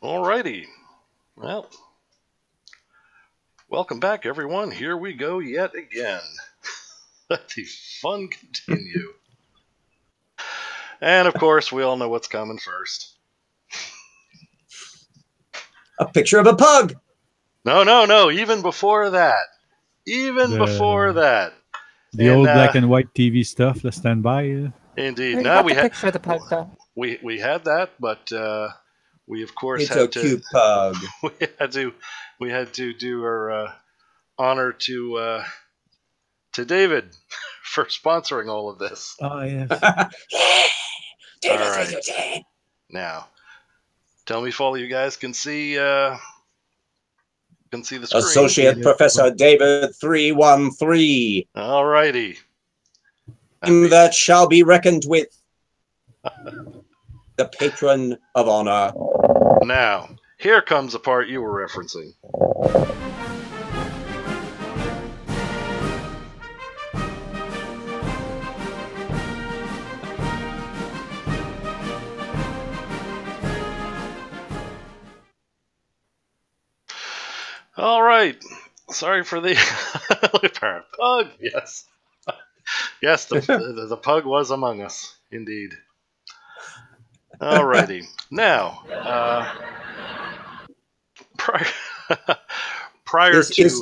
Alrighty. Well, welcome back, everyone. Here we go yet again. Let the fun continue. And, of course, we all know what's coming first. A picture of a pug. No. Even before that. Before that. The old black and white TV stuff, the standby. Indeed. We No, got we the had picture of the pug, though. we had that, but we of course It's had a to. cute pug. We had to do our honor to David for sponsoring all of this. Oh yes. All right. Now, tell me if all of you guys can see the screen. Associate Professor David 313. All righty. That shall be reckoned with. The patron of honor. Now, here comes the part you were referencing. All right. Sorry for the pug. Yes. Yes, the pug was among us, indeed. Alrighty. Now, prior to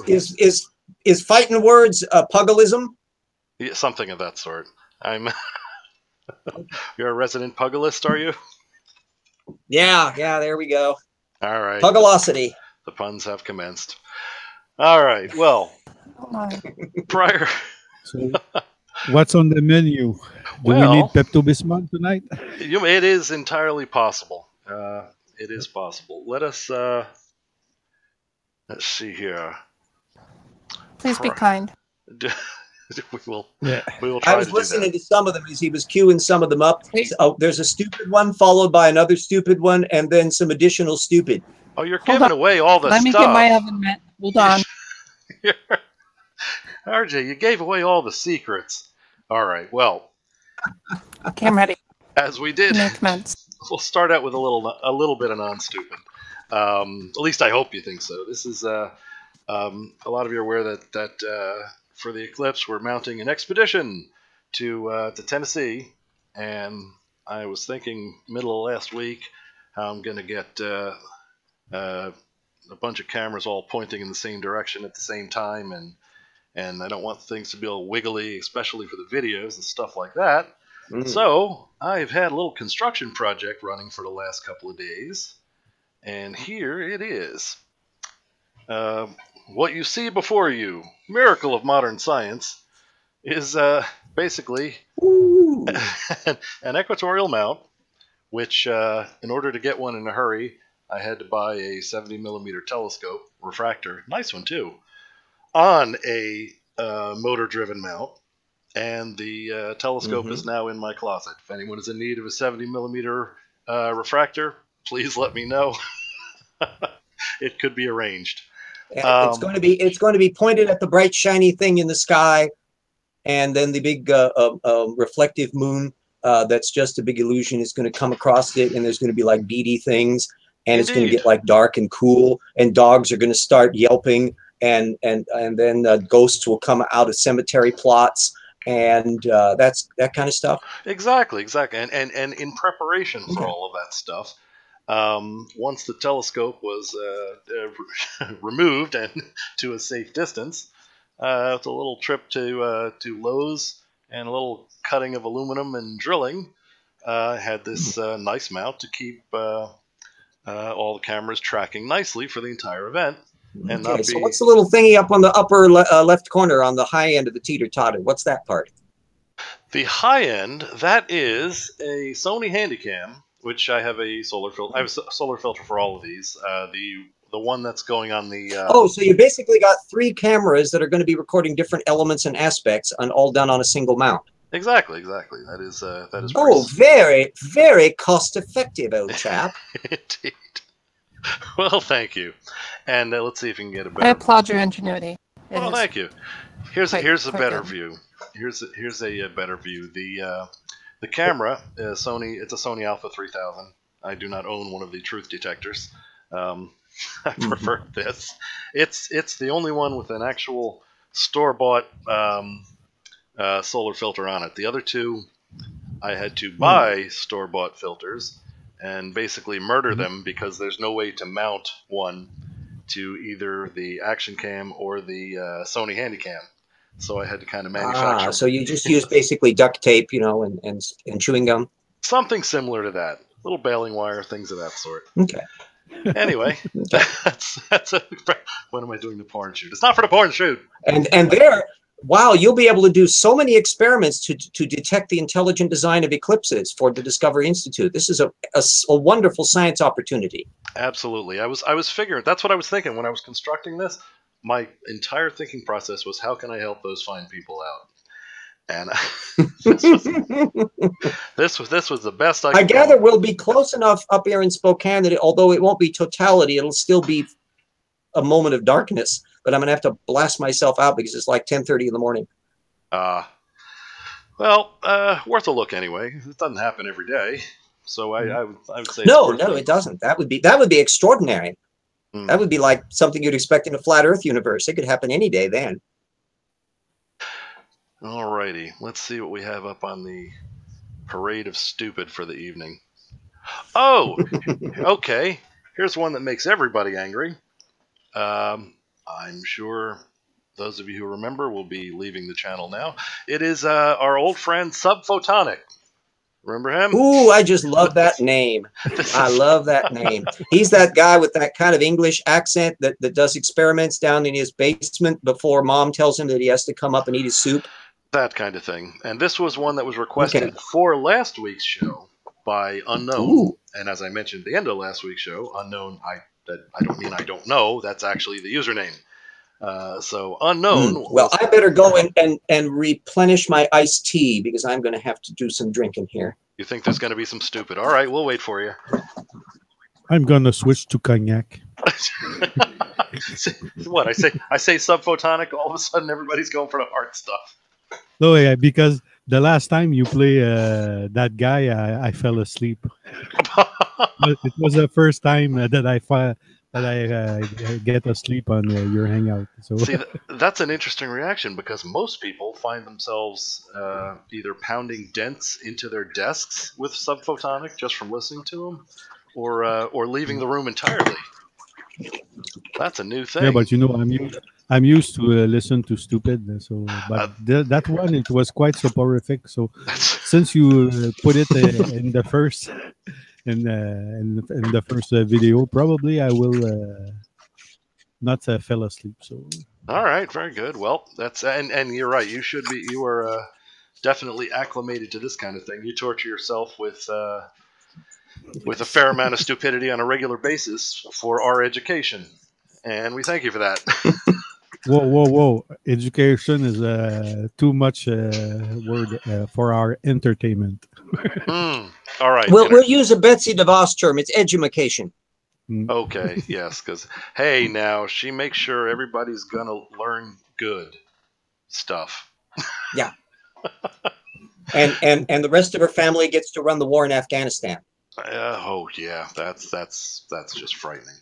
is fighting words pugilism? Yeah, something of that sort. You're a resident pugilist, are you? Yeah, there we go. All right. Pugilosity. The puns have commenced. All right. Well, prior. So, what's on the menu? Do we need Pepto-Bismol tonight? It is entirely possible. It is possible. Let's see here. Please be kind. We will I was listening to some of them as he was queuing some of them up. Oh, there's a stupid one followed by another stupid one, and then some additional stupid. Oh, you're giving away all the stuff. Let me get my oven mitt. Hold on. RJ, you gave away all the secrets. All right, well. Okay, I'm ready. As we did, we'll start out with a little bit of non-stupid. At least I hope you think so. This is a lot of you are aware that for the eclipse we're mounting an expedition to Tennessee, and I was thinking middle of last week how I'm going to get a bunch of cameras all pointing in the same direction at the same time, and I don't want things to be all wiggly, especially for the videos and stuff like that. So I've had a little construction project running for the last couple of days, and here it is. What you see before you, miracle of modern science, is basically an equatorial mount, which in order to get one in a hurry, I had to buy a 70mm telescope refractor, nice one too, on a motor-driven mount, and the telescope is now in my closet. If anyone is in need of a 70mm refractor, please let me know. It could be arranged. It's going to be pointed at the bright shiny thing in the sky, and then the big reflective moon that's just a big illusion is going to come across it, and there's going to be like beady things. And it's going to get like dark and cool, and dogs are going to start yelping, and then ghosts will come out of cemetery plots, and that's that kind of stuff. Exactly. And in preparation for all of that stuff, once the telescope was removed and to a safe distance, it's a little trip to Lowe's and a little cutting of aluminum and drilling. Had this nice mount to keep all the cameras tracking nicely for the entire event. And okay, so what's the little thingy up on the upper left corner on the high end of the teeter-totter? What's that part? The high end, that is a Sony Handycam, which I have a solar filter. I have a solar filter for all of these. The one that's going on the. Oh, so you basically got 3 cameras that are going to be recording different elements and aspects, and all done on a single mount. Exactly. That is. Oh, very, very cost-effective, old chap. Indeed. Well, thank you. And let's see if we can get a better. I applaud your ingenuity. Oh, thank you. Here's a better view. Here's a better view. The camera is Sony. It's a Sony Alpha 3000. I do not own one of the truth detectors. I prefer this. It's the only one with an actual store-bought solar filter on it. The other two, I had to buy store-bought filters and basically murder them because there's no way to mount one to either the Action Cam or the Sony Handycam. So I had to kind of manufacture. So you just use basically duct tape, and chewing gum. Something similar to that. Little baling wire, things of that sort. Okay. Anyway, that's a, when am I doing the porn shoot? It's not for the porn shoot. And there, wow, you'll be able to do so many experiments to detect the intelligent design of eclipses for the Discovery Institute. This is a wonderful science opportunity. Absolutely. I was figuring, that's what I was thinking when I was constructing this. My entire thinking process was, how can I help those fine people out? And this was the best I could. I gather we'll be close enough up here in Spokane that although it won't be totality, it'll still be a moment of darkness. But I'm going to have to blast myself out because it's like 10:30 in the morning. Well, worth a look anyway. It doesn't happen every day, so I would say no, it doesn't. That would be extraordinary. That would be like something you'd expect in a flat Earth universe. It could happen any day then. Alrighty, let's see what we have up on the parade of stupid for the evening. Oh, okay. Here's one that makes everybody angry. I'm sure those of you who remember will be leaving the channel now. It is our old friend Subphotonic. Remember him? Ooh, I just love that name. I love that name. He's that guy with that kind of English accent that does experiments down in his basement before mom tells him that he has to come up and eat his soup. That kind of thing. And this was one that was requested for last week's show by Unknown. Ooh. And as I mentioned at the end of last week's show, Unknown, I don't mean I don't know. That's actually the username. So Unknown. Well, I better go and replenish my iced tea because I'm going to have to do some drinking here. You think there's going to be some stupid? All right, we'll wait for you. I'm going to switch to cognac. What I say Subphotonic, all of a sudden everybody's going for the hard stuff. No, yeah, because the last time you play that guy, I fell asleep. It was the first time that I get asleep on your hangout. So see, that's an interesting reaction because most people find themselves either pounding dents into their desks with Subphotonic just from listening to them, or leaving the room entirely. That's a new thing. Yeah, but I'm used to listen to stupid. So, but that one, it was quite soporific. So, since you put it in the first. In the first video, probably I will not fell asleep. So all right, very good. Well, that's and you're right. You are definitely acclimated to this kind of thing. You torture yourself with a fair amount of stupidity on a regular basis for our education, and we thank you for that. Whoa! Education is too much word for our entertainment. All right. We'll use a Betsy DeVos term. It's edumacation. Okay. Yes, because hey, now she makes sure everybody's gonna learn good stuff. Yeah. and the rest of her family gets to run the war in Afghanistan. Oh yeah, that's just frightening.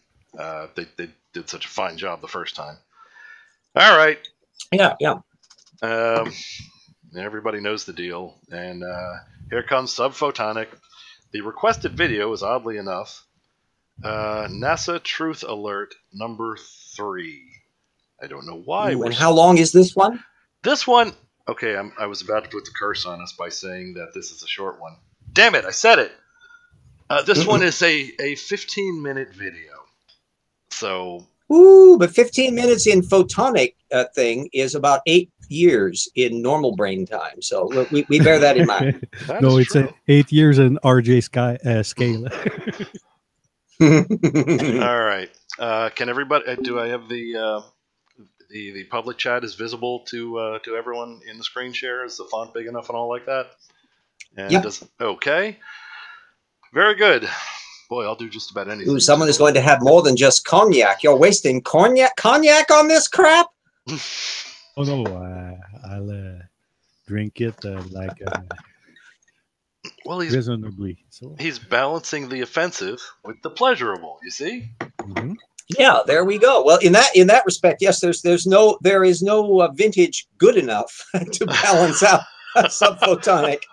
They did such a fine job the first time. All right. Yeah. Everybody knows the deal, and here comes Subphotonic. The requested video is oddly enough NASA Truth Alert number 3. I don't know why. And how long is this one? This one. Okay, I was about to put the curse on us by saying that this is a short one. Damn it! I said it. This one is a 15-minute video. So. Ooh, but 15 minutes in photonic thing is about 8 years in normal brain time. So we bear that in mind. No, it's 8 years in RJ scale. All right. Can everybody? Do I have the public chat is visible to everyone in the screen share? Is the font big enough and all like that? And yeah. Okay. Very good. Boy, I'll do just about anything. Ooh, someone is going to have more than just cognac. You're wasting cognac on this crap? Oh, no. I'll drink it well, reasonably. So he's balancing the offensive with the pleasurable, you see? Mhm. Yeah, there we go. Well, in that respect, yes, there is no vintage good enough to balance out a subphotonic.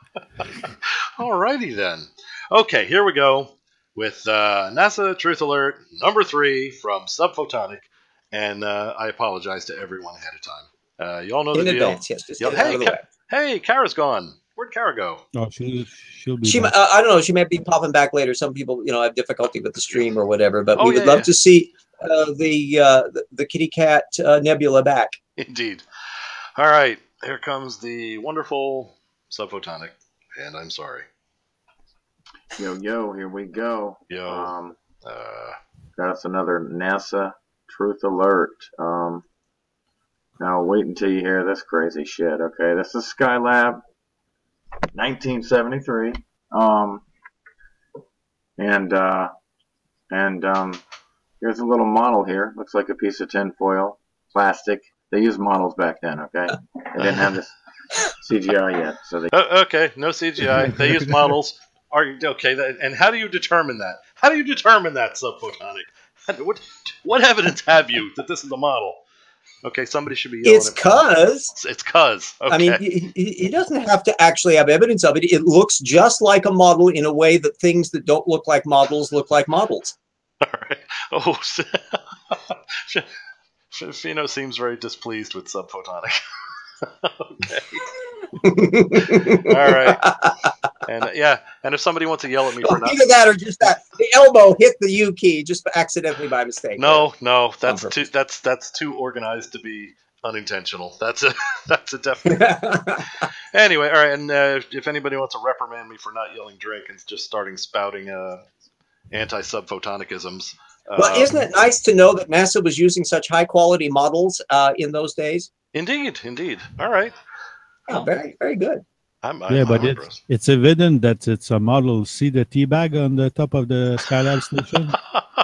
Alrighty then. Okay, here we go with NASA Truth Alert number 3 from Subphotonic, and I apologize to everyone ahead of time. You all know the In deal. advance, yes, just get it out of the way. Hey, Cara's gone. Where'd Cara go? Oh, she'll be She, back. I don't know. She may be popping back later. Some people, have difficulty with the stream or whatever. But we would yeah, love yeah. to see the kitty cat nebula back. Indeed. All right, here comes the wonderful Subphotonic, and I'm sorry. Yo, here we go. Yo. Got us another NASA Truth Alert. Now wait until you hear this crazy shit. Okay, this is Skylab, 1973. Here's a little model here. Looks like a piece of tinfoil, plastic. They used models back then. Okay, they didn't have this CGI yet, so they. Okay, no CGI. They use models. And how do you determine that? How do you determine that, Subphotonic? What evidence have you that this is a model? Okay, somebody should be yelling. It's cuz. Okay. I mean, he doesn't have to actually have evidence of it. It looks just like a model in a way that things that don't look like models look like models. All right. Oh, Fino seems very displeased with Subphotonic. Okay. All right. And if somebody wants to yell at me for not either that or just that the elbow hit the U key just accidentally by mistake. No, that's too organized to be unintentional. That's a definite. Anyway, all right. And if anybody wants to reprimand me for not yelling drink and just starting spouting anti-subphotonicisms. Well, isn't it nice to know that NASA was using such high quality models in those days? Indeed. All right. Oh, very, very good. But it's evident that it's a model. See the tea bag on the top of the Skylab station?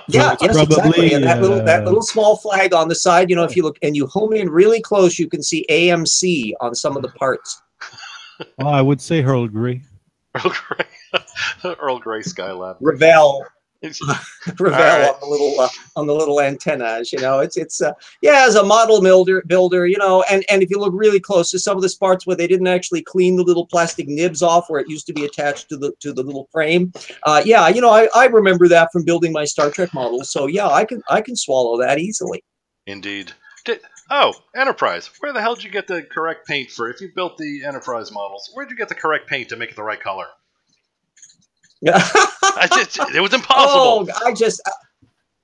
Yeah, yes, exactly. And that little small flag on the side, if you look and you home in really close, you can see AMC on some of the parts. Oh, I would say Earl Grey. Earl Grey. Earl Grey Skylab. Ravel. Ravel right. on the little antennas, it's as a model builder, and if you look really close to some of the parts where they didn't actually clean the little plastic nibs off where it used to be attached to the little frame, I remember that from building my Star Trek models. So yeah, I can swallow that easily. Indeed. Enterprise. Where the hell did you get the correct paint for? If you built the Enterprise models, where did you get the correct paint to make it the right color? It was impossible.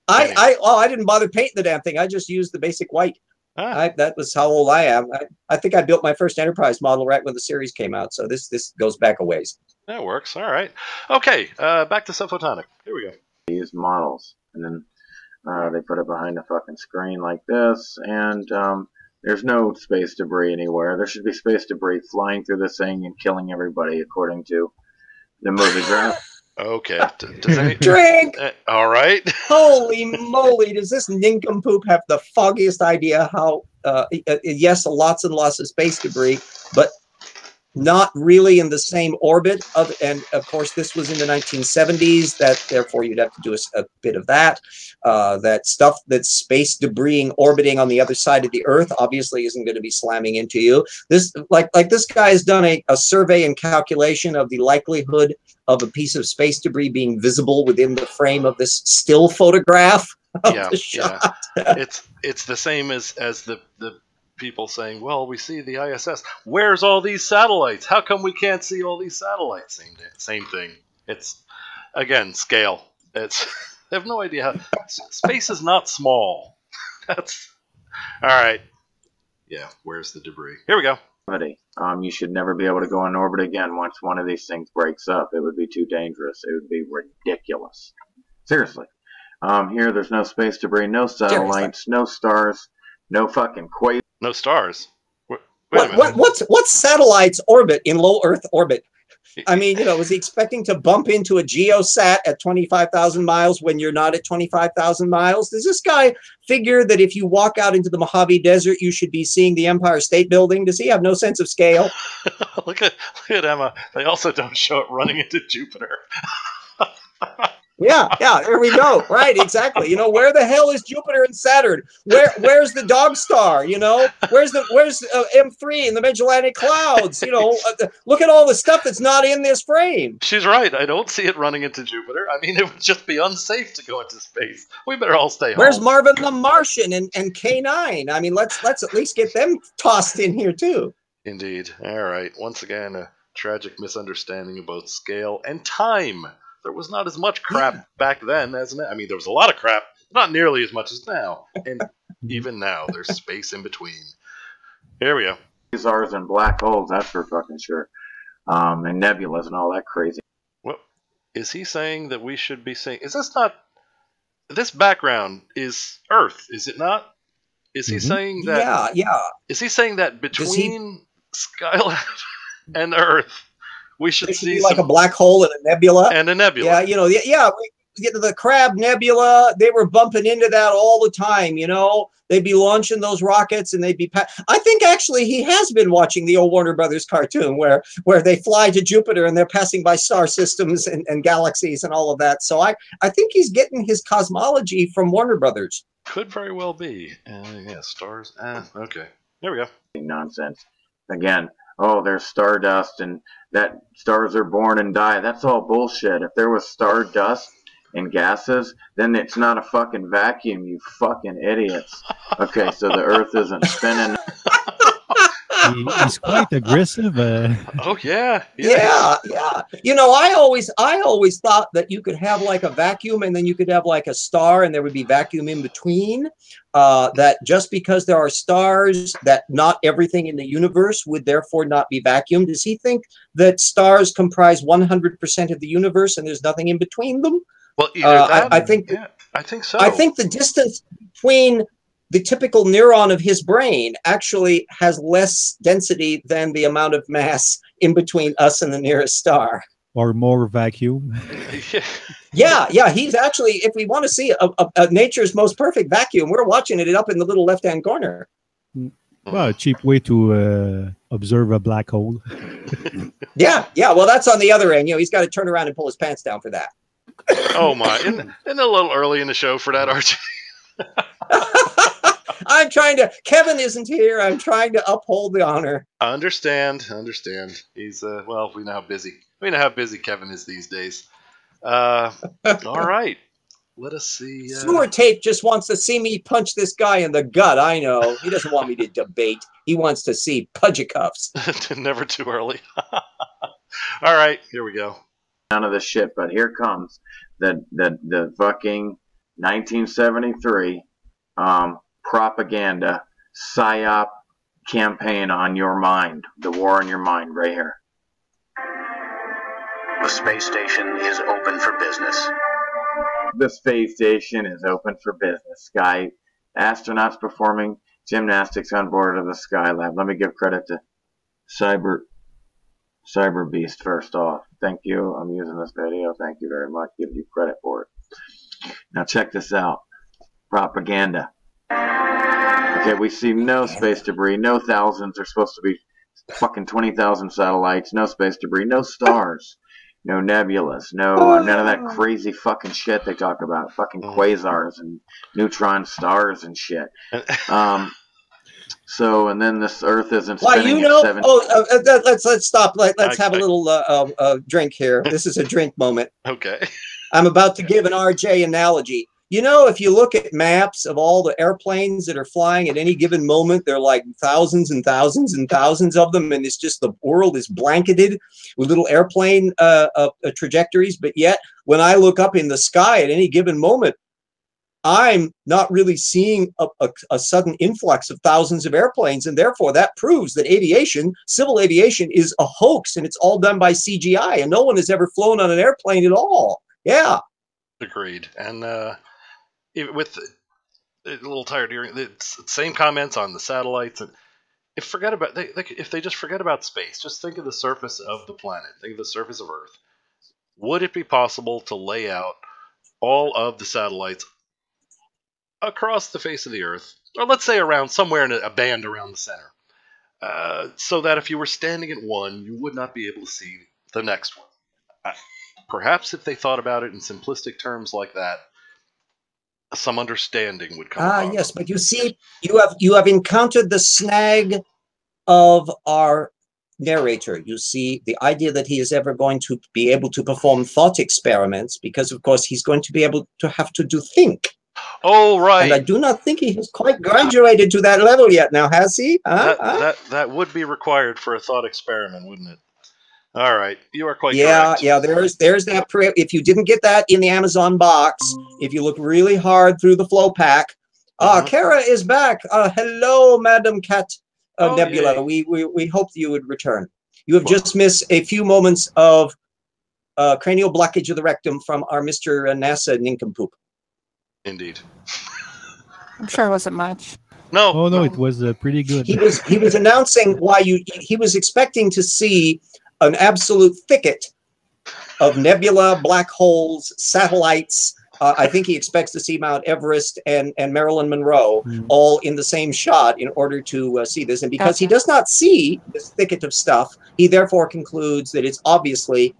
I didn't bother painting the damn thing. I just used the basic white. That was how old I am. I think I built my first Enterprise model right when the series came out. So this goes back a ways. That works. All right. Okay. Back to Subphotonic. Here we go. They use models, and then they put it behind a fucking screen like this, and there's no space debris anywhere. There should be space debris flying through this thing and killing everybody, according to the movie draft. Okay. Does drink? All right. Holy moly! Does this nincompoop have the foggiest idea how? Yes, lots and lots of space debris, but not really in the same orbit. And of course, this was in the 1970s. Therefore, you'd have to do a bit of that. That stuff that's space debris orbiting on the other side of the Earth obviously isn't going to be slamming into you. This, like this guy has done a survey and calculation of the likelihood of a piece of space debris being visible within the frame of this still photograph of the shot. Yeah. It's the same as the people saying, well, we see the ISS. Where's all these satellites? How come we can't see all these satellites? Same thing. It's, again, scale. They have no idea how. Space is not small. That's all right. Yeah, where's the debris? Here we go. You should never be able to go in orbit again once one of these things breaks up. It would be too dangerous. It would be ridiculous. Seriously. Here, there's no space debris, no satellites, no stars, no fucking quasars. No stars. What's satellites orbit in low Earth orbit? I mean, was he expecting to bump into a geosat at 25,000 miles when you're not at 25,000 miles? Does this guy figure that if you walk out into the Mojave Desert, you should be seeing the Empire State Building? Does he have no sense of scale? Look at Emma. They also don't show it running into Jupiter. Yeah, there we go. Right, exactly. Where the hell is Jupiter and Saturn? Where's the dog star? Where's M3 in the Magellanic Clouds? Look at all the stuff that's not in this frame. She's right. I don't see it running into Jupiter. I mean, it would just be unsafe to go into space. We better all stay home. Where's Marvin the Martian and K9? I mean, let's at least get them tossed in here too. Indeed. All right. Once again, a tragic misunderstanding of both scale and time. There was not as much crap back then as now. I mean, there was a lot of crap, not nearly as much as now. And even now, there's space in between. Here we go. Quasars and black holes, that's for fucking sure. And nebulas and all that crazy. What is he saying that we should be saying? Is this not? This background is Earth, is it not? Is he saying that? Yeah. Is he saying that between Skylab and Earth, we should see like a black hole and a nebula? And a nebula. Yeah, the Crab Nebula, they were bumping into that all the time, They'd be launching those rockets and they'd be... I think actually he has been watching the old Warner Brothers cartoon where they fly to Jupiter and they're passing by star systems and galaxies and all of that. So I think he's getting his cosmology from Warner Brothers. Could very well be. Yeah, stars. Okay. There we go. Nonsense. Again, there's stardust and that stars are born and die. That's all bullshit. If there was stardust and gases, then it's not a fucking vacuum, you fucking idiots. Okay, so the Earth isn't spinning. He's quite aggressive. Oh yeah. Yeah. I always thought that you could have like a vacuum and then you could have like a star and there would be vacuum in between. That just because there are stars, that not everything in the universe would therefore not be vacuum. Does he think that stars comprise 100% of the universe and there's nothing in between them? Well, either that. I think so. I think the distance between the typical neuron of his brain actually has less density than the amount of mass in between us and the nearest star. Or more vacuum. Yeah. He's actually, if we want to see a nature's most perfect vacuum, we're watching it up in the little left-hand corner. Well, a cheap way to observe a black hole. Yeah. Well, that's on the other end. He's got to turn around and pull his pants down for that. Oh my! Isn't a little early in the show for that, Archie? Kevin isn't here. I'm trying to uphold the honor. Understand. He's we know how busy Kevin is these days. All right. Let us see. Sewer Tape just wants to see me punch this guy in the gut. I know. He doesn't want me to debate. He wants to see pudgy-cuffs. Never too early. All right. Here we go. None of this shit, but here comes the fucking 1973 propaganda psyop campaign on your mind, the war on your mind, right here. The space station is open for business. The space station is open for business. Astronauts performing gymnastics on board of the Skylab. Let me give credit to Cyber Beast first off. Thank you. I'm using this video. Thank you very much. Give you credit for it. Now check this out. Propaganda. Okay, we see no space debris, no thousands. There's supposed to be fucking 20,000 satellites, no space debris, no stars, no nebulas, none of that crazy fucking shit they talk about. Fucking quasars and neutron stars and shit. So, and then this Earth isn't spinning at 7. Let's stop. Let's have a little drink here. This is a drink moment. Okay. I'm about to give an RJ analogy. If you look at maps of all the airplanes that are flying at any given moment, there are like thousands and thousands and thousands of them, and it's just the world is blanketed with little airplane trajectories. But yet, when I look up in the sky at any given moment, I'm not really seeing a sudden influx of thousands of airplanes, and therefore that proves that civil aviation, is a hoax, and it's all done by CGI, and no one has ever flown on an airplane at all. Yeah. Agreed. And with a little tired hearing the same comments on the satellites, and if they just forget about space, just think of the surface of the planet, think of the surface of Earth. Would it be possible to lay out all of the satellites across the face of the Earth, or let's say around somewhere in a band around the center, so that if you were standing at one, you would not be able to see the next one? perhaps if they thought about it in simplistic terms like that, some understanding would come about. Yes, but you see, you have encountered the snag of our narrator. You see, the idea that he is ever going to be able to perform thought experiments, because of course he's going to be able to have to do think. Oh, right. And I do not think he has quite graduated to that level yet. Now, has he? That would be required for a thought experiment, wouldn't it? All right, you are quite correct. Yeah. There's that. If you didn't get that in the Amazon box, if you look really hard through the flow pack, Cara is back. Hello, Madam Cat Nebula. Yay. We hoped you would return. You have just missed a few moments of cranial blockage of the rectum from our Mr. NASA nincompoop. Indeed. I'm sure it wasn't much. No. Oh no, it was pretty good. He was announcing why he was expecting to see an absolute thicket of nebula, black holes, satellites. I think he expects to see Mount Everest and Marilyn Monroe all in the same shot in order to see this. And because he does not see this thicket of stuff, he therefore concludes that it's obviously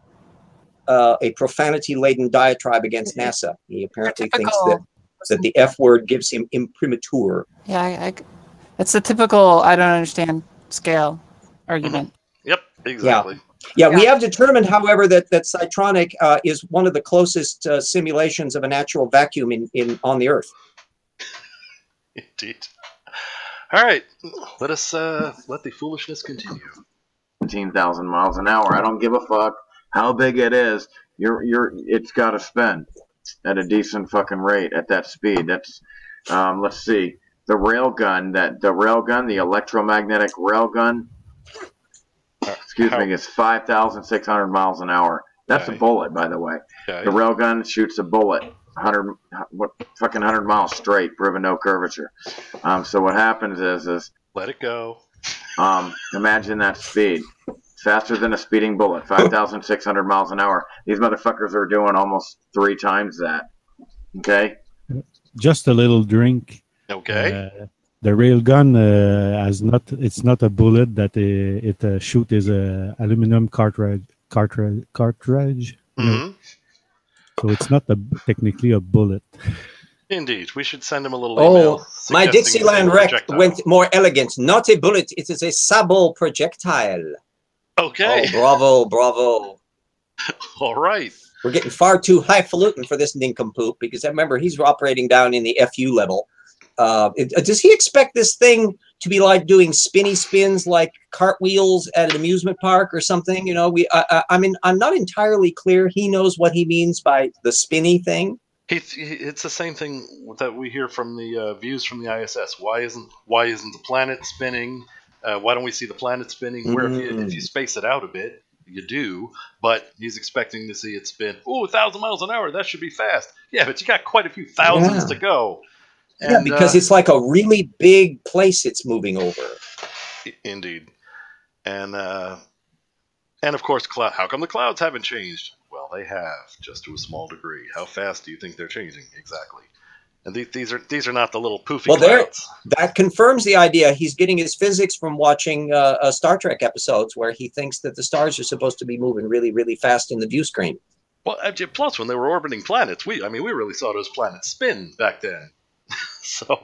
a profanity-laden diatribe against NASA. He apparently thinks that the F word gives him imprimatur. Yeah, it's the typical I don't understand scale argument. Yep, exactly. Yeah, we have determined, however, that Cytronic is one of the closest simulations of a natural vacuum on the Earth. Indeed. All right, let us let the foolishness continue. 17,000 miles an hour. I don't give a fuck how big it is. It's got to spin at a decent fucking rate at that speed. That's let's see, the railgun, the electromagnetic railgun. Excuse me, it's 5,600 miles an hour. That's a bullet, by the way. Okay. The railgun shoots a bullet 100 miles straight, proving no curvature. So what happens is let it go. Imagine that speed. Faster than a speeding bullet, 5,600 miles an hour. These motherfuckers are doing almost 3 times that. Okay? Just a little drink. Okay. The railgun it's not a bullet that it shoot is a aluminum cartridge. Mm-hmm. So it's not technically a bullet. Indeed, we should send him a little email. My Dixieland wreck went more elegant. Not a bullet, it is a sabot projectile. Okay. Oh, bravo. All right. We're getting far too highfalutin for this nincompoop, because I remember he's operating down in the FU level. Does he expect this thing to be like doing spinny spins, like cartwheels at an amusement park or something? You know, I mean, I'm not entirely clear. He knows what he means by the spinny thing. It's the same thing that we hear from the views from the ISS. Why isn't the planet spinning? Why don't we see the planet spinning? Where if you space it out a bit, you do. But he's expecting to see it spin. Oh, 1,000 miles an hour. That should be fast. Yeah, but you got quite a few thousands to go. And, yeah, because it's like a really big place it's moving over. Indeed. And of course, how come the clouds haven't changed? Well, they have, just to a small degree. How fast do you think they're changing? Exactly. And these are not the little poofy clouds. That confirms the idea. He's getting his physics from watching Star Trek episodes where he thinks that the stars are supposed to be moving really, really fast in the view screen. Well, plus when they were orbiting planets, we really saw those planets spin back then. So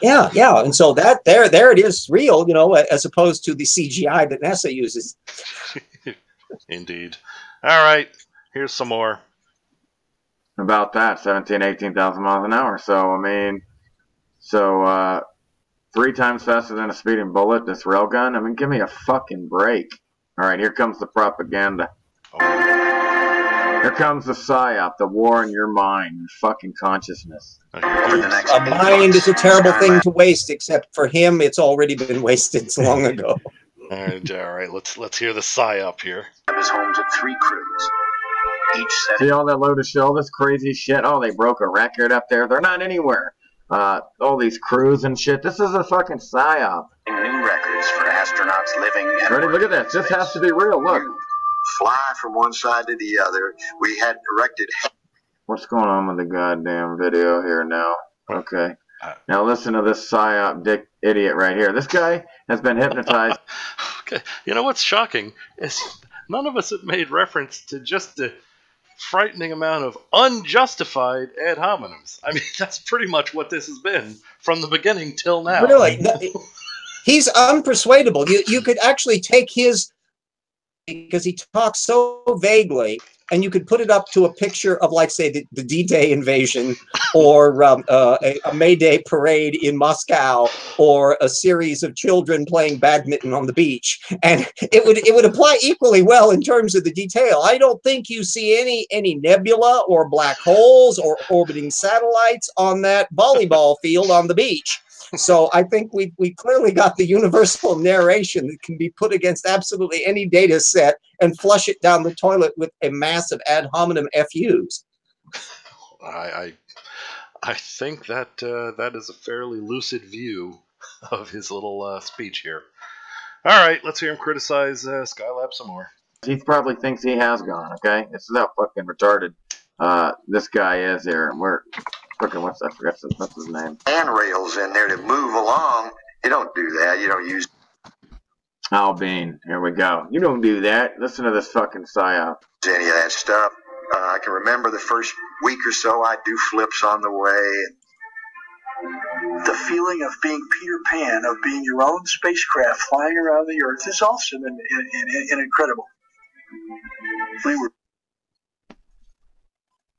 yeah, and so that there it is, real, you know, as opposed to the CGI that NASA uses. Indeed. All right, here's some more. About that, 18,000 miles an hour. So I mean, 3 times faster than a speeding bullet. This railgun. I mean, give me a fucking break. All right, here comes the propaganda. Here comes the psyop, the war in your mind, your fucking consciousness. A mind is a terrible thing to waste, except for him, it's already been wasted so long ago. All right. Let's hear the psyop here. Is home to 3 crews. See all that load of shit, all this crazy shit? Oh, they broke a record up there. They're not anywhere. All these crews and shit. This is a fucking psyop. New records for astronauts living. Ready? Look at this. This has to be real. Look. Fly from one side to the other. We had directed. What's going on with the goddamn video here now? Okay. Now listen to this psyop dick idiot right here. This guy has been hypnotized. Okay. You know what's shocking is none of us have made reference to just frightening amount of unjustified ad hominems. I mean, that's pretty much what this has been from the beginning till now. Really, he's unpersuadable. You could actually take his, because he talks so vaguely, and you could put it up to a picture of, like, say, the D-Day invasion, or a May Day parade in Moscow, or a series of children playing badminton on the beach, and it would apply equally well in terms of the detail. I don't think you see any nebula or black holes or orbiting satellites on that volleyball field on the beach. So I think we clearly got the universal narration that can be put against absolutely any data set and flush it down the toilet with a mass of ad hominem FUs. I think that that is a fairly lucid view of his little speech here. All right, let's hear him criticize Skylab some more. He probably thinks he has gone, okay? This is how fucking retarded this guy is here. And we're fucking, what's his name? Handrails in there to move along. You don't do that. You don't use Albine, here we go. You don't do that. Listen to this fucking psyop. any of that stuff. I can remember the first week or so I'd do flips on the way. The feeling of being Peter Pan, of being your own spacecraft flying around the Earth, is awesome and incredible. We were.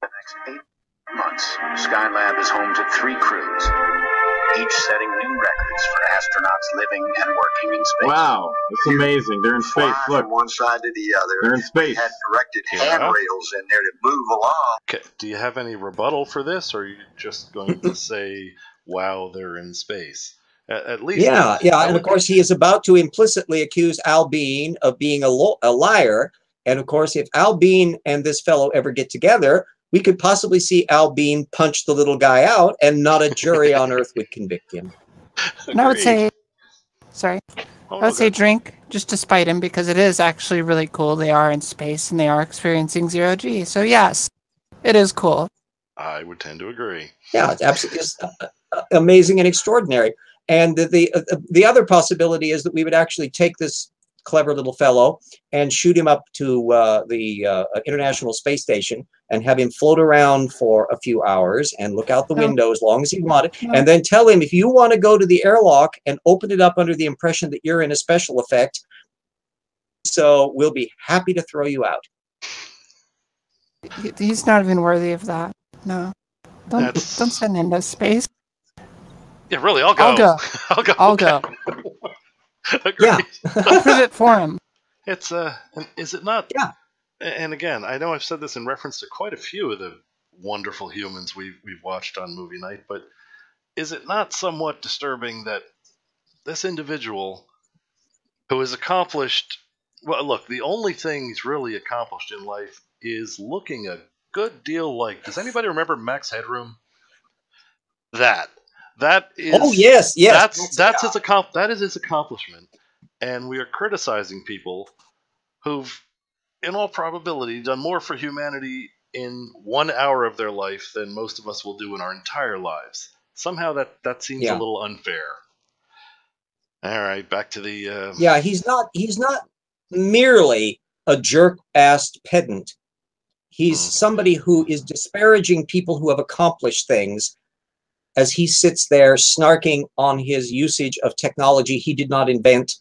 The next 8 months, Skylab is home to 3 crews, each setting new records for astronauts living and working in space. Wow, it's amazing. They're in space. Fly Look, from one side to the other. they're in space. We had directed handrails in there to move along. Okay, do you have any rebuttal for this, or are you just going to say, wow, they're in space? At least... Yeah, and of course he is about to implicitly accuse Albine of being a liar, and of course if Albine and this fellow ever get together, we could possibly see Albine punch the little guy out, and not a jury on Earth would convict him. And I would say, sorry, I would say drink, just to spite him, because it is actually really cool. They are in space, and they are experiencing zero-G. So yes, it is cool. I would tend to agree. Yeah, it's absolutely amazing and extraordinary. And the other possibility is that we would actually take this clever little fellow and shoot him up to the International Space Station and have him float around for a few hours and look out the window as long as he wanted, and then tell him, if you want to go to the airlock and open it up under the impression that you're in a special effect, so we'll be happy to throw you out. He's not even worthy of that. No. Don't send him to space. Yeah, really, I'll go. I'll go. Yeah. I'll prove it for him. It's is it not? Yeah. And again, I know I've said this in reference to quite a few of the wonderful humans we've watched on movie night, but is it not somewhat disturbing that this individual who has accomplished, well, look, the only thing he's really accomplished in life is looking a good deal like, does anybody remember Max Headroom? That is, oh yes, that's his that is his accomplishment, and we are criticizing people who've, in all probability, done more for humanity in 1 hour of their life than most of us will do in our entire lives. Somehow that seems a little unfair. All right, back to the yeah, he's not merely a jerk-assed pedant. He's somebody who is disparaging people who have accomplished things, as he sits there snarking on his usage of technology he did not invent,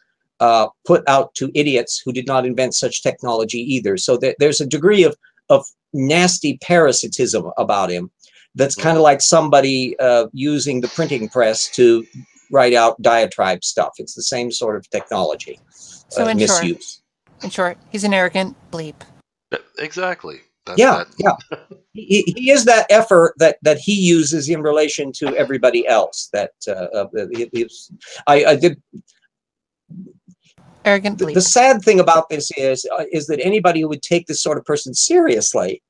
put out to idiots who did not invent such technology either. So there's a degree of nasty parasitism about him that's kind of like somebody using the printing press to write out diatribe stuff. It's the same sort of technology. So misuse. In short, he's an arrogant bleep. Exactly. Yeah. He is that effort that he uses in relation to everybody else. That I did. Arrogant bleep. The sad thing about this is that anybody who would take this sort of person seriously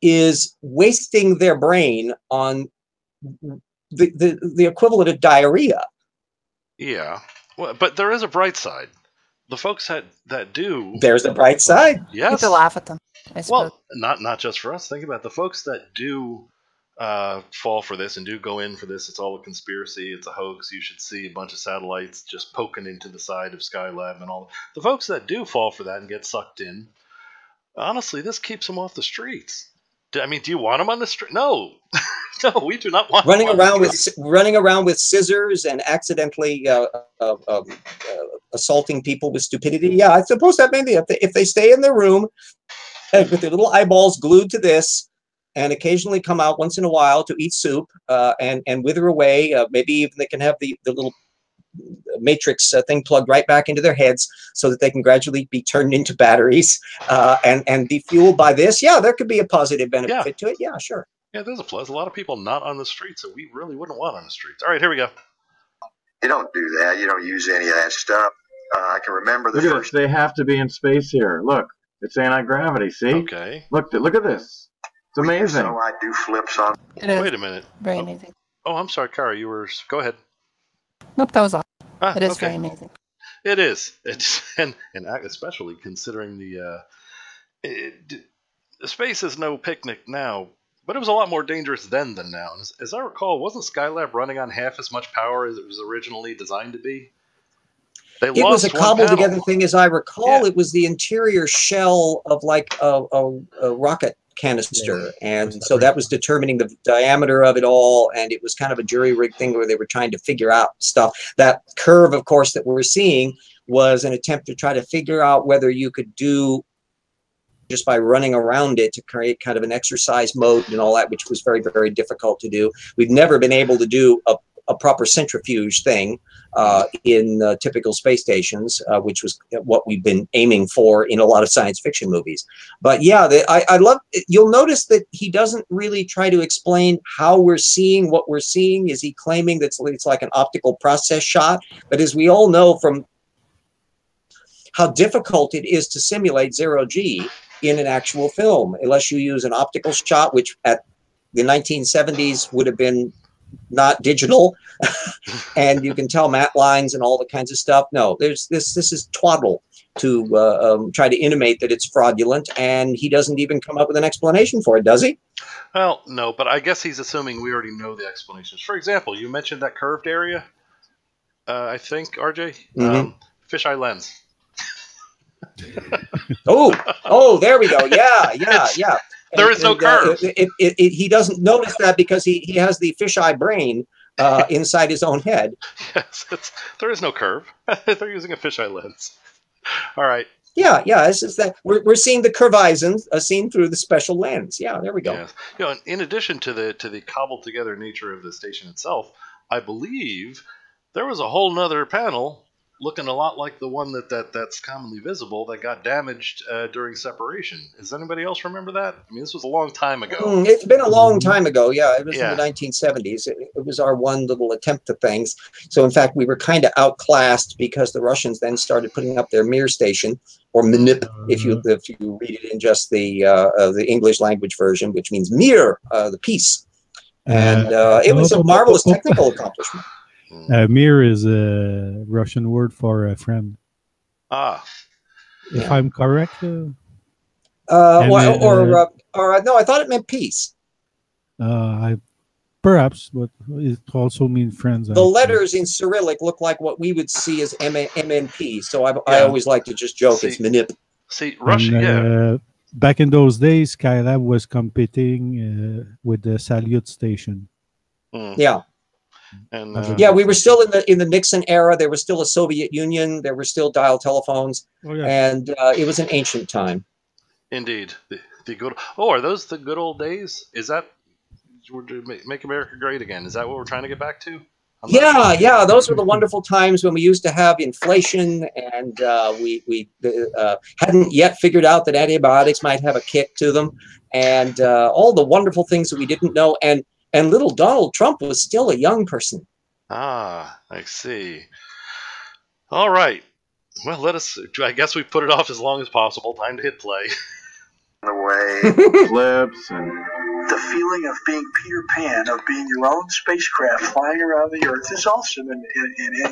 is wasting their brain on the equivalent of diarrhea. Yeah, well, but there is a bright side. The folks that do. There's a bright side. Yes. You have to laugh at them. Well, not just for us. Think about the folks that do fall for this and do go in for this. It's all a conspiracy. It's a hoax. You should see a bunch of satellites just poking into the side of Skylab and all. The folks that do fall for that and get sucked in Honestly, this keeps them off the streets. I mean, do you want them on the street? No. No, we do not want running them around with scissors and accidentally assaulting people with stupidity. Yeah, I suppose that maybe if they stay in their room with their little eyeballs glued to this, and occasionally come out once in a while to eat soup and wither away. Maybe even they can have the little matrix thing plugged right back into their heads so that they can gradually be turned into batteries and be fueled by this. Yeah, there could be a positive benefit to it. Yeah, sure. Yeah, there's a plus. A lot of people not on the streets that we really wouldn't want on the streets. All right, here we go. You don't do that. You don't use any of that stuff. I can remember the first. They have to be in space here. Look, it's anti-gravity. See? Okay. Look at this. It's amazing. So I do flips on. Wait a minute. Very amazing. Oh, I'm sorry, Cara. You were. Go ahead. Nope, that was all. It is very amazing. It is. It's and especially considering the space is no picnic now, but it was a lot more dangerous then than now. As I recall, wasn't Skylab running on half as much power as it was originally designed to be? It was a cobbled together thing, as I recall. Yeah. It was the interior shell of like a rocket canister, and so that was determining the diameter of it all, and it was kind of a jury-rig thing where they were trying to figure out stuff. That curve, of course, that we're seeing was an attempt to try to figure out whether you could do just by running around it to create kind of an exercise mode and all that, which was very, very difficult to do. We've never been able to do a proper centrifuge thing in typical space stations, which was what we've been aiming for in a lot of science fiction movies. But yeah, I love, you'll notice that he doesn't really try to explain how we're seeing what we're seeing. Is he claiming that it's like an optical process shot? But as we all know from how difficult it is to simulate zero-G in an actual film, unless you use an optical shot, which at the 1970s would have been not digital, and you can tell matte lines and all the kinds of stuff. No, this is twaddle to try to intimate that it's fraudulent, and he doesn't even come up with an explanation for it, does he? Well, no, but I guess he's assuming we already know the explanations. For example, you mentioned that curved area, I think, RJ? Fisheye lens. oh, there we go. Yeah. There is no curve. He doesn't notice that because he has the fisheye brain inside his own head. Yes, there is no curve. They're using a fisheye lens. All right. Yeah. This is that we're seeing the curvaison seen through the special lens. Yeah, there we go. Yes. You know, in addition to the cobbled together nature of the station itself, I believe there was a whole nother panel looking a lot like the one that's commonly visible that got damaged during separation. Does anybody else remember that? I mean, this was a long time ago. It's been a long time ago. Yeah, it was in the 1970s. It was our one little attempt at things. So, in fact, we were kind of outclassed because the Russians then started putting up their Mir station, or Minip, if you read it in just the English language version, which means Mir, the peace. And it was a marvelous technical accomplishment. Mir is a Russian word for a friend. If I'm correct. No, I thought it meant peace. Perhaps, but it also means friends. The letters in Cyrillic look like what we would see as MNP. So I always like to just joke it's Minip. See, Russia, back in those days, Skylab was competing with the Salyut station. Yeah. And we were still in the Nixon era. There was still a Soviet Union. There were still dial telephones, and it was an ancient time. Indeed, the good. Oh, are those the good old days? Is that make America great again? Is that what we're trying to get back to? Yeah. Those were the wonderful times when we used to have inflation, and we hadn't yet figured out that antibiotics might have a kick to them, and all the wonderful things that we didn't know. And little Donald Trump was still a young person. I see. All right. Well, I guess we put it off as long as possible. Time to hit play. The way flips and the feeling of being Peter Pan, of being your own spacecraft flying around the Earth is awesome and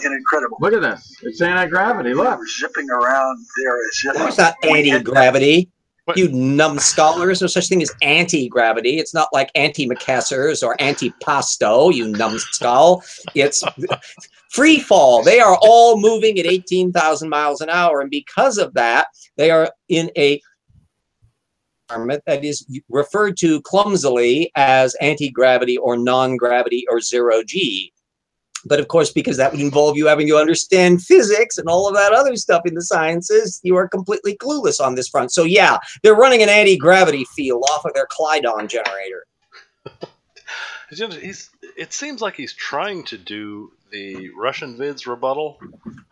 incredible. Look at this. It's anti-gravity. Look. We're zipping around there as if it's not anti-gravity. What? You numbskull, there is no such thing as anti-gravity. It's not like anti-macassars or anti-pasto, you numbskull. It's free fall. They are all moving at 18,000 miles an hour. And because of that, they are in a that is referred to clumsily as anti-gravity or non-gravity or zero-G. But of course, because that would involve you having to understand physics and all of that other stuff in the sciences, you are completely clueless on this front. So yeah, they're running an anti-gravity field off of their Clydon generator. It seems like he's trying to do the Russian vids rebuttal,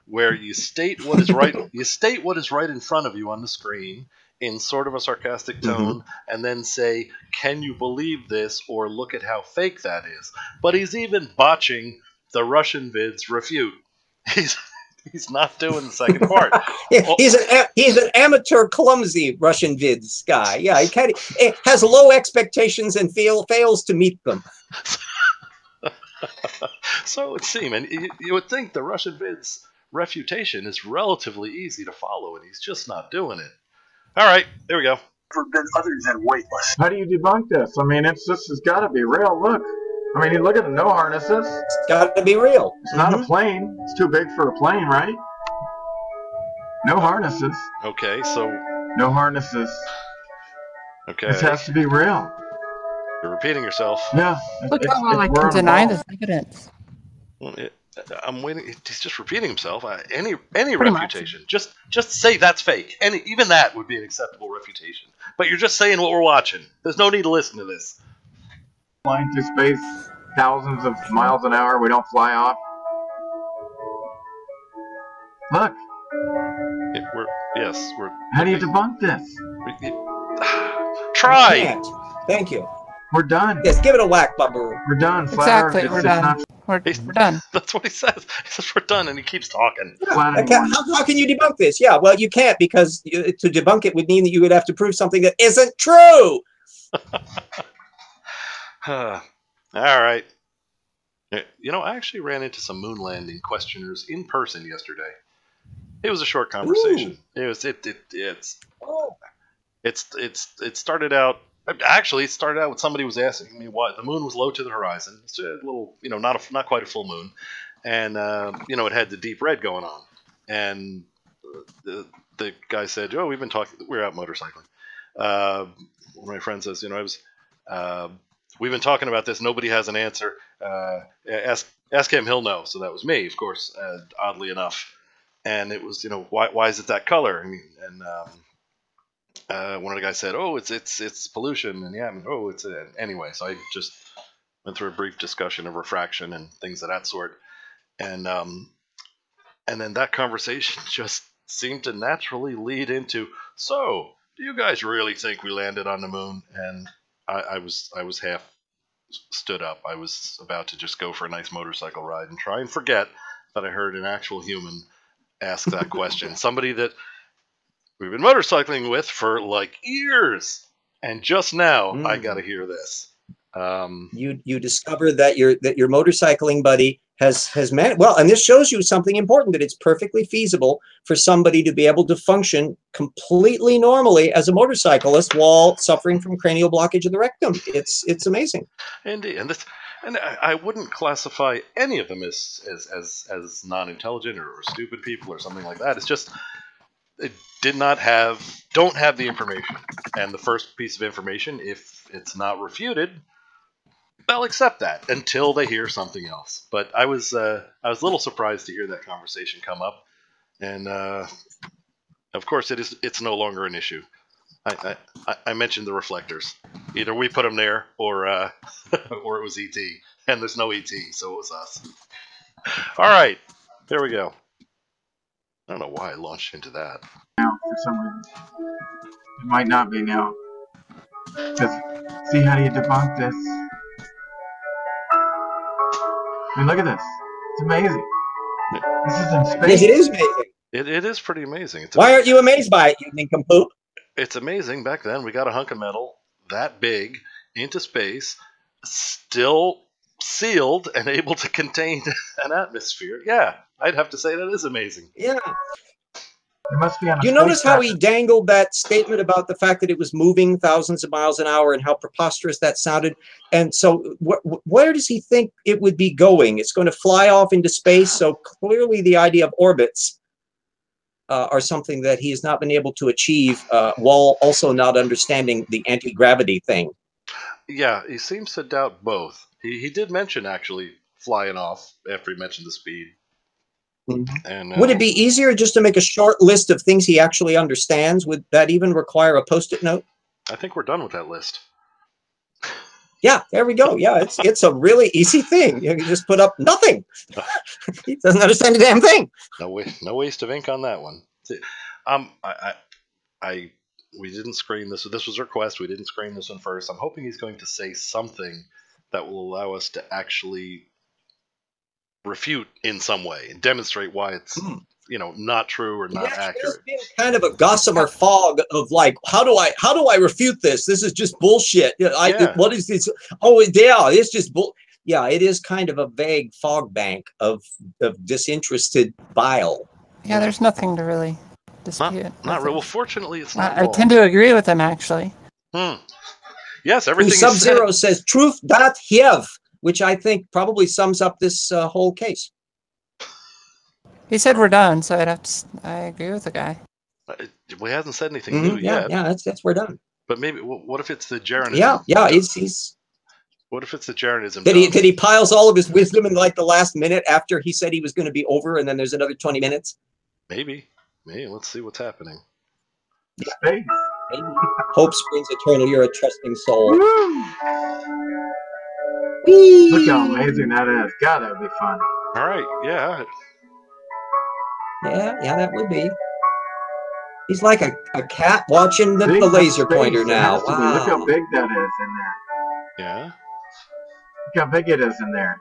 where you state what is right. You state what is right in front of you on the screen in sort of a sarcastic tone, and then say, "Can you believe this?" or "Look at how fake that is." But he's even botching the Russian vids refute. He's not doing the second part. Yeah, he's an amateur clumsy Russian vids guy. Yeah, he has low expectations and fails to meet them. So it would seem, and you would think the Russian vids refutation is relatively easy to follow, and he's just not doing it. All right, there we go. Been other than weightless. How do you debunk this? I mean, it's got to be real. Look. I mean, you look at the no harnesses. It's got to be real. It's not a plane. It's too big for a plane, right? No harnesses. Okay, so... No harnesses. Okay. This has to be real. You're repeating yourself. Yeah. Look how well I can deny this evidence. Well, I'm waiting. He's just repeating himself. Any refutation. Just say that's fake. Even that would be an acceptable refutation. But you're just saying what we're watching. There's no need to listen to this. Flying through space thousands of miles an hour, we don't fly off. Look. How do you debunk this? Try. Thank you. We're done. Yes, give it a whack, Bubba. We're done. Exactly, we're done. We're done. That's what he says. He says we're done, and he keeps talking. Yeah, how can you debunk this? Yeah, well, you can't, because to debunk it would mean that you would have to prove something that isn't true. All right. You know, I actually ran into some moon landing questioners in person yesterday. It was a short conversation. Ooh. It started out. Actually, it started out with somebody was asking me why the moon was low to the horizon. It's a little, not quite a full moon, and it had the deep red going on. And the guy said, "Oh, we've been talking. We're out motorcycling." One of my friends says, "We've been talking about this. Nobody has an answer. Ask him. He'll know." So that was me, of course. Oddly enough, and it was, why is it that color? One of the guys said, "Oh, it's pollution and yeah." Anyway. So I just went through a brief discussion of refraction and things of that sort, and then that conversation just seemed to naturally lead into, "So, do you guys really think we landed on the moon?" And I was half stood up. I was about to just go for a nice motorcycle ride and try and forget that I heard an actual human ask that question. Somebody that we've been motorcycling with for like years, and just now I got to hear this. You discover that your motorcycling buddy has managed well, and this shows you something important, that it's perfectly feasible for somebody to be able to function completely normally as a motorcyclist while suffering from cranial blockage of the rectum. It's amazing. Indeed, and I wouldn't classify any of them as non-intelligent or stupid people or something like that. It's just they don't have the information, and the first piece of information, if it's not refuted, they'll accept that until they hear something else. But I was a little surprised to hear that conversation come up, and of course it's no longer an issue. I mentioned the reflectors. Either we put them there, or it was ET, and there's no ET, so it was us. All right, there we go. I don't know why I launched into that. Now, for some reason, it might not be now. Just see, how do you debunk this? I mean, look at this. It's amazing. This is in space. Yes, it is amazing. It is pretty amazing. Why aren't you amazed by it, you nincompoop? It's amazing. Back then, we got a hunk of metal that big into space, still sealed and able to contain an atmosphere. Yeah, I'd have to say that is amazing. Yeah. It must be on a you notice how he dangled that statement about the fact that it was moving thousands of miles an hour and how preposterous that sounded? And so where does he think it would be going? It's going to fly off into space, so clearly the idea of orbits are something that he has not been able to achieve while also not understanding the anti-gravity thing. Yeah, he seems to doubt both. He did mention actually flying off after he mentioned the speed. And would it be easier just to make a short list of things he actually understands? Would that even require a Post-it note? I think we're done with that list. Yeah, there we go. Yeah, it's a really easy thing. You can just put up nothing. He doesn't understand a damn thing. No waste of ink on that one. We didn't screen this. This was a request. We didn't screen this one first. I'm hoping he's going to say something that will allow us to actually refute in some way and demonstrate why it's not true or not accurate. There's been kind of a gossamer fog of like, how do I refute this? This is just bullshit. What is this? Oh yeah, it's just bull. Yeah, it is kind of a vague fog bank of disinterested bile. Yeah, there's nothing to really dispute. Not real. Well, fortunately, it's not. I tend to agree with him actually. Yes, everything. Sub-Zero says truth that have, which I think probably sums up this whole case. He said we're done, so I agree with the guy. Well, he hasn't said anything new yet. Yeah, that's we're done. But maybe, what if it's the Jeranism? Yeah, he's. What if it's the Jeranism? That he piles all of his wisdom in like the last minute after he said he was going to be over, and then there's another 20 minutes? Maybe. Let's see what's happening. Yeah. Maybe. Hope springs eternal. You're a trusting soul. Look how amazing that is. God, that would be fun. All right. Yeah. Yeah, that would be. He's like a cat watching the laser pointer now. Wow. Look how big that is in there. Yeah. Look how big it is in there.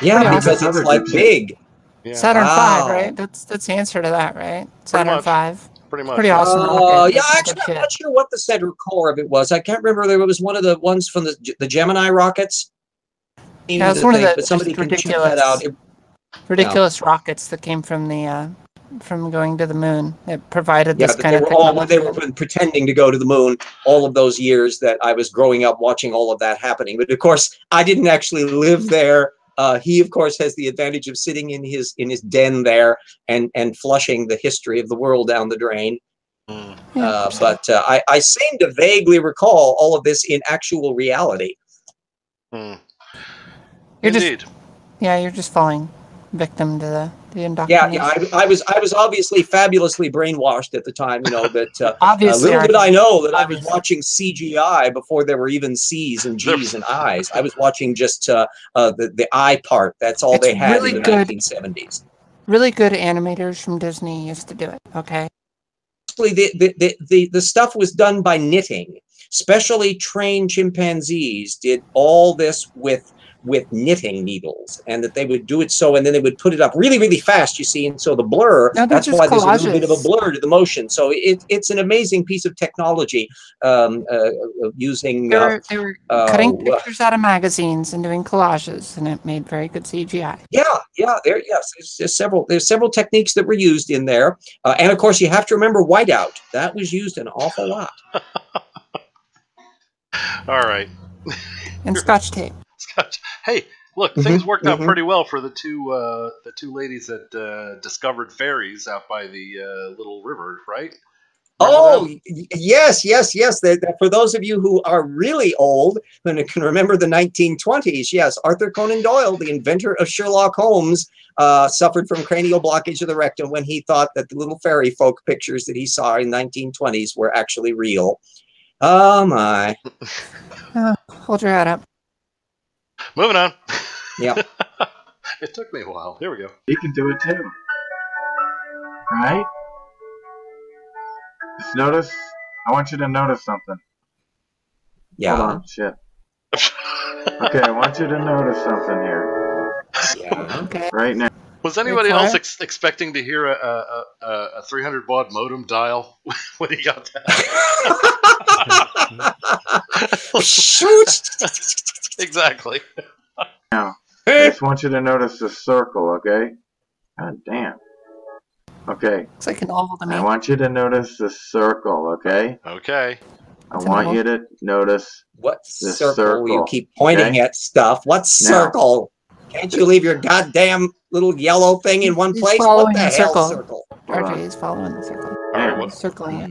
Yeah, because it's like big. Yeah. Saturn V, right? That's the answer to that, right? Saturn V. Pretty much. Pretty awesome. Yeah, actually, I'm not sure what the center core of it was. I can't remember. There was one of the ones from the Gemini rockets. Yeah, it's one of the but somebody can check that out. Ridiculous rockets that came from the from going to the moon. It provided this kind of technology. They were pretending to go to the moon all of those years that I was growing up watching all of that happening. But of course, I didn't actually live there. He, of course, has the advantage of sitting in his den there and flushing the history of the world down the drain. But I seem to vaguely recall all of this in actual reality. You're just falling victim to the indoctrination. Yeah, I was obviously fabulously brainwashed at the time. That obviously, little did I know that I was watching CGI before there were even C's and G's and I's. I was watching just the I part. That's all they had in the 1970s. Really good animators from Disney used to do it. Okay. The stuff was done by knitting. Specially trained chimpanzees did all this with knitting needles, and that they would do it and then they would put it up really, really fast, you see, and so the blur, that's why there's a little bit of a blur to the motion. So it's an amazing piece of technology using... They were cutting pictures out of magazines and doing collages, and it made very good CGI. There's several techniques that were used in there. And of course, you have to remember whiteout. That was used an awful lot. All right. And Scotch tape. Hey, look, things worked out pretty well for the two ladies that discovered fairies out by the little river, right? Yes. For those of you who are really old and can remember the 1920s, yes, Arthur Conan Doyle, the inventor of Sherlock Holmes, suffered from cranial blockage of the rectum when he thought that the little fairy folk pictures that he saw in 1920s were actually real. Oh my! Hold your head up. Moving on. Yeah. It took me a while. Here we go. You can do it too. Right? Just notice. I want you to notice something. Yeah. Hold on. Shit. Okay, I want you to notice something here. Yeah. Okay. Right now. Was anybody else expecting to hear a 300 baud modem dial when he got that? Shoot! Exactly. Now, I just want you to notice the circle, okay? God damn. Okay. Looks like an oval to me. I want you to notice the circle, okay? Okay. I want you to notice what circle. You keep pointing at stuff. What circle? Can't you leave your goddamn little yellow thing in one He's place? What following the the hell, circle. circle? RJ is following the circle. All right, what? Circling it.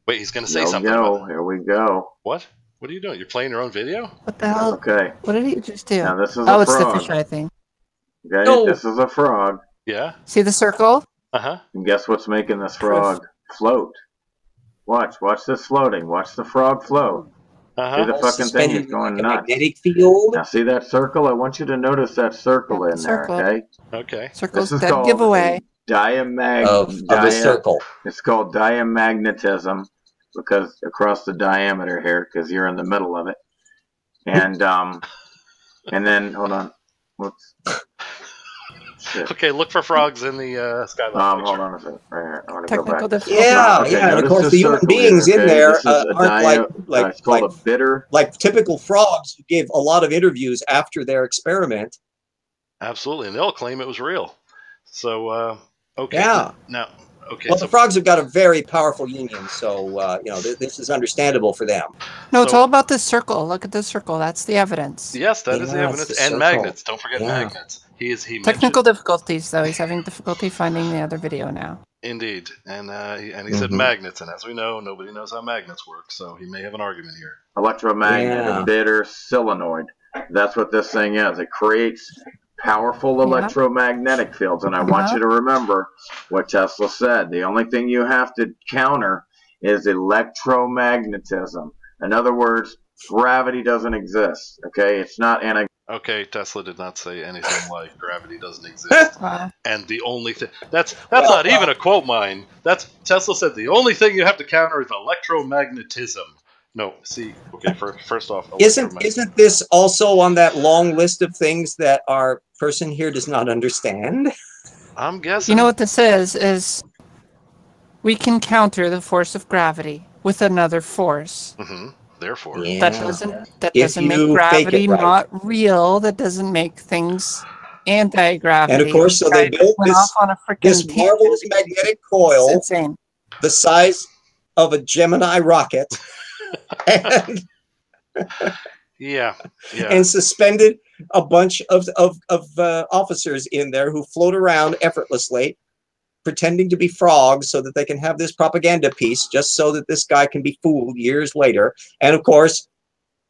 Wait, he's going to say Here we something. go. Here we go. What? What are you doing? You're playing your own video? What the hell? Okay. What did he just do? Now this is Oh, a it's the frog. fisheye thing. Okay, No. this is a frog. Yeah. See the circle? Uh-huh. And guess what's making this frog float? Watch this floating. Watch the frog float. See Uh-huh. the All fucking thing suspended is in going like a nuts. magnetic field. Now see that circle? I want you to notice that circle Yeah, in the there, circle. okay? Okay. Circle's This is dead called giveaway. Of a circle. It's called diamagnetism because across the diameter here, because you're in the middle of it. And then hold on. Whoops. Shit. Okay, look for frogs in the skyline. Hold on a second. Right here. I want to go Technical back. difficulty. Yeah, Okay, yeah, and of notice course this the human circle beings here, in okay? there This is a aren't it's called a bitter. like typical frogs who gave a lot of interviews after their experiment. Absolutely, and they'll claim it was real. So, okay. Yeah. Now, okay. Well, so, the frogs have got a very powerful union, so this is understandable for them. No, it's So- all about this circle. Look at this circle. That's the evidence. yes, that is the Yeah, evidence, it's the and circle. magnets. Don't forget Yeah. magnets. He Technical mentioned difficulties, though. He's having difficulty finding the other video now. indeed, and he said Mhm. magnets, and as we know, nobody knows how magnets work, so he may have an argument here. Electromagnet, Yeah. a bitter solenoid. That's what this thing is. It creates powerful electromagnetic fields. And I want you to remember what Tesla said. The only thing you have to counter is electromagnetism. In other words, gravity doesn't exist. Okay? It's not anti. Okay, Tesla did not say anything like gravity doesn't exist. Wow. And the only thing that's not even a quote mine. That's Tesla said the only thing you have to counter is electromagnetism. No, see, okay, first off, Isn't this also on that long list of things that our person here does not understand? I'm guessing. You know what this is we can counter the force of gravity with another force. Mm-hmm. Therefore, Yeah. That doesn't If make you fake gravity it right. not real. That doesn't make things anti-gravity. And of course, so they built Went off on a this frickin' marvelous tangent. magnetic It's coil insane. the size of a Gemini rocket and, yeah. and suspended a bunch of officers in there who float around effortlessly, pretending to be frogs so that they can have this propaganda piece just so that this guy can be fooled years later. And of course,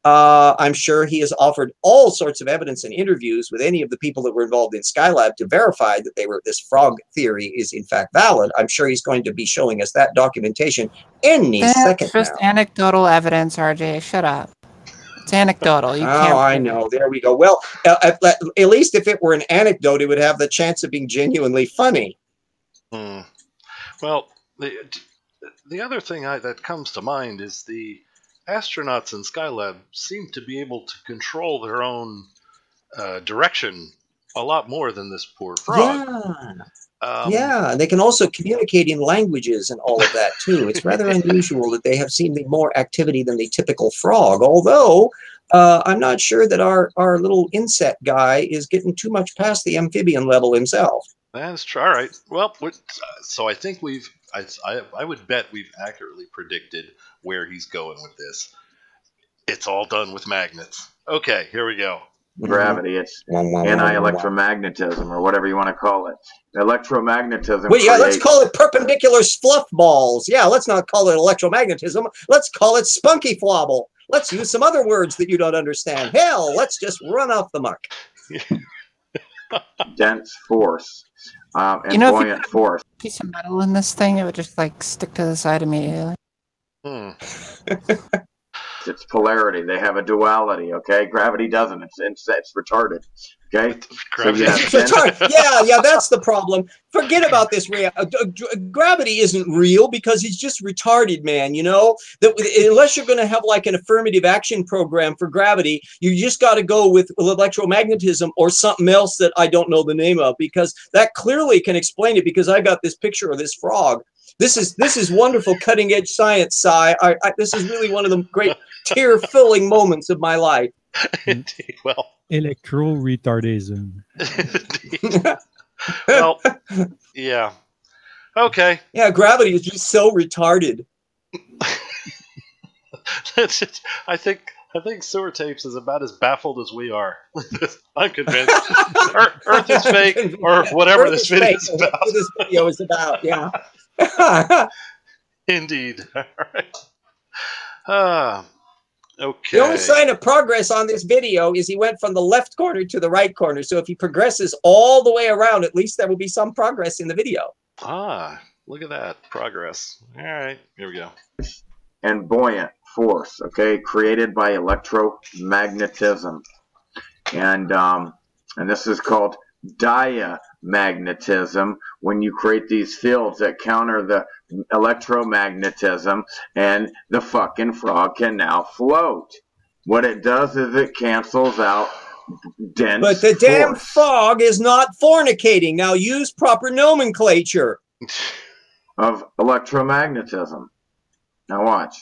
I'm sure he has offered all sorts of evidence and interviews with any of the people that were involved in Skylab to verify that this frog theory is in fact valid. I'm sure he's going to be showing us that documentation any second That's just now. anecdotal evidence, RJ. Shut up. It's anecdotal. You can't. Oh, I know. There we go. Well, at least if it were an anecdote, it would have the chance of being genuinely funny. Well, the other thing that comes to mind is the astronauts in Skylab seem to be able to control their own direction a lot more than this poor frog. Yeah, and they can also communicate in languages and all of that too. It's rather unusual that they have seemingly more activity than the typical frog, although I'm not sure that our little insect guy is getting too much past the amphibian level himself. That's true. All right. Well, so I think I would bet we've accurately predicted where he's going with this. It's all done with magnets. Okay, here we go. Gravity. It's anti-electromagnetism, or whatever you want to call it. Electromagnetism. Well, yeah, let's call it perpendicular fluff balls. Yeah, let's not call it electromagnetism. Let's call it spunky flobble. Let's use some other words that you don't understand. Hell, let's just run off the muck. Dense force and You know, if you buoyant force. Piece of metal in this thing, it would just like stick to the side immediately. It's polarity. They have a duality. Okay, gravity doesn't. It's retarded. Okay, yeah, that's the problem. Forget about this. Gravity isn't real because he's just retarded, man. You know that unless you're going to have like an affirmative action program for gravity, you just got to go with electromagnetism or something else that I don't know the name of, because that clearly can explain it. Because I got this picture of this frog. This is wonderful cutting edge science, Sci. This is really one of the great tear-filling moments of my life. Indeed. Well, electro-retardism. Well, yeah. Okay. Yeah, gravity is just so retarded. I think I think sewer tapes is about as baffled as we are. I'm convinced. Earth is fake, or whatever this video is about. Whatever this video is about, yeah. Indeed. All right. Okay. The only sign of progress on this video is he went from the left corner to the right corner. So if he progresses all the way around, at least there will be some progress in the video. Ah, look at that. Progress. All right. Here we go. And buoyant force, okay, created by electromagnetism. And this is called diamagnetism, when you create these fields that counter the electromagnetism, and the fucking frog can now float. What it does is it cancels out dense But the damn force frog is not fornicating. Now use proper nomenclature. of electromagnetism. Now watch.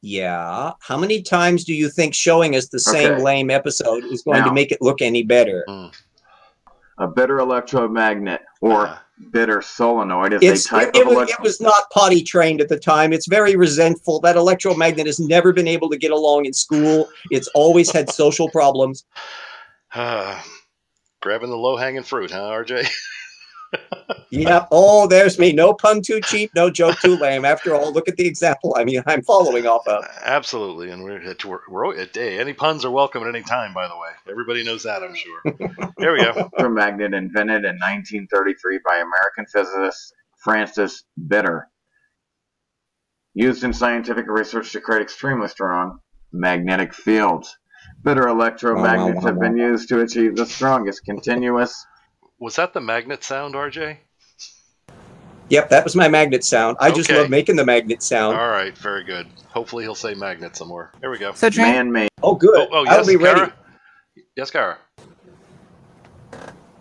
Yeah. How many times do you think showing us the same lame episode is going to make it look any better? A bitter electromagnet, or bitter solenoid, is a type of it was not potty trained at the time. It's very resentful. That electromagnet has never been able to get along in school. It's always had social problems. Grabbing the low-hanging fruit, huh, RJ? Yeah. Oh, there's me. No pun too cheap, no joke too lame. After all, look at the example. I mean, I'm following off of. Absolutely, and we're any puns are welcome at any time. By the way, everybody knows that, I'm sure. Here we go. Electromagnet invented in 1933 by American physicist Francis Bitter. Used in scientific research to create extremely strong magnetic fields. Bitter electromagnets have been used to achieve the strongest continuous. Was that the magnet sound, RJ? Yep, that was my magnet sound. I just love making the magnet sound. All right, very good. Hopefully he'll say magnet some more. Here we go. So man-made. Oh, good. Oh, yes, I'll be ready. Cara? Yes, Cara.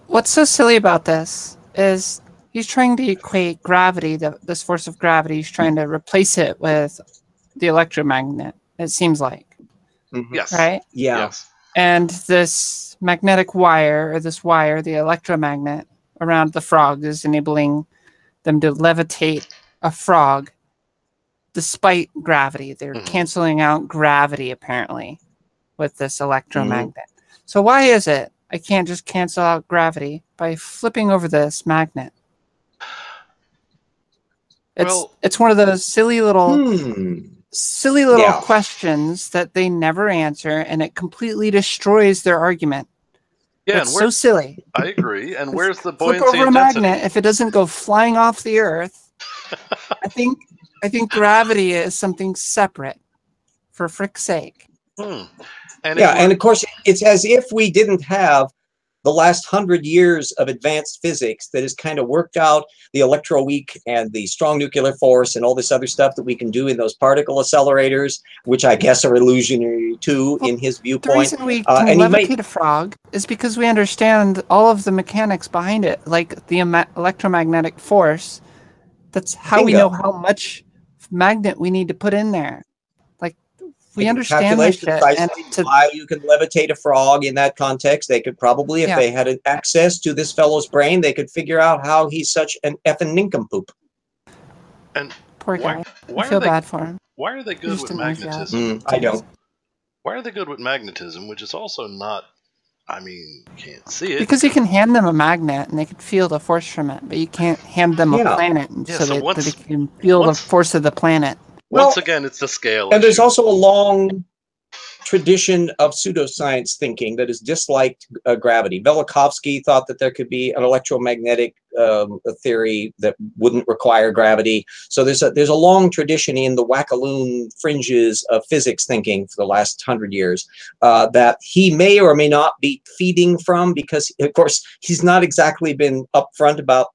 What's so silly about this is he's trying to equate gravity, this force of gravity, he's trying to replace it with the electromagnet, it seems like. Mm-hmm. Yes. Right? Yeah. Yes. And this magnetic wire, or this wire, the electromagnet around the frog, is enabling them to levitate a frog despite gravity. They're canceling out gravity, apparently, with this electromagnet. So why is it I can't just cancel out gravity by flipping over this magnet? It's one of those silly little questions that they never answer, and it completely destroys their argument. Yeah, it's so silly. I agree. And where's the flip buoyancy over and a density? magnet if it doesn't go flying off the Earth? I think gravity is something separate, for frick's sake. And and of course, it's as if we didn't have the last 100 years of advanced physics that has kind of worked out the electroweak and the strong nuclear force and all this other stuff that we can do in those particle accelerators, which I guess are illusionary too, in his viewpoint. The reason we can levitate a frog is because we understand all of the mechanics behind it, like the electromagnetic force. That's how we know how much magnet we need to put in there. We understand this shit. And why you can levitate a frog in that context. They could probably, if they had access to this fellow's brain, they could figure out how he's such an effing nincompoop. And poor guy. I feel bad for him. Why are they good with magnetism? I don't. Why are they good with magnetism, which is also not, I mean, you can't see it. Because you can hand them a magnet and they can feel the force from it, but you can't hand them a planet so that they can feel the force of the planet. Once again, it's the scale. And there's also a long tradition of pseudoscience thinking that has disliked gravity. Velikovsky thought that there could be an electromagnetic theory that wouldn't require gravity. So there's a long tradition in the wackaloon fringes of physics thinking for the last 100 years that he may or may not be feeding from, because, of course, he's not exactly been upfront about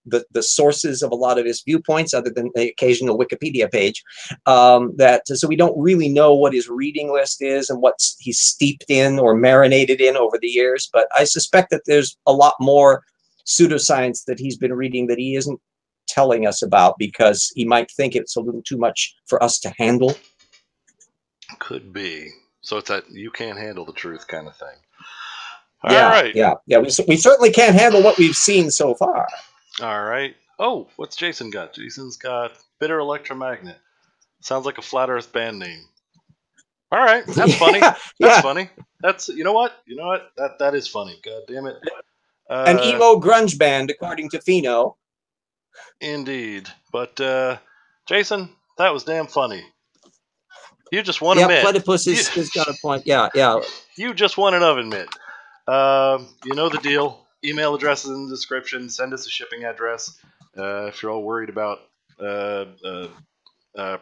the sources of a lot of his viewpoints, other than the occasional Wikipedia page, so we don't really know what his reading list is and what he's steeped in or marinated in over the years. But I suspect that there's a lot more pseudoscience that he's been reading that he isn't telling us about, because he might think it's a little too much for us to handle. Could be. So it's that you can't handle the truth kind of thing. All right. Yeah. We certainly can't handle what we've seen so far. All right. Oh, what's Jason got? Jason's got bitter electromagnet. Sounds like a flat Earth band name. All right, that's funny. That's funny. That's you know what? That is funny. God damn it. An emo grunge band, according to Fino. Indeed, but Jason, that was damn funny. You just won a mitt. Platypus has got a point. Yeah. You just won an oven mitt. You know the deal. Email address is in the description. Send us a shipping address. If you're all worried about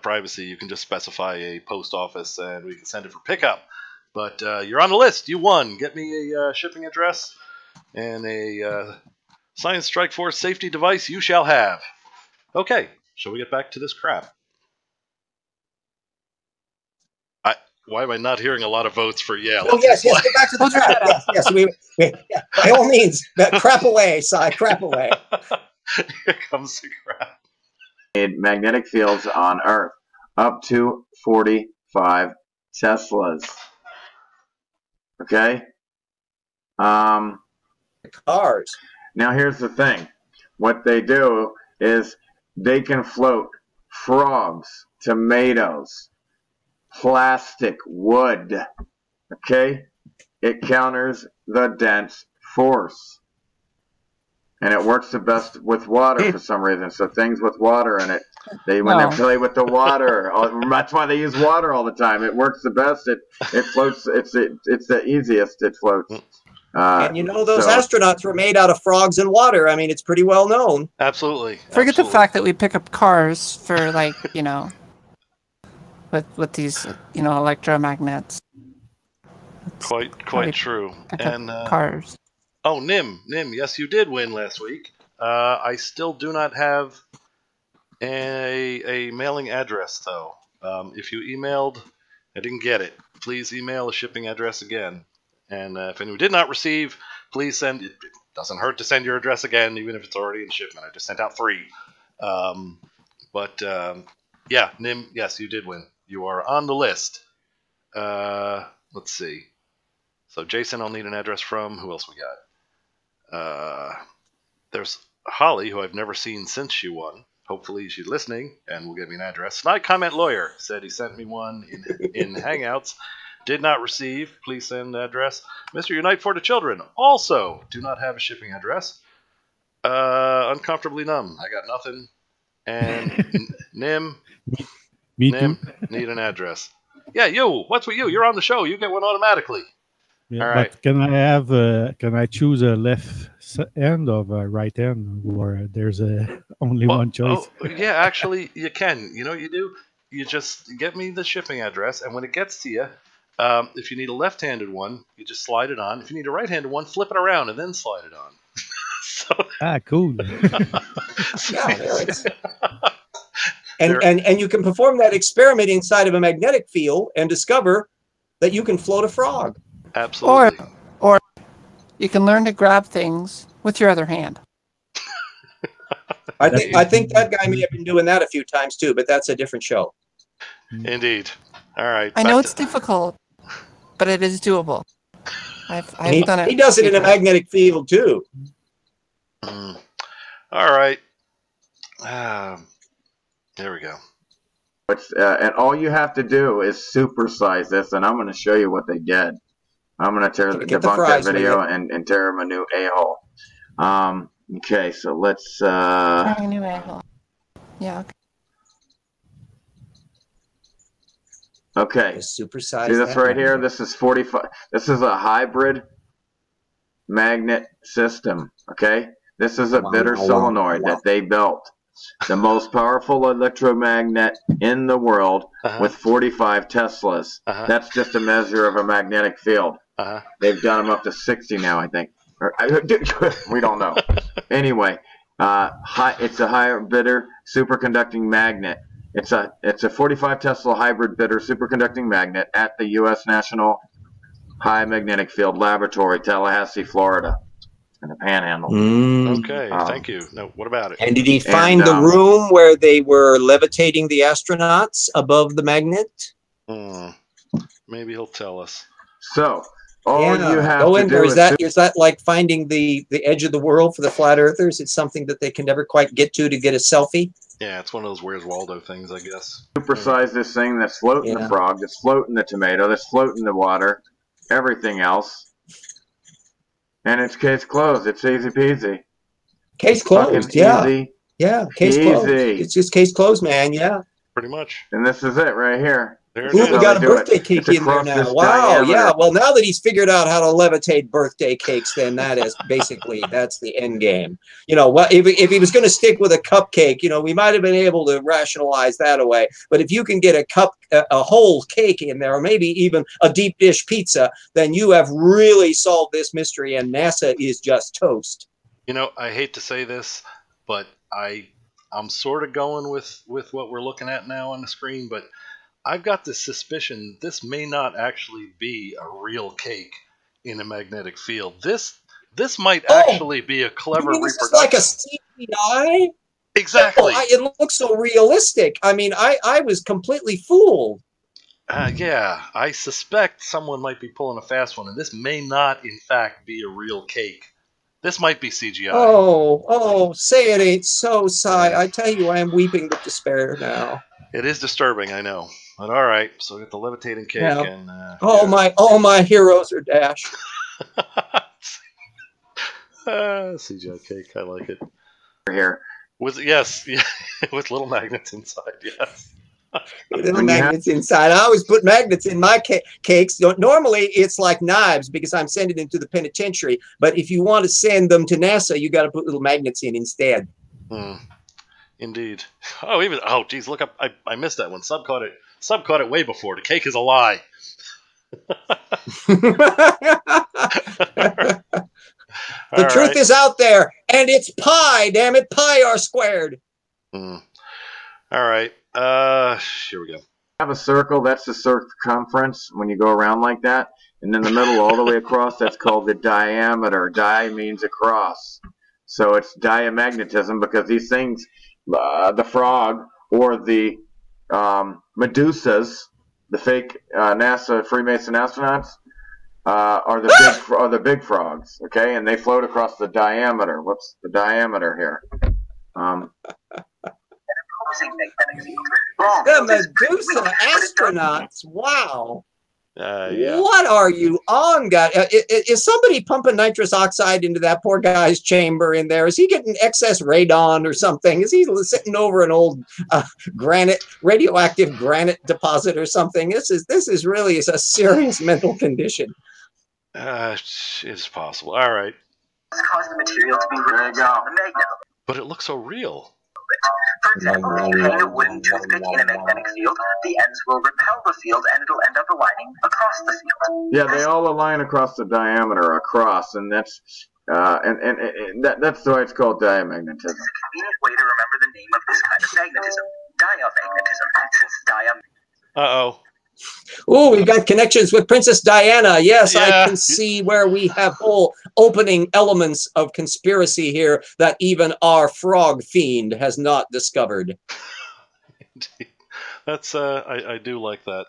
privacy, you can just specify a post office and we can send it for pickup. But you're on the list. You won. Get me a shipping address and a ScienceStrikeforce safety device you shall have. Okay, shall we get back to this crap? Why am I not hearing a lot of votes for yeah? Oh, yes, get back to the crap. yes, by all means, crap away, Sci, crap away. Here comes the crap. Magnetic fields on Earth up to 45 Teslas. Okay? Cars. Now here's the thing. What they do is they can float frogs, tomatoes, plastic, wood. Okay? It counters the dense force. And it works the best with water for some reason. So things with water in it, when they play with the water, that's why they use water all the time. It works the best. It floats. It's the easiest. It floats. And you know those astronauts were made out of frogs and water. I mean, it's pretty well known. Absolutely. Forget the fact that we pick up cars for like with these electromagnets. Quite true. And cars. Oh, Nim, yes, you did win last week. I still do not have a mailing address, though. If you emailed, I didn't get it. Please email a shipping address again. And if anyone did not receive, please send. It doesn't hurt to send your address again, even if it's already in shipment. I just sent out 3. Yeah, Nim, yes, you did win. You are on the list. Let's see. So Jason, I'll need an address from. Who else we got? There's Holly, who I've never seen since she won. Hopefully she's listening and will give me an address. Snide Comment Lawyer said he sent me one in Hangouts. Did not receive. Please send address. Mr. Unite for the Children also do not have a shipping address. Uncomfortably Numb. I got nothing. And Nim. Me Nim, too. need an address. Yeah, you. What's with you? You're on the show. You get one automatically. Yeah, all right. But can I choose a left end or a right end, or there's only one choice? Oh, yeah, actually, you can. You know what you do? You just get me the shipping address, and when it gets to you, if you need a left-handed one, you just slide it on. If you need a right-handed one, flip it around and then slide it on. Cool. Yeah, there it is. And you can perform that experiment inside of a magnetic field and discover that you can float a frog. Absolutely. Or you can learn to grab things with your other hand. I think that guy may have been doing that a few times too, but that's a different show. Indeed. All right. I know it's difficult, but it is doable. I've done it. He does it in a magnetic field too. All right. There we go. And all you have to do is supersize this, and I'm going to show you what they get. I'm going to debunk that video and tear him a new a-hole. Okay, so let's... a new a-hole. Yeah, okay. Supersize. See this right here? This is 45. This is a hybrid magnet system, okay? This is a bitter solenoid that they built. The most powerful electromagnet in the world with 45 Teslas. That's just a measure of a magnetic field. They've done them up to 60 now, I think. We don't know. Anyway, it's a higher bitter superconducting magnet. It's a 45 Tesla hybrid bitter superconducting magnet at the U.S. National High Magnetic Field Laboratory, Tallahassee, Florida. In the Panhandle. Okay, thank you. Now, what about it? And did he find the room where they were levitating the astronauts above the magnet? Maybe he'll tell us. So, All you have go to in do there. is Is that like finding the edge of the world for the flat earthers? It's something that they can never quite get to get a selfie. Yeah, it's one of those Where's Waldo things, I guess. supersize this thing that's floating the frog, that's floating the tomato, that's floating the water, everything else, and it's case closed. It's easy peasy. Case closed. Fucking Yeah. easy. Yeah. Case closed. Easy. It's just case closed, man. Yeah. Pretty much. And this is it right here. There Ooh, it we is. got a How they do birthday it. cake It's in there across now. this Wow, diameter. yeah. Well, now that he's figured out how to levitate birthday cakes, then that is basically that's the end game. You know, what if he was going to stick with a cupcake? You know, we might have been able to rationalize that away. But if you can get a whole cake in there, or maybe even a deep dish pizza, then you have really solved this mystery, and NASA is just toast. You know, I hate to say this, but I'm sort of going with what we're looking at now on the screen, but I've got this suspicion this may not actually be a real cake in a magnetic field. This might actually be a clever This reproduction. is like a CGI? Exactly. No, it looks so realistic. I mean, I was completely fooled. Yeah, I suspect someone might be pulling a fast one, and this may not, in fact, be a real cake. This might be CGI. Oh, say it ain't so, Cy. Yeah. I tell you, I am weeping with despair now. It is disturbing, I know. But all right, so we got the levitating cake Yeah. and All my heroes are dashed. CGI cake, I like it. Here. Yes, yeah, with little magnets inside. Yes. Little magnets inside. I always put magnets in my cakes. Normally, it's like knives because I'm sending them to the penitentiary. But if you want to send them to NASA, you got to put little magnets in instead. Indeed. Oh, geez, look up. I missed that one. Sub caught it way before. The cake is a lie. The truth is out there, and it's pi. Damn it, pi r squared. All right. Here we go. Have a circle. That's the circumference when you go around like that, and in the middle, all the way across, that's called the diameter. Di means across, so it's diamagnetism because these things, the frog or the Medusas, the fake NASA Freemason astronauts, are the big frogs. Okay, and they float across the diameter. What's the diameter here? The Medusa astronauts. Wow. Yeah. What are you on, guy? Is somebody pumping nitrous oxide into that poor guy's chamber in there? Is he getting excess radon or something? Is he sitting over an old radioactive granite deposit or something? This is really a serious mental condition. It's possible. All right. Cause the material to be removed from the magnet. But it looks so real. For example, if you hang a wooden toothpick in a magnetic field, the ends will repel the field and it'll end up aligning across the field. Yeah, they all align across the diameter, and that's that's why it's called diamagnetism. It's a convenient way to remember the name of this kind of magnetism, diamagnetism, since Uh-oh. Oh, we've got connections with Princess Diana. Yes, yeah. I can see where we have whole opening elements of conspiracy here that even our frog fiend has not discovered. That's I do like that.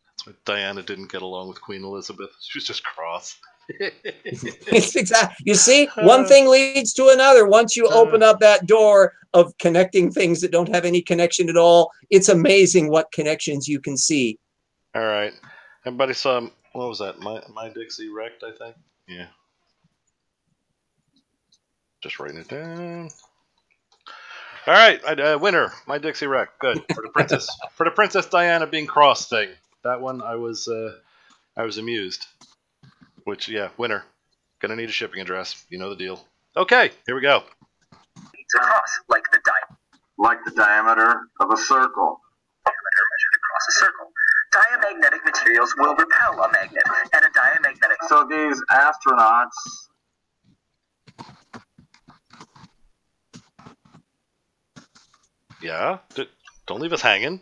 That's why Diana didn't get along with Queen Elizabeth. She was just cross. It's exactly. You see, one thing leads to another. Once you open up that door of connecting things that don't have any connection at all, it's amazing what connections you can see. All right, everybody saw what was that? My Dixie wrecked, I think. Yeah. Just writing it down. All right, winner. My Dixie wrecked. Good for the Princess Diana being cross thing. That one I was amused. Which, yeah, winner. Gonna need a shipping address. You know the deal. Okay, here we go. It's across, like the diameter of a circle. Diameter measured across a circle. Diamagnetic materials will repel a magnet, and a diamagnetic... So these astronauts... Yeah? Don't leave us hanging.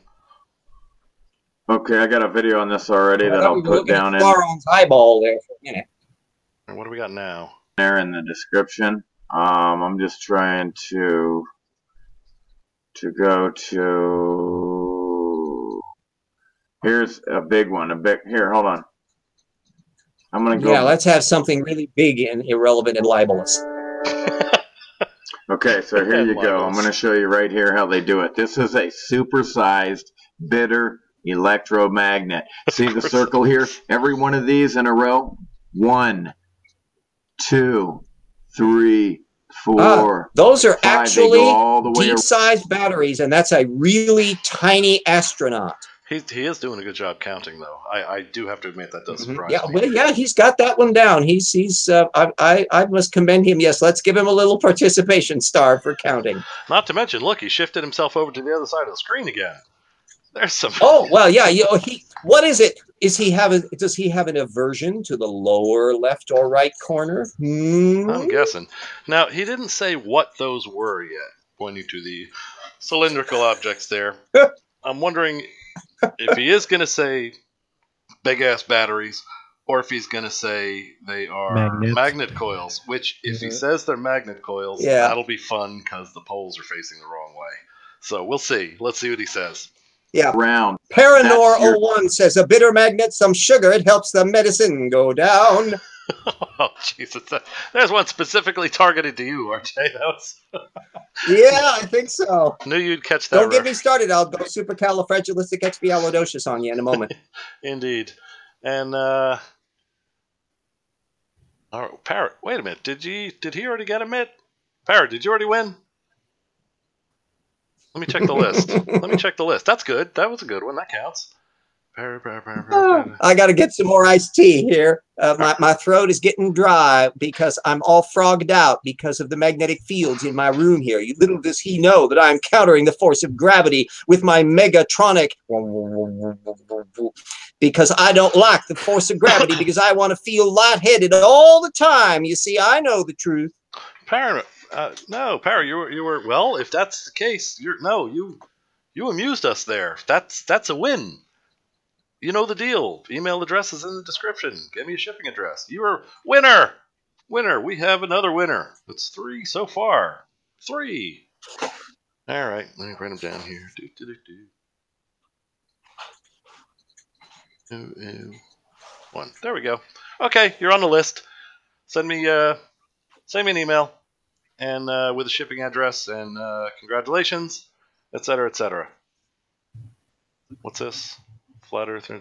Okay, I got a video on this already that I'll put down in eyeball there for a minute. And what do we got now? There in the description. I'm just trying to go to. Here's a big one. Here, hold on. I'm gonna go. Yeah, let's have something really big and irrelevant and libelous. Okay, so here you go. I'm Libels. going to show you right here how they do it. This is a supersized bitter electromagnet. See the circle here? Every one of these in a row. 1, 2, 3, 4. Those are 5. They actually go all the way around. decent-sized batteries, and that's a really tiny astronaut. He is doing a good job counting, though. I do have to admit that does surprise Yeah, me. well, yeah, he's got that one down. I must commend him. Yes, let's give him a little participation star for counting. Not to mention, look, he shifted himself over to the other side of the screen again. There's some. Oh well, yeah. What is it? Does he have an aversion to the lower left or right corner? I'm guessing. Now he didn't say what those were yet, pointing to the cylindrical objects there. I'm wondering if he is going to say big ass batteries, or if he's going to say they are magnet coils. Which, if he says they're magnet coils, that'll be fun because the poles are facing the wrong way. So we'll see. Let's see what he says. Yeah. Round. Paranor 01 says a bitter magnet, some sugar, it helps the medicine go down. Oh Jesus! There's one specifically targeted to you, RJ. That was. Yeah, I think so. Knew you'd catch that. Don't get me started. I'll go supercalifragilisticexpialidocious on you in a moment. Indeed. And Parrot, wait a minute. Did he already get a mitt? Parrot, did you already win? Let me check the list. Let me check the list. That's good. That was a good one. That counts. I got to get some more iced tea here. My throat is getting dry because I'm all frogged out because of the magnetic fields in my room here. Little does he know that I'm countering the force of gravity with my Megatronic, because I don't like the force of gravity because I want to feel lightheaded all the time. You see, I know the truth. Parrot, no, Parrot, you were well. If that's the case, you amused us there. That's a win. You know the deal. Email address is in the description. Give me a shipping address. You're winner. Winner. We have another winner. It's 3 so far. 3. All right. Let me write them down here. 1. There we go. Okay, you're on the list. Send me an email and with a shipping address and congratulations, etc., etc. What's this? Flat Earth.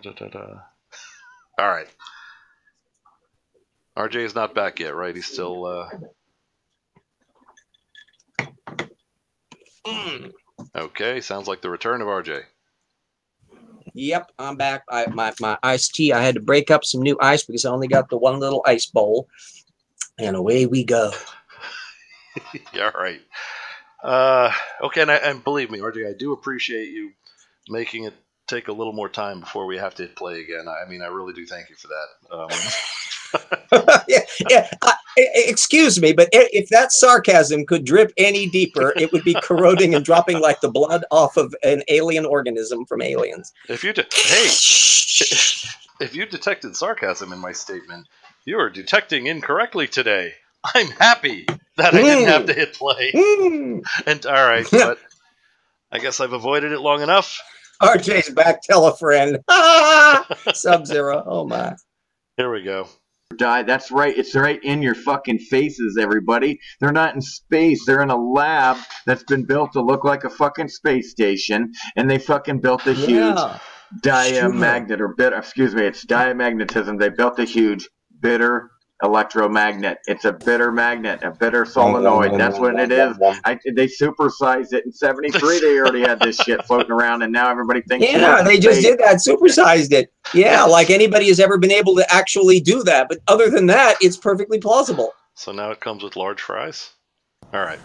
All right. RJ is not back yet, right? He's still. Okay, sounds like the return of RJ. Yep, I'm back. My iced tea. I had to break up some new ice because I only got the one little ice bowl, and away we go. Yeah, all right. Okay, and believe me, RJ, I do appreciate you making it take a little more time before we have to hit play again. I mean, I really do thank you for that. Excuse me, but if that sarcasm could drip any deeper, it would be corroding and dropping like the blood off of an alien organism from Aliens. If you detected sarcasm in my statement, you are detecting incorrectly today. I'm happy that I didn't have to hit play. And all right, but I guess I've avoided it long enough. RJ's back. Tell a friend. Sub-Zero. Oh my. Here we go. That's right. It's right in your fucking faces, everybody. They're not in space. They're in a lab that's been built to look like a fucking space station, and they fucking built a huge diamagnet or bitter. Excuse me. It's diamagnetism. They built a huge bitter electromagnet. It's a bitter magnet, a bitter solenoid. That's what it is. They supersized it in '73. They already had this shit floating around, and now everybody thinks. Yeah, they just did that. Supersized it. Yeah, like anybody has ever been able to actually do that. But other than that, it's perfectly plausible. So now it comes with large fries. All right.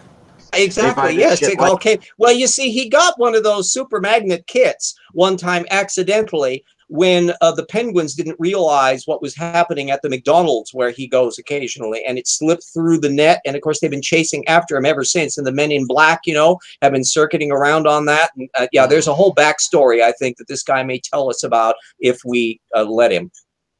Exactly. Yes. It all came. Well, you see, he got one of those super magnet kits one time accidentally, when the penguins didn't realize what was happening at the McDonald's where he goes occasionally, and it slipped through the net. And of course, they've been chasing after him ever since. And the Men in Black, have been circuiting around on that. And, there's a whole backstory, I think, that this guy may tell us about if we let him.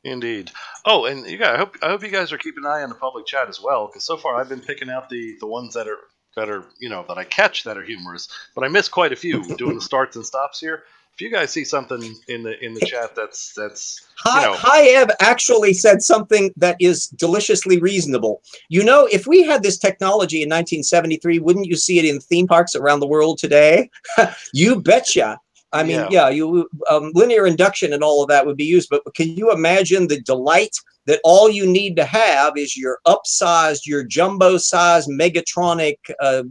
Indeed. Oh, and I hope you guys are keeping an eye on the public chat as well, because so far I've been picking out the ones that are that I catch that are humorous, but I miss quite a few doing the starts and stops here. if you guys see something in the chat that's Hi-Eb actually said something that is deliciously reasonable. You know, if we had this technology in 1973, wouldn't you see it in theme parks around the world today? You betcha. I mean, yeah, linear induction and all of that would be used, but can you imagine the delight that all you need to have is your upsized, your jumbo-sized Megatronic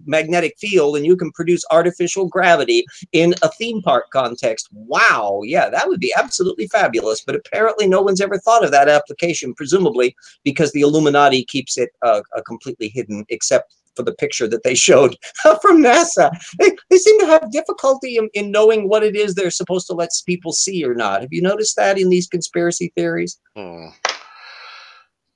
magnetic field, and you can produce artificial gravity in a theme park context? Wow, yeah, that would be absolutely fabulous, but apparently no one's ever thought of that application, presumably because the Illuminati keeps it completely hidden, except for the picture that they showed from NASA. They seem to have difficulty in knowing what it is they're supposed to let people see or not. Have you noticed that in these conspiracy theories?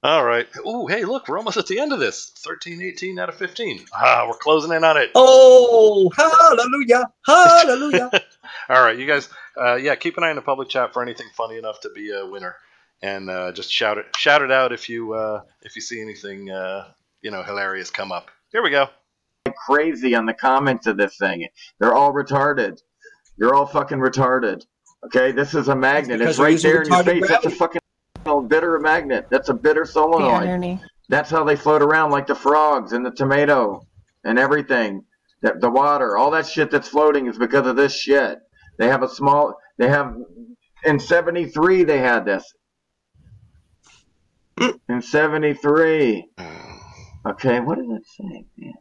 All right. Ooh, hey, look, we're almost at the end of this. 13, 18 out of 15. We're closing in on it. Oh, hallelujah, hallelujah. All right, you guys, yeah, keep an eye on the public chat for anything funny enough to be a winner, and just shout it out if you see anything hilarious come up. Here we go. Crazy on the comments of this thing. They're all retarded. You're all fucking retarded. Okay, this is a magnet. It's right there in your face. That's a fucking bitter magnet. That's a bitter solenoid. That's how they float around, like the frogs and the tomato and everything. The water, all that shit that's floating is because of this shit. They have in 73 they had this. In 73. Okay, what did it say? Yeah.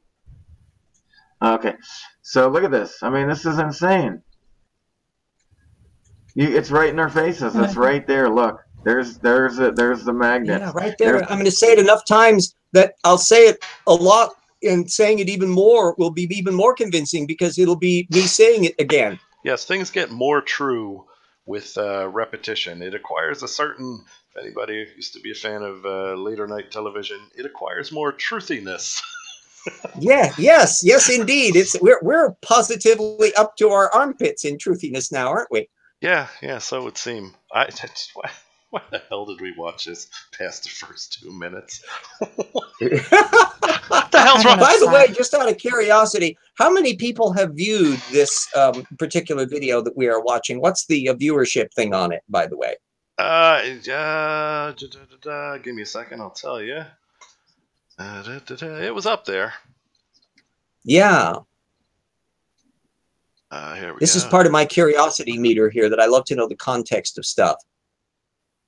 Okay, so look at this. I mean, this is insane. It's right in our faces. It's right there. Look, there's the magnet. Yeah, right there. I'm going to say it enough times that I'll say it a lot, and saying it even more will be even more convincing because it'll be me saying it again. Yes, things get more true with repetition. It acquires a certain. If anybody used to be a fan of later night television, it acquires more truthiness. Yeah, yes, indeed. We're positively up to our armpits in truthiness now, aren't we? Yeah, so it would seem. Why the hell did we watch this past the first 2 minutes? What the hell's wrong? By the way, just out of curiosity, how many people have viewed this particular video that we are watching? What's the viewership thing on it, by the way? Give me a second, I'll tell you. It was up there. Yeah. Here we This go. is part of my curiosity meter here, that I love to know the context of stuff.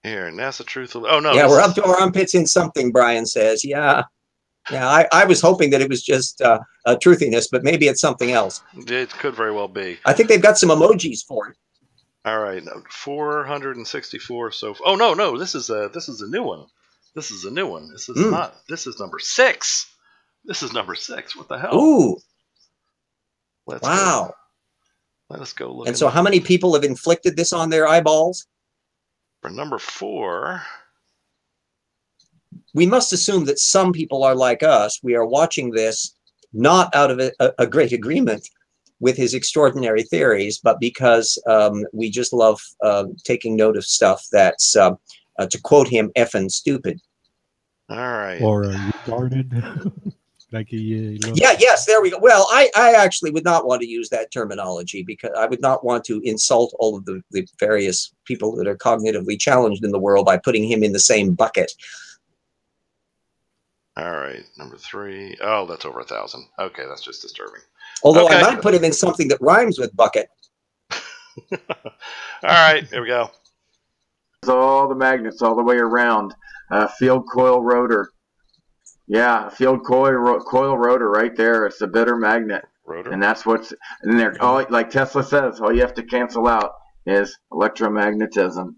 Here, NASA Truth. Oh, no. Yeah, we're up to our armpits in something, Brian says. Yeah. I was hoping that it was just truthiness, but maybe it's something else. It could very well be. I think they've got some emojis for it. All right, 464 so far. Oh, no, this is a new one. This is a new one. This is not. This is number 6. This is number 6. What the hell? Ooh. Wow. Let us go look. And so how many people have inflicted this on their eyeballs? For number 4. We must assume that some people are like us. We are watching this not out of a great agreement with his extraordinary theories, but because we just love taking note of stuff that's, to quote him, effing stupid. All right. Or retarded. Yes, there we go. Well, I actually would not want to use that terminology because I would not want to insult all of the various people that are cognitively challenged in the world by putting him in the same bucket. All right, number 3. Oh, that's over 1,000. Okay, that's just disturbing. Although I might put him in something that rhymes with bucket. All right, here we go. All the magnets all the way around. Field coil rotor. Yeah, field coil rotor right there. It's a bitter magnet. Rotor. And that's what's in there. All, like Tesla says, all you have to cancel out is electromagnetism.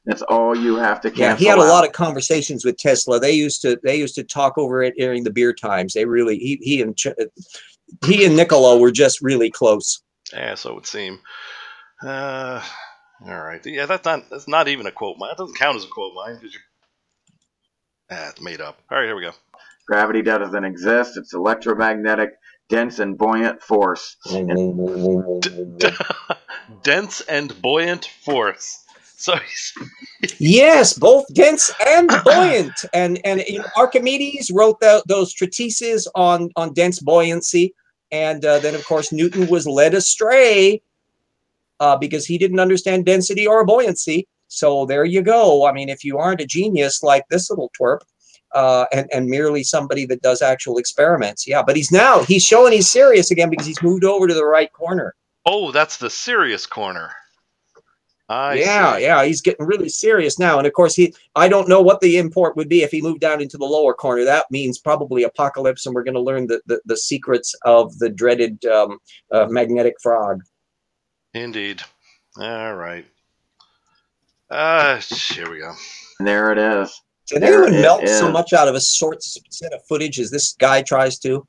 That's all you have to cancel out. Yeah, he had a lot of conversations with Tesla. They used to talk over it during the beer times. They really he and Niccolo were just really close. Yeah, so it would seem. All right. Yeah, that's not even a quote mine. That doesn't count as a quote mine because it's made up. All right, here we go. Gravity doesn't exist. It's electromagnetic, dense and buoyant force. Dense and buoyant force. So yes, both dense and buoyant. And Archimedes wrote those treatises on dense buoyancy. And then, of course, Newton was led astray because he didn't understand density or buoyancy. So there you go. I mean, if you aren't a genius like this little twerp, and merely somebody that does actual experiments, yeah. But he's showing he's serious again because he's moved over to the right corner. Oh, that's the serious corner. I see. Yeah, he's getting really serious now. And of course, I don't know what the import would be if he moved down into the lower corner. That means probably apocalypse, and we're going to learn the secrets of the dreaded magnetic frog. Indeed. All right. Here we go. And there it is. Did anyone melt so much out of a short set of footage as this guy tries to?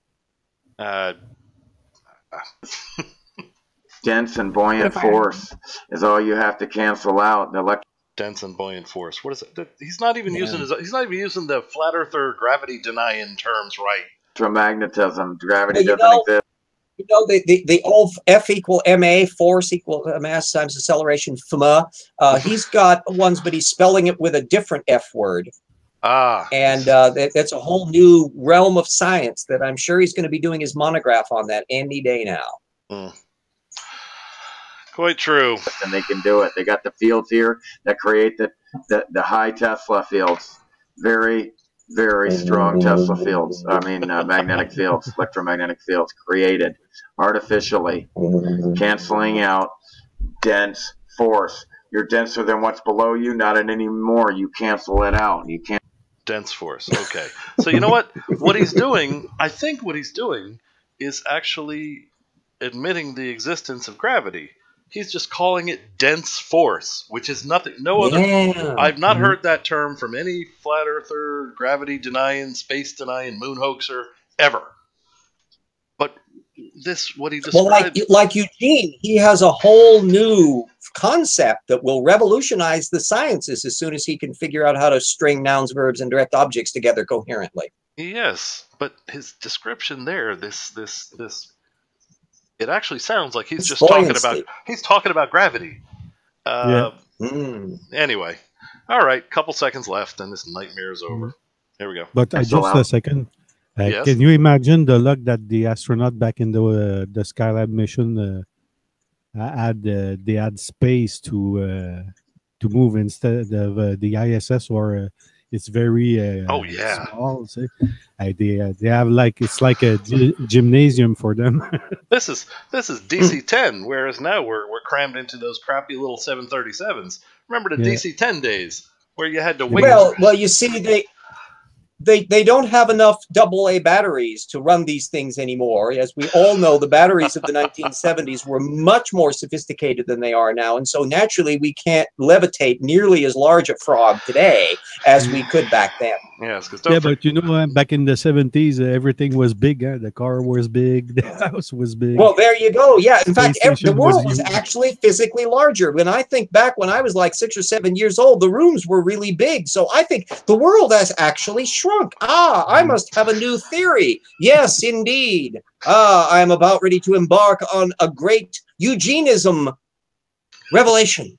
Dense and buoyant force is all you have to cancel out. The dense and buoyant force. What is it? He's not even using the flat earther gravity denying terms right. Electromagnetism. Gravity doesn't exist. You know, the old F equal ma, force equal mass times acceleration, FMA. He's got ones, but he's spelling it with a different F word. And that's a whole new realm of science that I'm sure he's going to be doing his monograph on that any day now. Quite true. And they can do it. They got the fields here that create the high Tesla fields. Very, very strong Tesla fields. I mean, magnetic fields, electromagnetic fields created artificially, canceling out dense force. You're denser than what's below you, not anymore. You cancel it out. You can't. Dense force. Okay. So you know what? What he's doing, I think what he's doing is actually admitting the existence of gravity. He's just calling it dense force, which is nothing. No other. Yeah. I've not heard that term from any flat earther, gravity denying, space denying, moon hoaxer ever. But what he described. Well, like Eugene, he has a whole new concept that will revolutionize the sciences as soon as he can figure out how to string nouns, verbs, and direct objects together coherently. Yes, but his description there, it actually sounds like he's just talking about gravity. Anyway, all right, couple seconds left, and this nightmare is over. Here we go. But just a second. Yes? Can you imagine the luck that the astronaut back in the Skylab mission they had space to move instead of the ISS, or it's very small. So, they have it's like a gymnasium for them. This is DC-10, whereas now we're crammed into those crappy little 737s. Remember the DC-10 days where you had to wait? Well, you see, they don't have enough AA batteries to run these things anymore. As we all know, the batteries of the 1970s were much more sophisticated than they are now. And so naturally, we can't levitate nearly as large a frog today as we could back then. Yes, but you know, back in the 70s, everything was big. The car was big. The house was big. Well, there you go. Yeah. In fact, the world was actually physically larger. When I think back when I was like 6 or 7 years old, the rooms were really big. So I think the world has actually shrunk. I must have a new theory. Yes, indeed. I am about ready to embark on a great Eugenism revelation.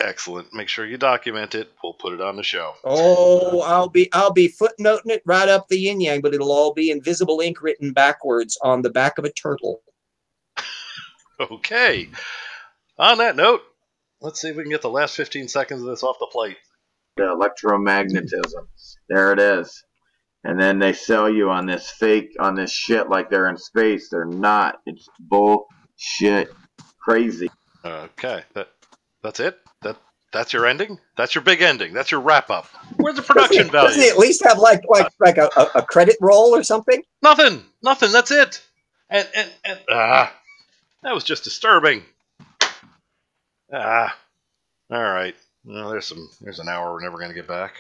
Excellent. Make sure you document it. We'll put it on the show. Oh, I'll be footnoting it right up the yin yang, but it'll all be in visible ink written backwards on the back of a turtle. Okay. On that note, let's see if we can get the last 15 seconds of this off the plate. Electromagnetism. There it is. And then they sell you on this shit like they're in space. They're not. It's bullshit. Crazy. Okay. That's it? That's your ending? That's your big ending. That's your wrap up. Where's the production value? Does he at least have like a credit roll or something? Nothing. That's it. And that was just disturbing. All right. Well, there's an hour we're never going to get back.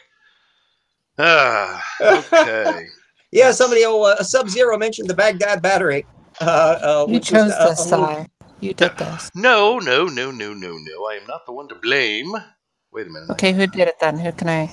Okay. Yeah, somebody, Sub-Zero mentioned the Baghdad battery. You chose this, Si. You did this. No. I am not the one to blame. Wait a minute. Okay, who did it then? Who can I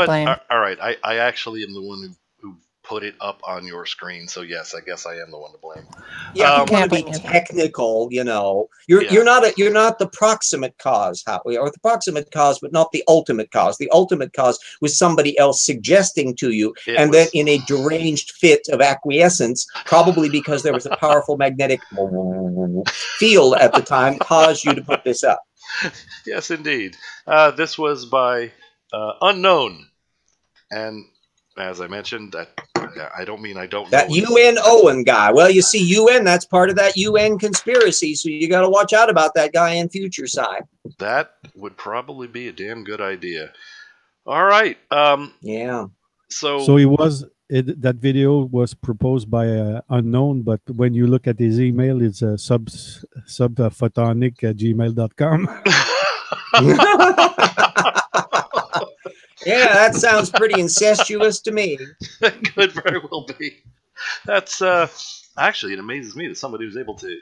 blame? All right, I actually am the one who put it up on your screen. So yes, I guess I am the one to blame. Yeah, if you want to Can't be blame you. technical, you know, you're not the proximate cause, Howie, or the proximate cause, but not the ultimate cause. The ultimate cause was somebody else suggesting to you, and then in a deranged fit of acquiescence, probably because there was a powerful magnetic field at the time, caused you to put this up. Yes, indeed. This was by Unknown, and as I mentioned, I don't mean I don't know. That UN Owen guy. Well, you see, UN, that's part of that UN conspiracy, so you got to watch out about that guy in future side. That would probably be a damn good idea. All right. Yeah. So he was that video was proposed by Unknown, but when you look at his email, it's subphotonic@gmail.com. Yeah, that sounds pretty incestuous to me. That could very well be. That's actually, it amazes me that somebody was able to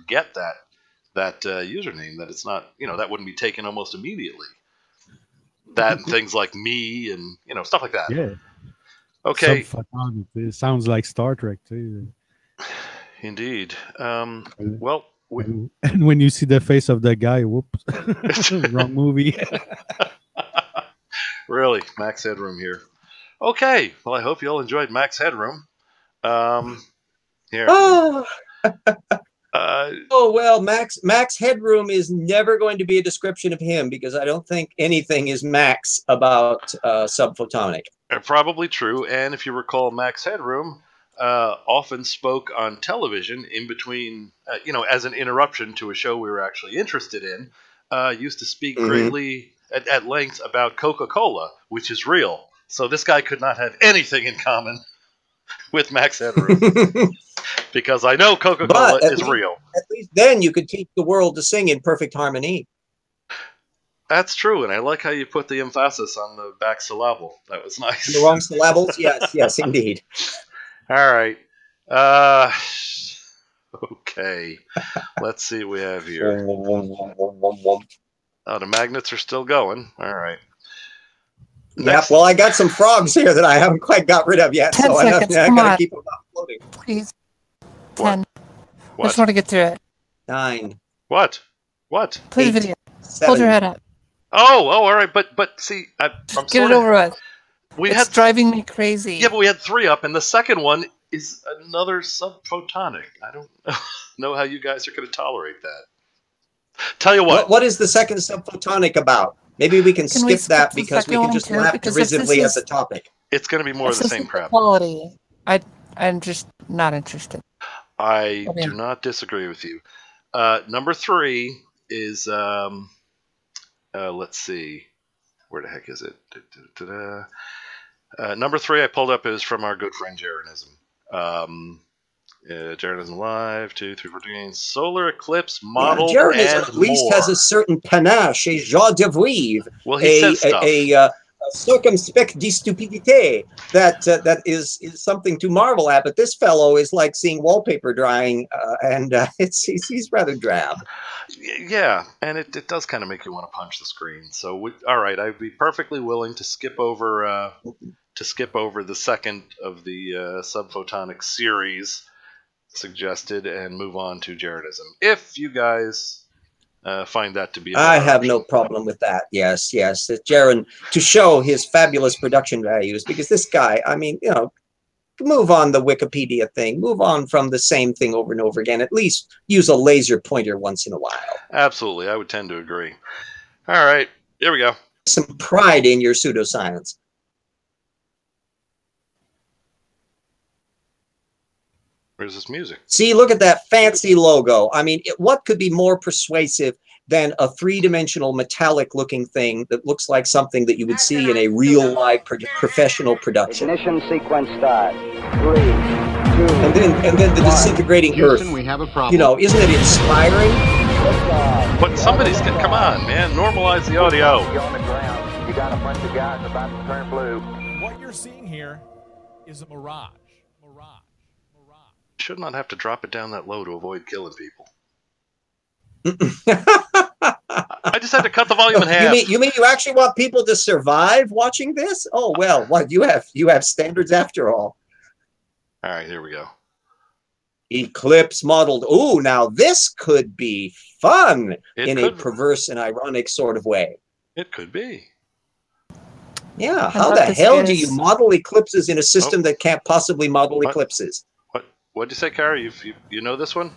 get that username. That it's not, that wouldn't be taken almost immediately. That and things like me and stuff like that. Yeah. Okay. Subphotonic. It sounds like Star Trek too. Indeed. Well, and when you see the face of the guy, whoops, wrong movie. Really, Max Headroom here. Okay, well, I hope you all enjoyed Max Headroom. Here. Oh well, Max Headroom is never going to be a description of him because I don't think anything is Max about subphotonic. Probably true, and if you recall, Max Headroom often spoke on television in between, as an interruption to a show we were actually interested in. Used to speak greatly at length about Coca-Cola, which is real. So this guy could not have anything in common with Max Headroom because I know Coca-Cola is real. At least then you could teach the world to sing in perfect harmony. That's true, and I like how you put the emphasis on the back syllable. That was nice. The wrong syllables? Yes, indeed. All right. Okay. Let's see what we have here. Oh, the magnets are still going. All right. Yeah, well, I got some frogs here that I haven't quite got rid of yet, 10 so seconds. I Come got to on. keep them floating. Please. What? 10. What? I just want to get through it. 9. What? Play the 8, video. 7. Hold your head up. Oh, all right. But see, Get it over with. It's had driving me crazy. Yeah, but we had 3 up, and the second one is another subphotonic. I don't know how you guys are going to tolerate that. Tell you what. What is the second subphotonic about? Maybe we can skip that because we can just laugh derisively at the topic. It's going to be more of the same crap. Quality. I'm just not interested. I do not disagree with you. Number 3 is let's see, where the heck is it? Number 3 I pulled up is from our good friend Jeranism. Jeranism Live, 2, 3, 4, 3, solar eclipse model. Jeranism at least has a certain panache, a joie de vivre. Well, he says stuff. A circumspect de stupidité that is something to marvel at. But this fellow is like seeing wallpaper drying, and he's rather drab. Yeah, and it does kind of make you want to punch the screen. So, all right, I'd be perfectly willing to skip over the second of the subphotonic series suggested and move on to Jeranism. If you guys find that to be I have no problem with that. Yes. Jaron, to show his fabulous production values, because this guy, I mean, move on the Wikipedia thing, move on from the same thing over and over again. At least use a laser pointer once in a while. Absolutely. I would tend to agree. All right. Here we go. Some pride in your pseudoscience. Where's this music? See, look at that fancy logo. I mean, what could be more persuasive than a 3-dimensional metallic-looking thing that looks like something that you would see in a real-life professional production? Ignition sequence start. 3, 2, and then the disintegrating Houston, Earth. we have a problem. Isn't it inspiring? But somebody's gonna come on, man. Normalize the audio. You're on the ground. You got a bunch of guys about to turn blue. What you're seeing here is a mirage. Should not have to drop it down that low to avoid killing people. I just had to cut the volume in half. You mean you actually want people to survive watching this? Oh well, what you have standards after all. All right, here we go. Eclipse modeled. Ooh, now this could be fun in a could. perverse and ironic sort of way. It could be. Yeah, how the hell do you model eclipses in a system that can't possibly model What? eclipses? What'd you say, Cara? You know this one?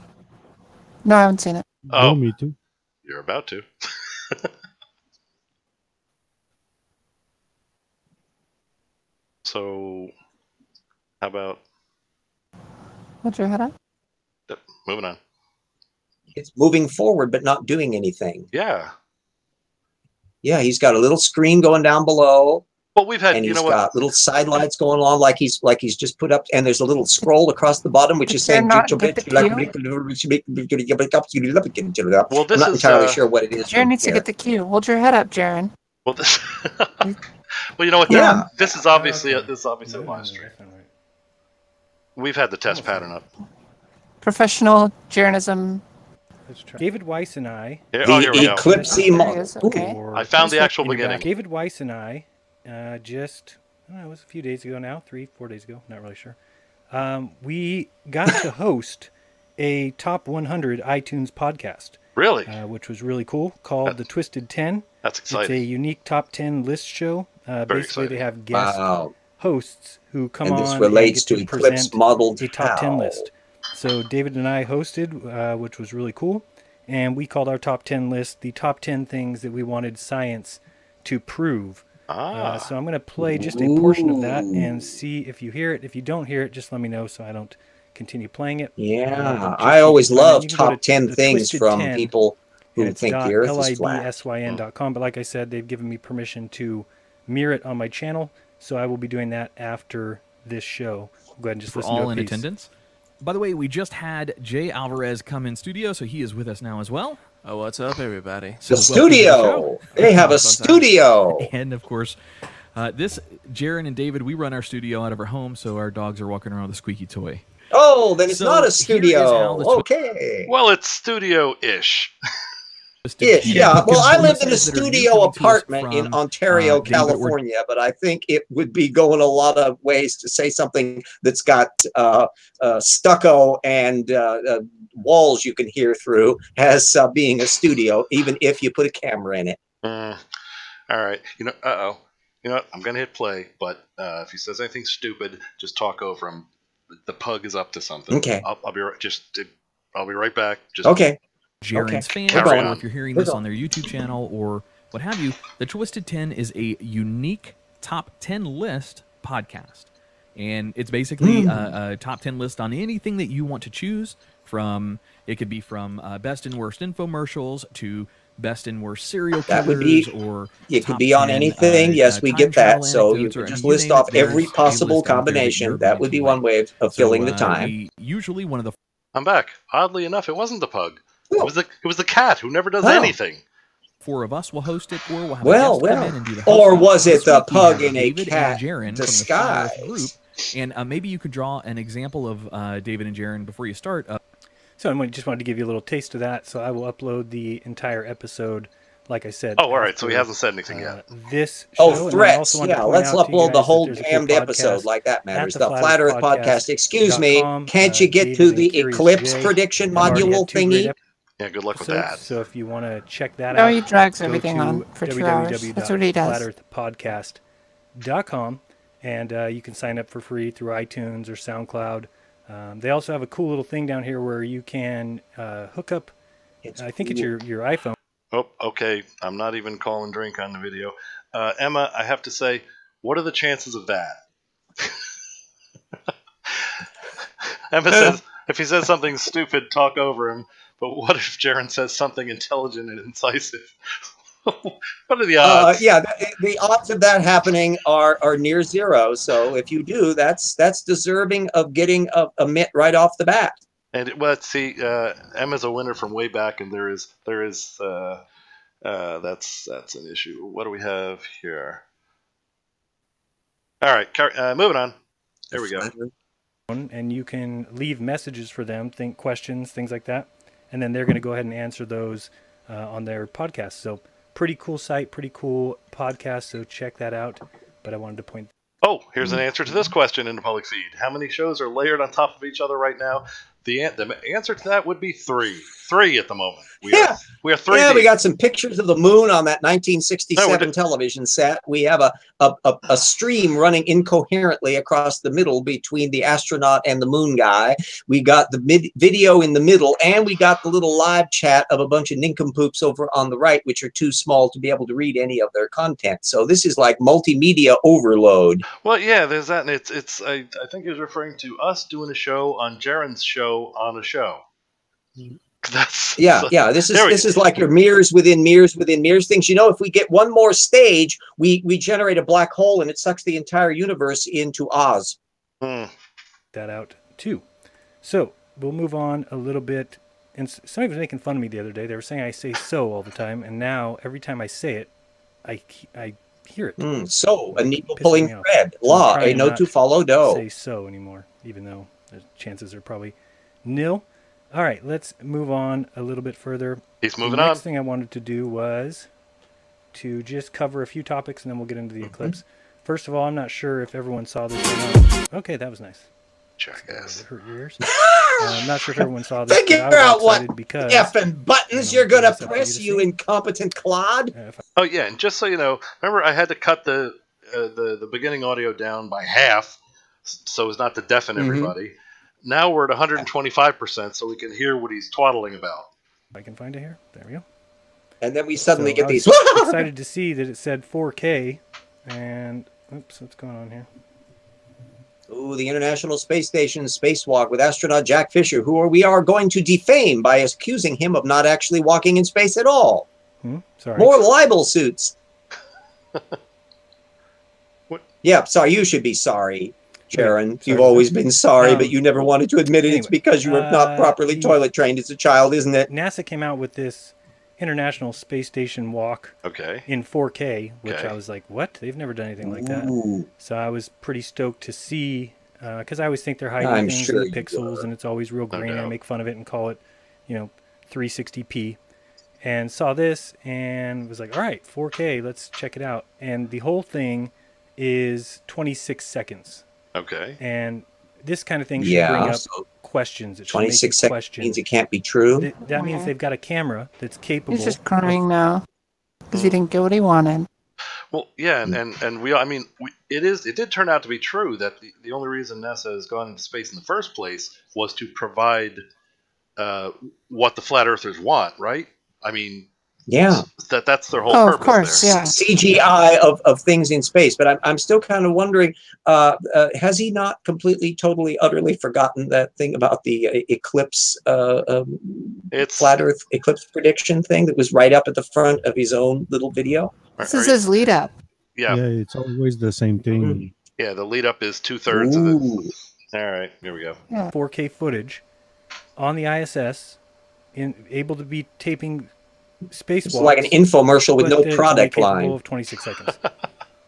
No, I haven't seen it. Oh, me too. You're about to. So, how about... Hold your head up. Moving on. It's moving forward, but not doing anything. Yeah. Yeah, he's got a little screen going down below. Well, we've had, and you he's know got what? little side lights going on like he's just put up, and there's a little scroll across the bottom which is saying. Well, I'm not entirely sure what it is. Jaren needs to get the cue. Hold your head up, Jaren. Well, this. Well, you know what? Yeah. This is obviously a live stream. We've had the test pattern up. Professional Jarenism. Let's try. David Weiss and I. Here we go. Eclipse model. Okay. I found the actual beginning. David Weiss and I just, I don't know, it was a few days ago now, 3-4 days ago, not really sure. We got to host a top 100 iTunes podcast. Really? Which was really cool, called The Twisted 10. That's exciting. It's a unique top 10 list show. Basically, exciting. they have guest hosts who come and on this relates and to get to Eclipse present modeled a top 10 how? list. So David and I hosted, which was really cool. And we called our top 10 list the top 10 things that we wanted science to prove. So I'm going to play just a portion of that and see if you hear it. If you don't hear it, just let me know so I don't continue playing it. Yeah, I always love top 10 things from 10, people who think the earth is flat. LIBSYN.com. But like I said, they've given me permission to mirror it on my channel. So I will be doing that after this show. Go ahead and just listen to all a in piece. attendance. By the way, we just had Jay Alvarez come in studio, so he is with us now as well. Oh, what's up, everybody? The studio. They have a studio. And of course, Jaren and David, we run our studio out of our home, so our dogs are walking around with a squeaky toy. Oh, then it's not a studio. Okay. Well, it's studio-ish. Yeah, well, I live in a studio apartment in Ontario, California, but I think it would be going a lot of ways to say something that's got stucco and walls you can hear through as being a studio, even if you put a camera in it. All right. You know, You know what? I'm going to hit play, but if he says anything stupid, just talk over him. The pug is up to something. Okay. I'll be right back. Just okay. Jaren's fans, or if you're hearing this on their YouTube channel or what have you, the Twisted 10 is a unique top 10 list podcast. And it's basically a top 10 list on anything that you want to choose from. It could be from best and worst infomercials to best and worst serial killers. That would be, or it could be on anything. Yes, we get that. So you could just list off every possible combination. That would be one way of filling the time. Usually one of the... I'm back. Oddly enough, it wasn't the pug. It was the cat who never does anything. Four of us will host it, or we'll have well. Or was it the pug in a cat disguise? Group. And maybe you could draw an example of David and Jaren before you start. So I just wanted to give you a little taste of that. So I will upload the entire episode, like I said. Oh, all right. So he hasn't said anything yet. This show, threats. Yeah, let's upload the whole damned episode like that matters. The Flat Earth Podcast. Excuse me, can't you get to the eclipse prediction module thingy? Yeah, good luck with that. So if you want to check that No, out, he drags everything on for 2 hours. That's what he does. www.flatearthpodcast.com, and you can sign up for free through iTunes or SoundCloud. They also have a cool little thing down here where you can hook up, I think it's your iPhone. Oh, okay. I'm not even calling drink on the video. Emma, I have to say, what are the chances of that? Emma says, if he says something stupid, talk over him. But what if Jaren says something intelligent and incisive? What are the odds? Yeah, the odds of that happening are near zero. So if you do, that's deserving of getting a mitt right off the bat. And let's see, Emma's a winner from way back, and there is that's an issue. What do we have here? All right, moving on. There we go. And you can leave messages for them, think questions, things like that, and then they're going to go ahead and answer those on their podcast. So pretty cool site, pretty cool podcast. So check that out. But I wanted to point. Oh, here's an answer to this question in the public feed. How many shows are layered on top of each other right now? The answer to that would be 3. 3 at the moment. We are 3 Yeah, deep. we got some pictures of the moon on that 1967 television set. We have a stream running incoherently across the middle between the astronaut and the moon guy. We got the video in the middle, and we got the little live chat of a bunch of nincompoops over on the right, which are too small to be able to read any of their content. So this is like multimedia overload. Well, yeah, there's that, and it's I think he was referring to us doing a show on Jaren's show on a show. Yeah. This is like your mirrors within mirrors within mirrors things. You know, if we get one more stage, we generate a black hole and it sucks the entire universe into Oz. That out too. So we'll move on a little bit. And somebody was making fun of me the other day. They were saying I say "so" all the time, and now every time I say it, I hear it. So a needle pulling thread. Law, a note to follow. Do say "so" anymore, even though the chances are probably nil. All right, let's move on a little bit further. He's moving on. The next thing I wanted to do was to just cover a few topics, and then we'll get into the eclipse. First of all, I'm not sure if everyone saw this or not. Okay, that was nice. Jackass. Hurt your ears. I'm not sure if everyone saw this. Figure out what effing buttons you're going to press, you incompetent clod. Oh, yeah, and just so you know, remember I had to cut the beginning audio down by half so as not to deafen everybody. Now we're at 125%, so we can hear what he's twaddling about. I can find it here. There we go. And then we suddenly get these. Excited to see that it said 4K. And oops, what's going on here? Ooh, the International Space Station spacewalk with astronaut Jack Fisher, who we are going to defame by accusing him of not actually walking in space at all. Sorry. More libel suits. What? Yeah, sorry. You should be sorry. Sharon, you've always been sorry, but you never wanted to admit it. Anyway, it's because you were not properly toilet trained as a child, isn't it? NASA came out with this International Space Station walk in 4K, which I was like, what? They've never done anything like that. So I was pretty stoked to see, because I always think they're hiding things in the pixels, and it's always real grainy. I make fun of it and call it, 360p. And saw this and was like, all right, 4K, let's check it out. And the whole thing is 26 seconds. Okay. And this kind of thing should bring up questions. It 26 seconds means it can't be true. That means they've got a camera that's capable. He's just crying now because he didn't get what he wanted. Well, yeah, and it did turn out to be true that the only reason NASA has gone into space in the first place was to provide what the flat earthers want, right? I mean, yeah, that's their whole purpose. Of course, there. yeah. CGI of things in space, but I'm still kind of wondering, has he not completely, totally, utterly forgotten that thing about the eclipse, flat Earth eclipse prediction thing that was right up at the front of his own little video? This is his lead up. Yeah, it's always the same thing. Yeah, the lead up is 2/3 of it. All right, here we go. 4K footage on the ISS, able to be taping spacewalks. It's like an infomercial with no product line. Of 26 seconds.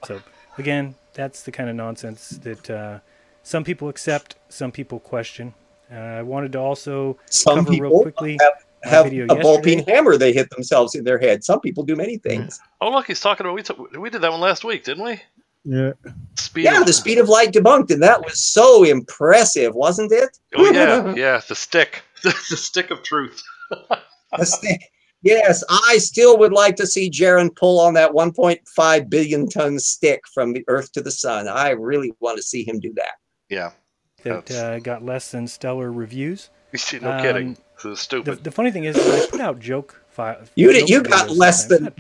So again, that's the kind of nonsense that some people accept, some people question. I wanted to also cover real quickly. Have a ball-peen hammer they hit themselves in their head. Some people do many things. Oh, look, he's talking about we did that one last week, didn't we? Yeah. The speed of light debunked, and that was so impressive, wasn't it? Oh yeah, the stick, the stick of truth. The stick. Yes, I still would like to see Jaren pull on that 1.5 billion ton stick from the Earth to the Sun. I really want to see him do that. Yeah. That got less than stellar reviews. No kidding. This is stupid. The funny thing is, I put out joke files. You got less than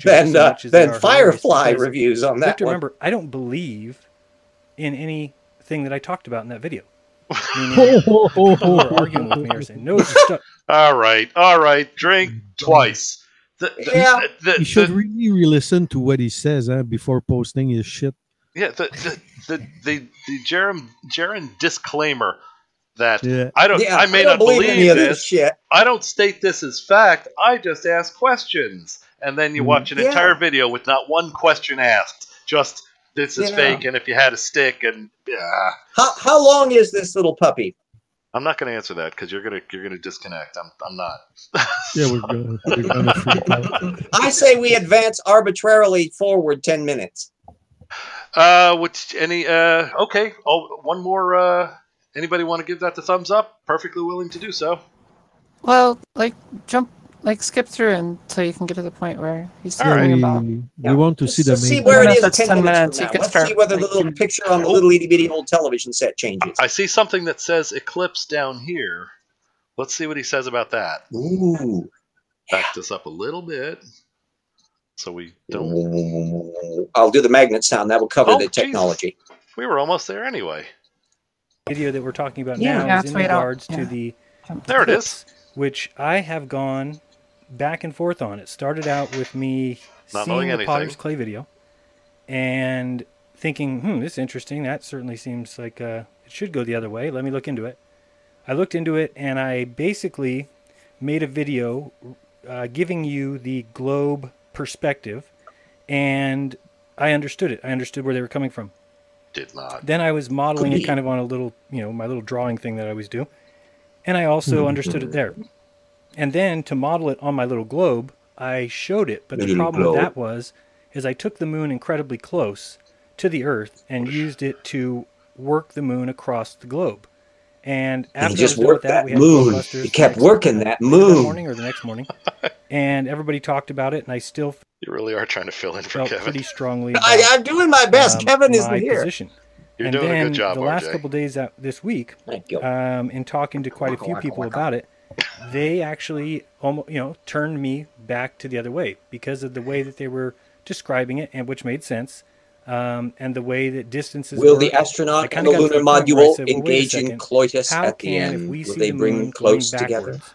Firefly reviews on that. You have to remember, I don't believe in anything that I talked about in that video. People are arguing with me or saying, no, it's stuff. All right. Drink twice. You should really re-listen to what he says before posting his shit. Yeah, the Jaren disclaimer that I may not believe any of this shit. I don't state this as fact. I just ask questions, and then you watch an entire video with not one question asked. Just this is fake, and if you had a stick, and How long is this little puppy? I'm not going to answer that because you're gonna disconnect. I'm not. Yeah, we're gonna freak out. I say we advance arbitrarily forward 10 minutes. Okay. Oh, one more. Anybody want to give that the thumbs up? Perfectly willing to do so. Well, like skip through until you can get to the point where he's All right. talking about. We want to see the See main. where it is That's 10 10 minutes minutes, from you now. can Let's start, see whether the like, little picture on the little itty bitty old television set changes. I see something that says eclipse down here. Let's see what he says about that. Ooh. Back this up a little bit, so we don't. I'll do the magnet sound. That will cover the Jesus. technology. We were almost there anyway. Video that we're talking about Yeah. now Yeah, is in wait out. regards to Yeah. the There it eclipse, is. which I have gone back and forth on. It started out with me Not seeing knowing the anything. Potter's Clay video and thinking, this is interesting. That certainly seems like it should go the other way. Let me look into it. I looked into it, and I basically made a video giving you the globe perspective, and I understood it. I understood where they were coming from. Did not. Then I was modeling it kind of on a little, my little drawing thing that I always do. And I also understood it there. And then to model it on my little globe, I showed it. But the problem with that is I took the moon incredibly close to the Earth and used it to work the moon across the globe. And after he just I was done worked with that, that we had moon. Ghostbusters He kept next- working that That moon. morning or the next morning. And everybody talked about it, and I still You really are trying to fill in for felt Kevin. pretty strongly about I'm doing my best. Kevin isn't my here. position. You're And doing then a good job, the last RJ. couple days this week, Thank you. in talking to quite a few people about it, they actually almost, turned me back to the other way because of the way that they were describing it, and which made sense, and the way that distances Will work. the astronaut I and kinda the got to lunar point where I module said, well, wait a engage in second, coitus how at the can, if end? we Will see they the bring moon close going together? backwards?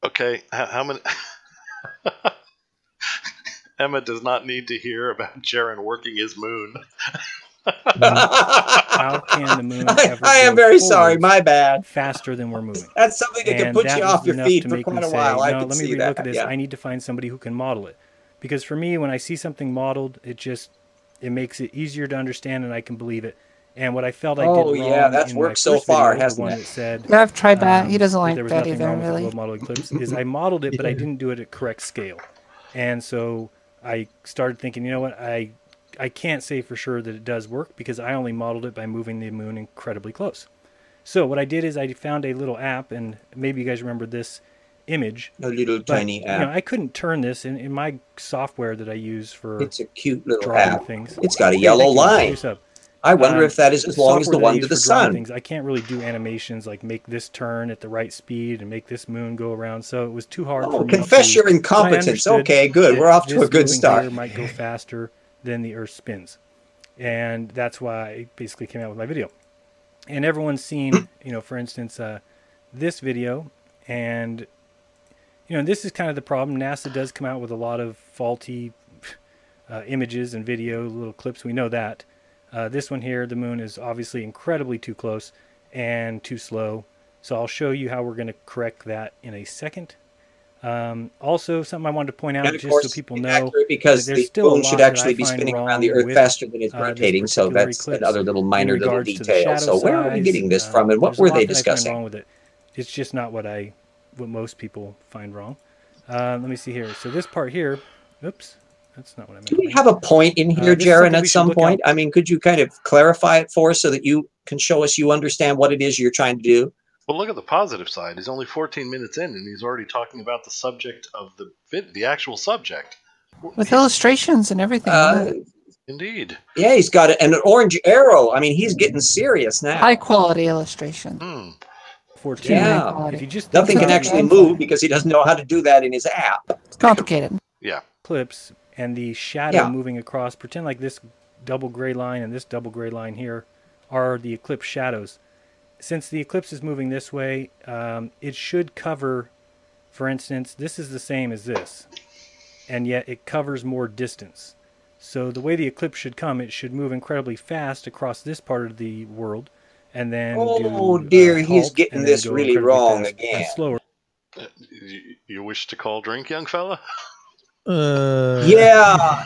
Okay, how many? Emma does not need to hear about Jaren working his moon. How can the moon ever I am go very sorry. forwards My bad. faster than we're moving? That's something that can And put that you was off your enough feet to for make me quite a say, while. I no, can let me see relook that. at this. Yeah. I need to find somebody who can model it. Because for me, when I see something modeled, it makes it easier to understand and I can believe it. And what I felt I did wrong that's in my worked so first far, video, hasn't the one it? that said Yeah, I've tried that. He doesn't that like there was that nothing either, wrong with the really. globe model eclipse, is I modeled it, but I didn't do it at correct scale. And so I started thinking, you know what, I can't say for sure that it does work because I only modeled it by moving the moon incredibly close. So what I did is I found a little app, and maybe you guys remember this image. A little tiny app. I couldn't turn this in my software that I use for It's a cute little drawing app. things. It's got a Hey, yellow thank you. line. Here's up. I wonder if that is as long as the software that I one use to the for drawing sun. things, I can't really do animations like make this turn at the right speed and make this moon go around. So it was too hard for me confess to, your I incompetence. understood Okay, good. that We're off to a this good moving start. here might go faster than the Earth spins. And that's why I basically came out with my video. And everyone's seen, for instance, this video. And, this is kind of the problem. NASA does come out with a lot of faulty images and video, little clips. We know that. This one here, the moon is obviously incredibly too close and too slow. So I'll show you how we're going to correct that in a second. Also, something I wanted to point out, just so people know, because there's the still a moon lot should that actually I be find spinning around wrong the Earth with, faster than it's this rotating. So particular that's eclipse another little minor in little regards to the detail. shadow So where are we size. getting this from, and what There's a were lot they that I find discussing? wrong with it. It's just not what most people find wrong. Let me see here. So this part here, oops, that's not what I meant. Do we have a point in here, this is Jaren, something at we should some look point? out. I mean, could you kind of clarify it for us so that you can show us you understand what it is you're trying to do? Well, look at the positive side. He's only 14 minutes in, and he's already talking about the subject of the actual subject. With illustrations and everything. Indeed. Yeah, he's got an orange arrow. I mean, he's getting serious now. High quality illustration. 14. Yeah. If you just Nothing think can about actually it, move because he doesn't know how to do that in his app. It's complicated. Yeah. Clips and the shadow Yeah. moving across. Pretend like this double gray line and this double gray line here are the eclipse shadows. Since the eclipse is moving this way, it should cover, for instance, this is the same as this, and yet it covers more distance. So the way the eclipse should come, it should move incredibly fast across this part of the world, and then dear, he's halt, getting and then this go really incredibly wrong fast again. and slower. You wish to call drink, young fella? Yeah,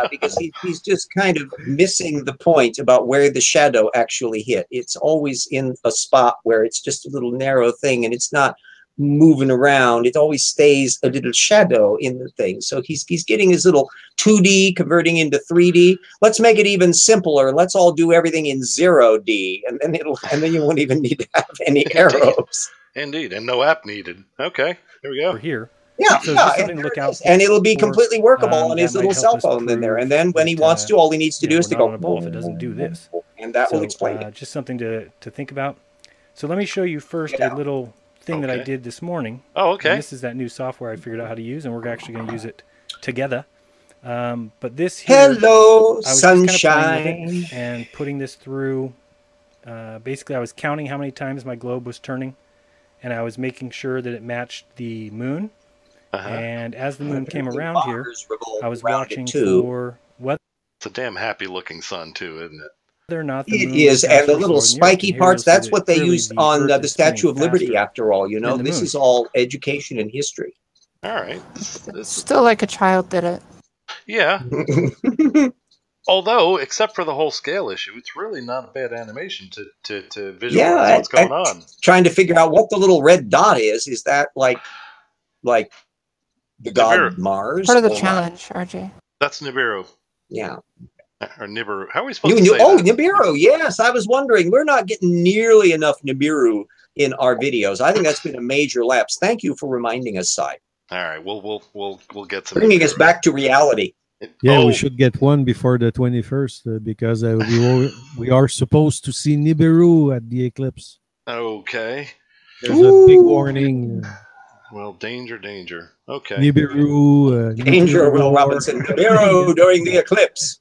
because he's just kind of missing the point about where the shadow actually hit. It's always in a spot where it's just a little narrow thing, and it's not moving around. It always stays a little shadow in the thing. So he's getting his little 2D converting into 3D. Let's make it even simpler. Let's all do everything in 0D, and then you won't even need to have any arrows. Indeed, and no app needed. Okay, here we go. We're here. Yeah, So yeah, just something to look out for, and it'll be completely workable on that his might little help cell us phone in there. prove And then when he that, wants to, all he needs to do is to we're go not on a ball if it doesn't do this. And that will explain it. Just something to think about. So let me show you first a little thing that I did this morning. Oh, okay. And this is that new software I figured out how to use, and we're actually going to use it together. But this here, hello, I was sunshine, just kind of playing with it and putting this through. Basically, I was counting how many times my globe was turning, and I was making sure that it matched the moon. And as the moon came around here, I was watching for whether it's a damn happy-looking sun too, isn't it? Whether or not the moon it is, and the little spiky here parts, you'll see that's what they used on the Statue of Liberty, after all. You know, this is all education and history. All right. Still like a child did it. Yeah. Although, except for the whole scale issue, it's really not a bad animation to visualize what's going on. Trying to figure out what the little red dot is. Is that like the god Mars? Part of the challenge, RJ. That's Nibiru. Yeah. Or Nibiru. How are we supposed to say that? Nibiru. Yes, I was wondering. We're not getting nearly enough Nibiru in our videos. I think that's been a major lapse. Thank you for reminding us, Si. All right, we'll get some. Bringing us back to reality. Yeah, we should get one before the 21st because we are supposed to see Nibiru at the eclipse. Okay. There's a big warning. Well, danger. Okay. Nibiru. Danger, Will Robinson. Nibiru during the eclipse.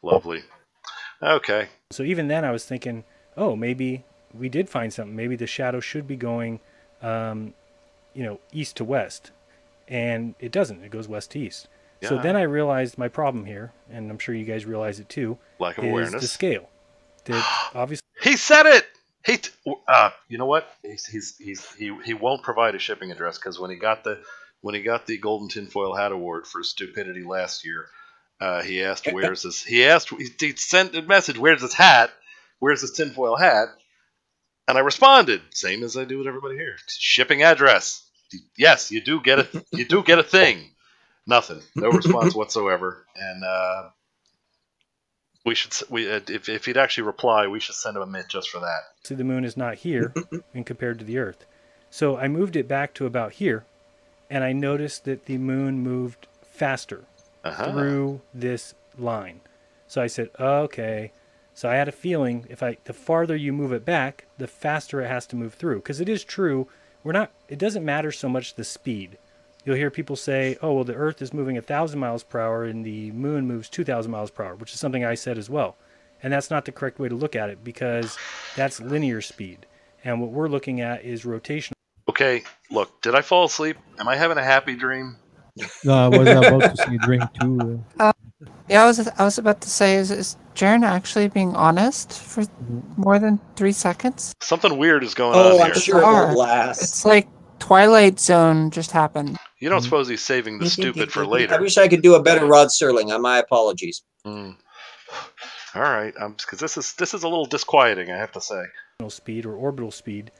Lovely. Okay. So even then I was thinking, oh, maybe we did find something. Maybe the shadow should be going, east to west. And it doesn't. It goes west to east. Yeah. So then I realized my problem here, and I'm sure you guys realize it too. Lack of awareness. The scale. Obviously. He said it! You know what? He won't provide a shipping address because when he got the Golden Tinfoil Hat Award for stupidity last year, he asked, "Where's this?" He sent a message, "Where's this hat? Where's this tinfoil hat?" And I responded, same as I do with everybody here: shipping address. Yes, you do get it. You do get a thing. Nothing. No response whatsoever. And if he'd actually reply, we should send him a mint just for that. See, the moon is not here and compared to the Earth. So I moved it back to about here, and I noticed that the moon moved faster through this line. So I said, okay. So I had a feeling the farther you move it back, the faster it has to move through. Because it is true, it doesn't matter so much the speed. You'll hear people say, oh, well, the Earth is moving 1,000 miles per hour and the moon moves 2,000 miles per hour, which is something I said as well. And that's not the correct way to look at it because that's linear speed. And what we're looking at is rotational. Okay, look, did I fall asleep? Am I having a happy dream? No, I was about to say drink too. Yeah, I was about to say, is Jaren actually being honest for more than 3 seconds? Something weird is going on here. Oh, I'm sure it will last. It's like Twilight Zone just happened. You don't suppose he's saving the stupid for later? I wish I could do a better Rod Serling. My apologies. All right, because this is a little disquieting, I have to say. Speed or orbital speed,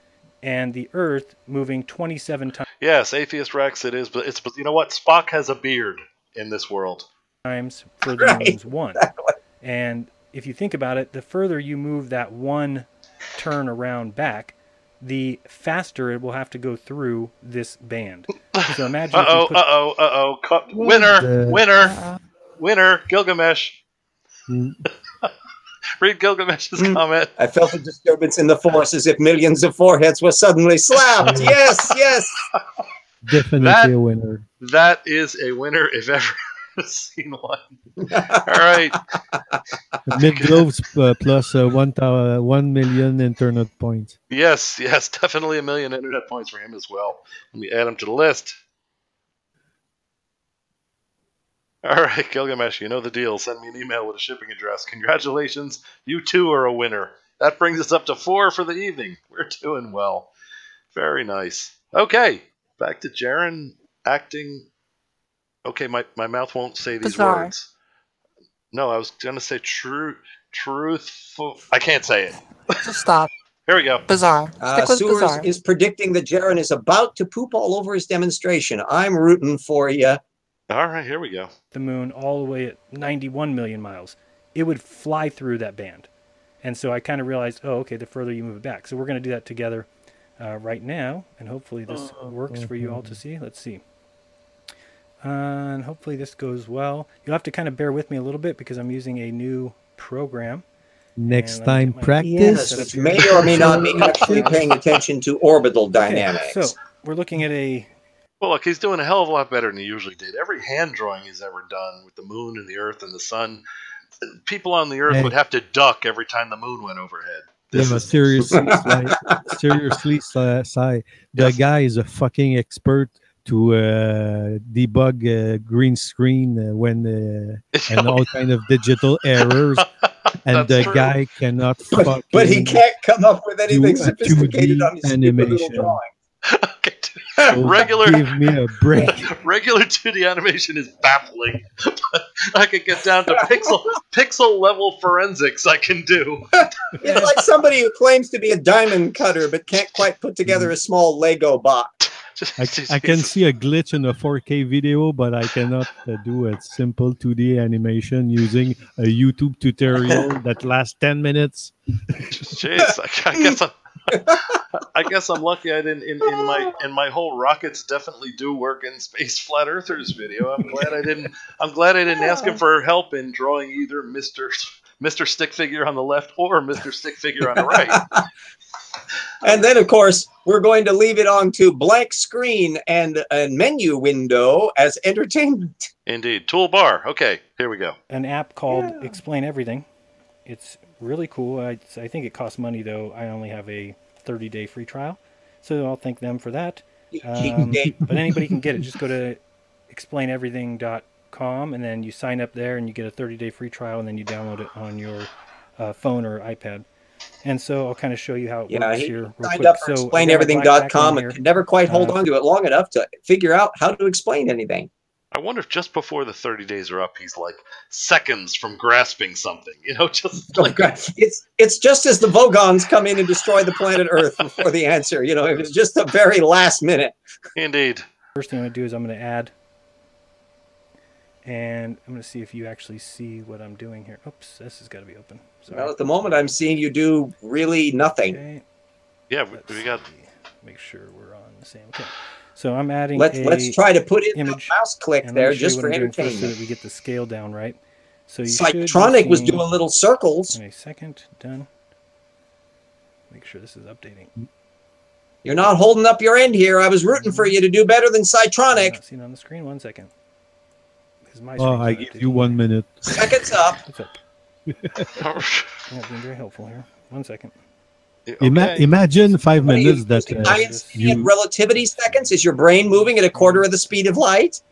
and the Earth moving 27 times. Yes, Atheist Rex, it is, but you know what? Spock has a beard in this world. Times for the moon's one. Exactly. And if you think about it, the further you move that one turn around back, the faster it will have to go through this band. So imagine. Winner, Gilgamesh. Read Gilgamesh's comment. I felt a disturbance in the force as if millions of foreheads were suddenly slapped. Yes. Definitely a winner. That is a winner if ever seen one. All right. Mid-globes plus 1 million internet points. Yes, definitely 1 million internet points for him as well. Let me add him to the list. All right, Gilgamesh, you know the deal. Send me an email with a shipping address. Congratulations, you too are a winner. That brings us up to 4 for the evening. We're doing well. Very nice. Okay, back to Jaren acting. Okay, my mouth won't say these words. No, I was going to say truthful. I can't say it. Just stop. Here we go. Bizarre. Stick with Sewers bizarre. is predicting that Jaron is about to poop all over his demonstration. I'm rooting for you. All right, here we go. The moon all the way at 91 million miles. It would fly through that band. And so I kind of realized, oh, okay, the further you move it back. So we're going to do that together right now. And hopefully this works for you all to see. Let's see. And hopefully this goes well. You'll have to kind of bear with me a little bit because I'm using a new program. Next time practice. Yes, which may or may not be actually paying attention to orbital dynamics. Okay, so we're looking at a... Well, look, he's doing a hell of a lot better than he usually did. Every hand drawing he's ever done with the moon and the earth and the sun, people on the earth would have to duck every time the moon went overhead. Seriously, Si, the guy is a fucking expert to debug green screen and all kind of digital errors. And the guy cannot fucking but he can't come up with anything sophisticated on his animation. drawing. So Regular, give me a break. Regular 2D animation is baffling. I could get down to pixel level forensics. I can do. It's like somebody who claims to be a diamond cutter but can't quite put together a small Lego box. I can see a glitch in a 4K video, but I cannot do a simple 2D animation using a YouTube tutorial that lasts 10 minutes. Jeez, I guess I'm lucky I didn't in my whole rockets definitely do work in space flat earthers video. I'm glad I didn't ask him for help in drawing either Mr. Stick Figure on the left or Mr. Stick Figure on the right. And then, of course, we're going to leave it on to blank screen and a menu window as entertainment. Indeed. Toolbar. Okay, here we go. An app called Explain Everything. It's really cool. I think it costs money, though. I only have a 30-day free trial. So I'll thank them for that. But anybody can get it. Just go to explaineverything.com, and then you sign up there, and you get a 30-day free trial, and then you download it on your phone or iPad. And so I'll kind of show you how it works here real signed quick. up for explaineverything.com and could never quite hold on to it long enough to figure out how to explain anything. I wonder if just before the 30 days are up, he's like seconds from grasping something. You know, just like it's just as the Vogons come in and destroy the planet Earth before the answer. You know, it was just the very last minute. Indeed. First thing I'm going to do is I'm going to add, and I'm going to see if you actually see what I'm doing here. Oops, this has got to be open. Sorry. Well, at the moment, I'm seeing you do really nothing. Okay. Yeah, we got. Make sure we're on the same. Okay. So I'm adding. Let's try to put in image, a mouse click there just for entertainment, so that we get the scale down right. So you SciStrike was doing little circles. In a second, done. Make sure this is updating. You're not holding up your end here. I was rooting for you to do better than SciStrike. Not seen on the screen. 1 second. I give you 1 minute. Seconds up. What's up? Not being very helpful here. 1 second. Okay. Imagine 5 minutes that relativity seconds. Is your brain moving at a quarter of the speed of light?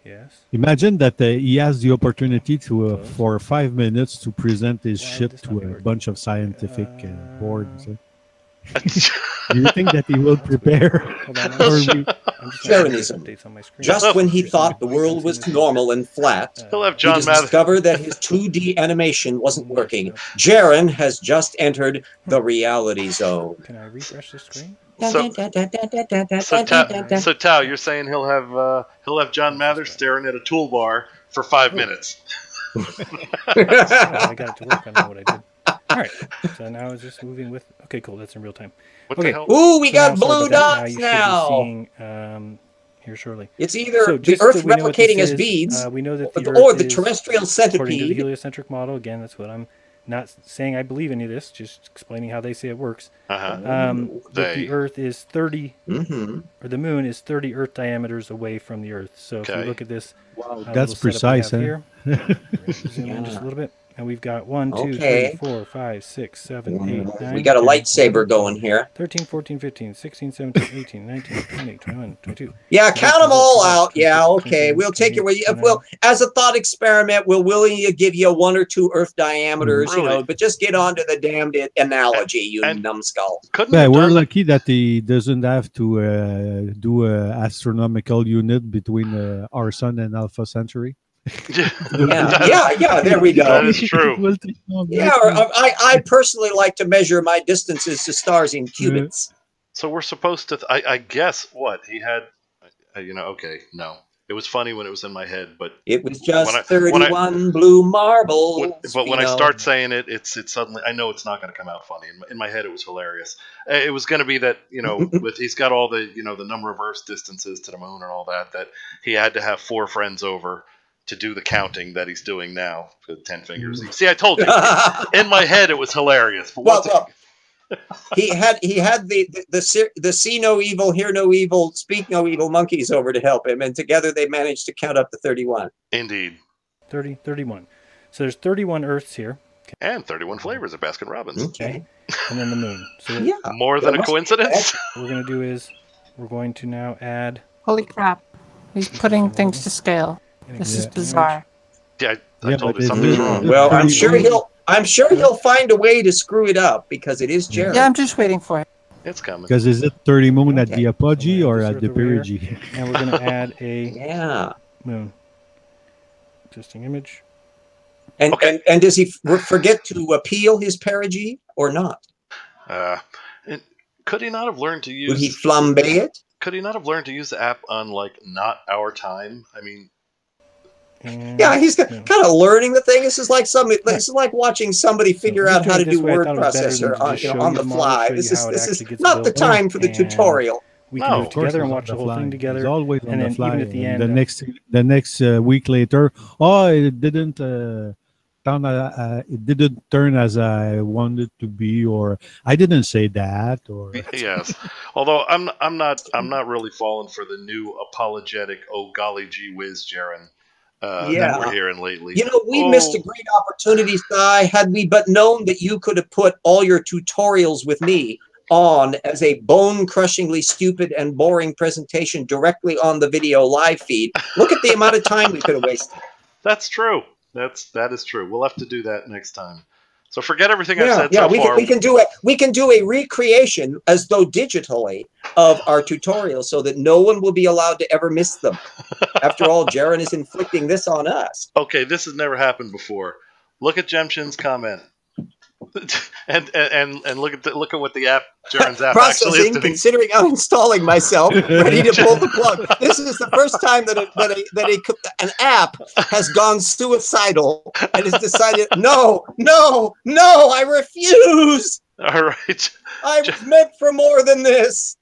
Yes. Imagine that he has the opportunity to for 5 minutes to present his shit to a bunch of scientific boards. Do you think that he will prepare? Sharonism. Just when he thought the world was normal and flat, he'll have John he discovered that his 2D animation wasn't working. Jaron has just entered the reality zone. Can I refresh the screen? So Tao, you're saying he'll have John Mather staring at a toolbar for 5 minutes. I got it to work. I know what I did. All right. So now it's just moving with. Okay, cool. That's in real time. Okay. Ooh, we got blue dots now. Seeing, here shortly. It's either the Earth replicating as beads, we know that or the terrestrial centipede. According to the heliocentric model, again, that's what I'm not saying I believe any of this, just explaining how they say it works. That the Earth is 30, or the Moon is 30 Earth diameters away from the Earth. So if you look at this, wow, that's precise, here, zoom in just a little bit. And we've got 1, 2, 3, 4, 5, 6, 7, 8, 9. We got a lightsaber going here. 13, 14, 15, 16, 17, 18, 19, 20, 21, 22. Yeah, count them all out. Yeah, okay. We'll take it. Well, as a thought experiment, we'll willingly give you 1 or 2 Earth diameters, you know, but just get on to the damned analogy, you numbskull. Yeah, we're lucky that he doesn't have to do an astronomical unit between our sun and Alpha Centauri. Yeah. There we go. That is true. Yeah, I personally like to measure my distances to stars in cubits. So we're supposed to. I guess what he had. Okay, no. It was funny when it was in my head, but it was just 31 blue marbles. But when I start saying it, it's suddenly I know it's not going to come out funny. In my head, it was hilarious. It was going to be that with he's got all the the number of Earth's distances to the moon and all that he had to have 4 friends over to do the counting that he's doing now with 10 fingers. See, I told you. In my head, it was hilarious. But he had the see no evil, hear no evil, speak no evil monkeys over to help him, and together they managed to count up to 31. Indeed. 31. So there's 31 Earths here. Okay. And 31 flavors of Baskin Robbins. Okay. And then the moon. So more than a coincidence? What we're going to do is we're going to now add... Holy crap. He's putting things to scale. This is bizarre. Yeah, I told you something's wrong. Well, I'm sure he'll find a way to screw it up because it is Jared. Yeah, I'm just waiting for it. It's coming. Because is it 30 moon at the apogee or at the perigee? And we're going to add a moon. Existing image. And does he forget to peel his perigee or not? Could he not have learned to use? Would he flambe it? Could he not have learned to use the app on not our time? I mean. Yeah, he's kind of learning the thing. This is like watching somebody figure out how to do word processor on the fly. This is not the time for the tutorial. We can do it together and watch the whole thing together. It's always on the fly. Even at the end, the next week later, it didn't turn as I wanted to be, or I didn't say that, or yes. Although I'm not really falling for the new apologetic. Oh golly gee whiz, Jaren. That we're hearing lately. We missed a great opportunity, Si, had we but known that you could have put all your tutorials with me on as a bone-crushingly stupid and boring presentation directly on the video live feed. Look at the amount of time we could have wasted. That's true. That is true. We'll have to do that next time. So forget everything I've said so far. We can do it. We can do a recreation as though digitally of our tutorials so that no one will be allowed to ever miss them. After all, Jaren is inflicting this on us. Okay, this has never happened before. Look at Jemshin's comment. and look at what the app Jaren's app actually is doing. Considering uninstalling myself, ready to pull the plug. This is the first time that an app has gone suicidal and has decided, no, I refuse. All right, I was meant for more than this.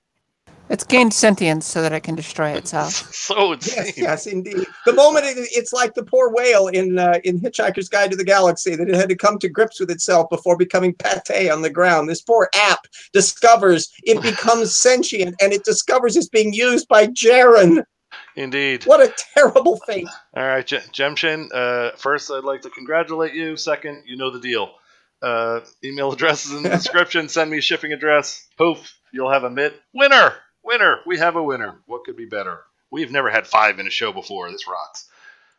It's gained sentience so that it can destroy itself. So insane. Yes, indeed. The moment it's like the poor whale in Hitchhiker's Guide to the Galaxy that it had to come to grips with itself before becoming pate on the ground. This poor app discovers it becomes sentient, and it discovers it's being used by Jaren. Indeed. What a terrible fate. All right, Jemshin. First, I'd like to congratulate you. Second, you know the deal. Email address is in the description. Send me a shipping address. Poof, you'll have a winner. We have a winner. What could be better? We've never had 5 in a show before. This rocks.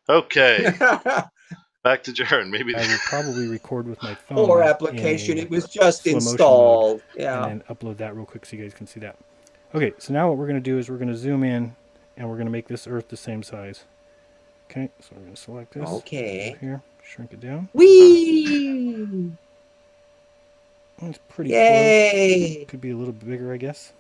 Okay. Back to Jaren. Maybe I would probably record with my phone. Poor application. It was just installed. Yeah. And then upload that real quick so you guys can see that. Okay, so now what we're going to do is we're going to zoom in and we're going to make this Earth the same size. Okay, so we're going to select this. Okay. Here, shrink it down. Whee! It's pretty close. Could be a little bit bigger, I guess.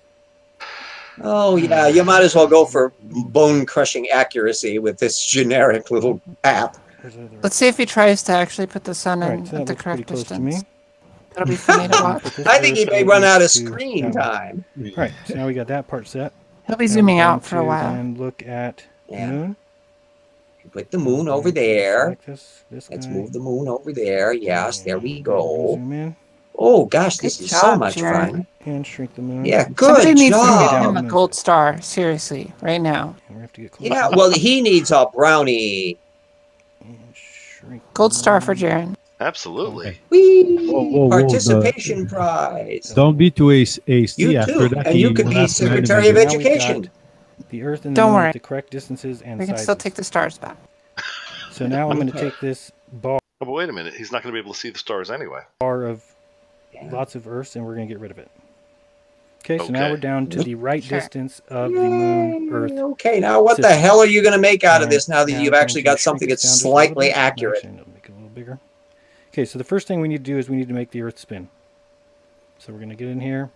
Oh, yeah, you might as well go for bone-crushing accuracy with this generic little app. Let's see if he tries to actually put the sun in at the correct distance. That'll be funny to watch. I think he may run out of screen time. All right, so now we got that part set. He'll be zooming out for a while. And look at the moon. Put the moon over there. Let's move the moon over there. Yes, there we go. Zoom in. Oh, gosh, this is so much fun. And shrink the moon. Yeah, good Somebody needs job. to give him a gold star, seriously, right now. We have to get yeah, well, he needs a brownie. Gold star for Jaren. Absolutely. Whee! Participation prize. Don't be too hasty. You after too, that, and you could be Secretary of Education. The Earth and the Don't moon worry. at the correct distances and we can sizes. still take the stars back. So now I'm going to take this bar. Oh, but wait a minute. He's not going to be able to see the stars anyway. Bar of lots of Earths, and we're going to get rid of it. Okay, so now we're down to the right distance of the moon, Earth. Okay, now what the hell are you going to make out of this now that you've actually got something that's slightly accurate? Actually, it'll make it a little bigger. Okay, so the first thing we need to do is we need to make the Earth spin. So we're going to get in here.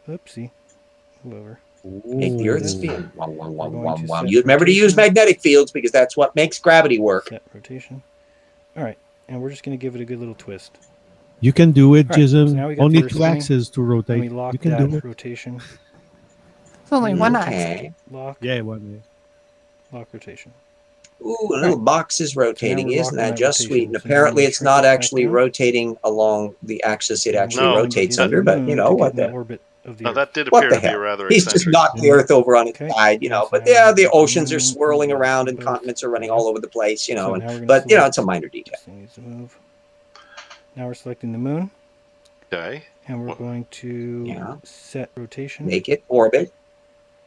Oopsie. Move over. Make the Earth spin. You remember to use magnetic fields because that's what makes gravity work. Set rotation. All right, and we're just going to give it a good little twist. You can do it, Right, Jism. so Only 2 axes to rotate. Lock You can do it. rotation. It's only one axis. Lock. Yeah, one. Lock rotation. Ooh, a little box is rotating. we're Isn't rocking that that just rotation. sweet? And So now apparently we it's shrink not it back actually down. rotating along the axis it actually No, rotates Use under, the but moon you know to what get in the... orbit of the Now Earth. that did What appear the to be hell? rather He's just eccentric. knocked the Earth over on its side, you know. Yes, But now yeah, we're the gonna oceans are move swirling over around to and both. continents are running There we all go. over the place, you know. So and, now we're gonna but you know, select- it's a minor detail. This thing needs to move. Now we're selecting the moon, Okay. and we're going to set rotation. Make it orbit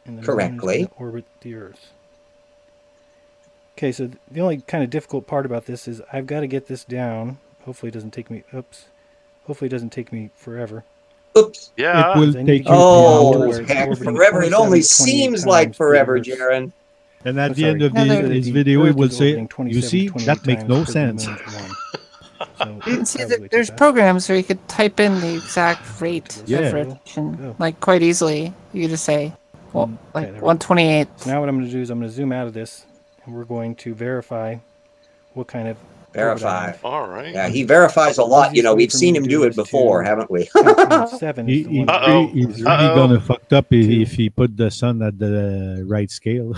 and the correctly. moon is going to orbit the Earth. Okay, so the only kind of difficult part about this is I've got to get this down. Hopefully it doesn't take me. Oops. Hopefully it doesn't take me forever. Oops. Yeah. It will take you Oh, hours. heck, forever. It only seems like forever, Jaron. And at I'm the end sorry. of No, his the video, he Earth will is say, orbiting you 27, see, 28 that makes times no per the sense. moon's one. So And see, probably too there's fast. programs where you could type in the exact rate Yeah. of rotation, like quite easily. You could just say, well, like there we go. 128. So now what I'm going to do is I'm going to zoom out of this, and we're going to verify what kind of Verify. orbit All right. Yeah, he verifies a lot. You know, we've seen him do it before, haven't we? 7 is the He's one. really gonna fucked up if he put the sun at the right scale.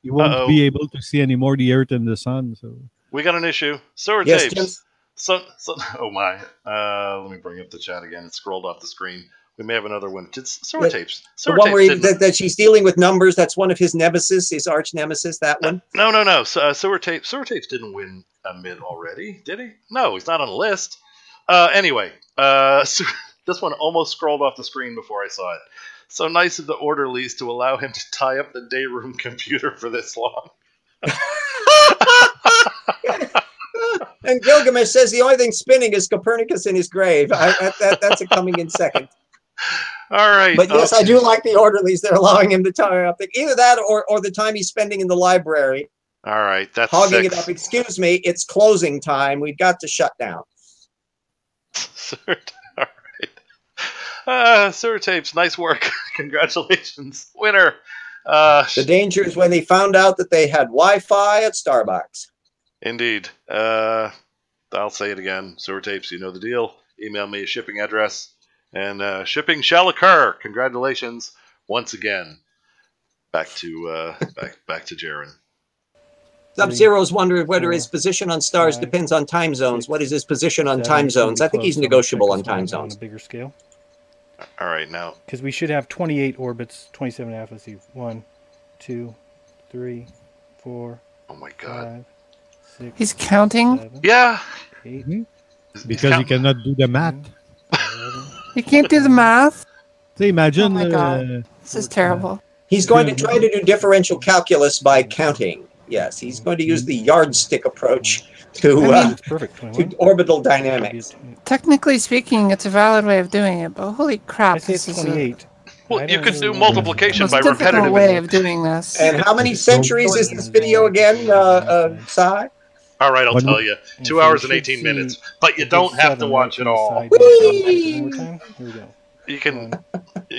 he won't be able to see anymore the Earth and the sun. So We got an issue. Sewer Yes, tapes. Oh my. Let me bring up the chat again. It scrolled off the screen. We may have another one. Sewer tapes. The Sewer one where tapes that she's dealing with numbers, that's one of his nemesis, his arch nemesis, that one? No. Sewer tapes didn't win a mid already, did he? No, he's not on the list. Anyway, this one almost scrolled off the screen before I saw it. So nice of the orderlies to allow him to tie up the day room computer for this long. And Gilgamesh says the only thing spinning is Copernicus in his grave. That's a coming in second. All right. But yes, I do like the orderlies. They're allowing him to tie up. Either that or the time he's spending in the library. All right. That's hogging 6. it up. Excuse me, it's closing time. We've got to shut down. All right. Sewer tapes, nice work. Congratulations. Winner. The danger is when they found out that they had Wi-Fi at Starbucks. Indeed. I'll say it again. Sewer tapes, you know the deal. Email me a shipping address, and shipping shall occur. Congratulations once again. Back to Jaron. Sub-Zero's wondering whether his position on stars depends on time zones. What is his position on time zones? I think he's negotiable on time zones. On a bigger scale. All right, now. Because we should have 28 orbits, 27 and a half. Let's see. 1, 2, 3, 4. Oh my God. 5, 6, He's counting? 7, yeah. 8. Because he cannot do the math. You can't do the math? So imagine. Oh my God. This is terrible. He's going to try to do differential calculus by counting. Yes, he's going to use the yardstick approach to orbital dynamics. Technically speaking, it's a valid way of doing it, but holy crap, this is 28. Well, you could do multiplication by difficult repetitive way of doing this. And how many centuries is this video again, Sai? All right, I'll tell you. 2 hours and 18 minutes. But you don't have to watch it all. Here we go. You can.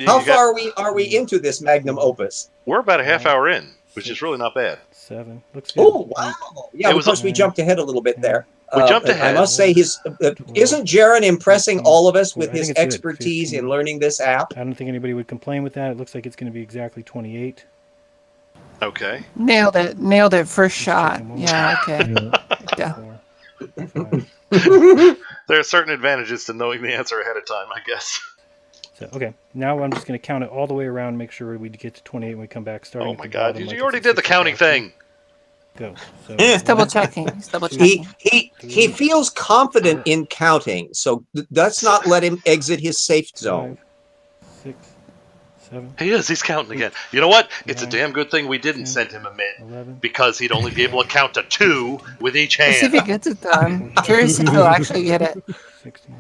How far are we into this magnum opus? We're about a half hour in, which is really not bad. 7. Looks good. Oh wow! Yeah, of course we jumped ahead a little bit there. We jumped ahead. I must say, isn't Jaron impressing all of us with his expertise in learning this app? I don't think anybody would complain with that. It looks like it's going to be exactly 28. Okay. Nailed it first shot. Yeah, okay. Yeah. 4, 5. There are certain advantages to knowing the answer ahead of time, I guess. So, okay, now I'm just going to count it all the way around, make sure we get to 28 when we come back. Starting. Oh my God! You already did the counting thing. Go. So, He's double checking. He feels confident in counting, so let's not let him exit his safe zone. 5, 6, 7. He is. He's counting again. You know what? It's a damn good thing we didn't send him a mid, because he'd only be able to count to 2 with each hand. Let's see if he gets it done. I'm curious if he'll actually get it. 16,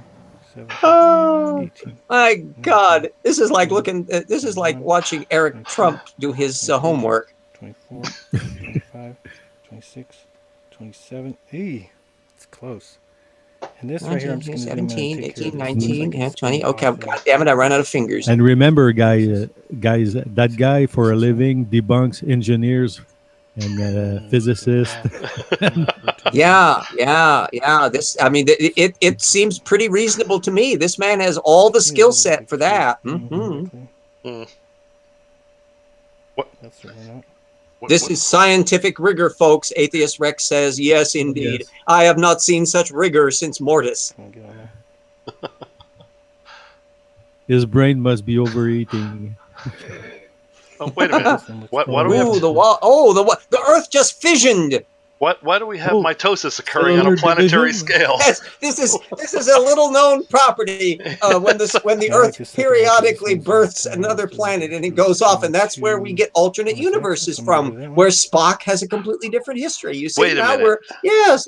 Oh my God! This is like looking. This is like watching Eric Trump do his homework. 24, 25, 26, 27. Hey, it's close. And this right here, I'm just going to 17, 18, 19, and 20. Okay, God damn it, I ran out of fingers. And remember, guys, that guy for a living debunks engineers and physicists. Yeah. This, I mean, it seems pretty reasonable to me. This man has all the skill set for that. What? That's certainly not. This is scientific rigor, folks. Atheist Rex says, yes, indeed. Yes. I have not seen such rigor since Mortis. His brain must be overeating. Oh, wait a minute. What do we have? The Earth just fissioned. Why do we have mitosis occurring on a planetary scale? Yes, this is a little known property when the Earth periodically births another planet and it goes off, and that's where we get alternate universes from, where Spock has a completely different history. You see, wait a minute. Yes.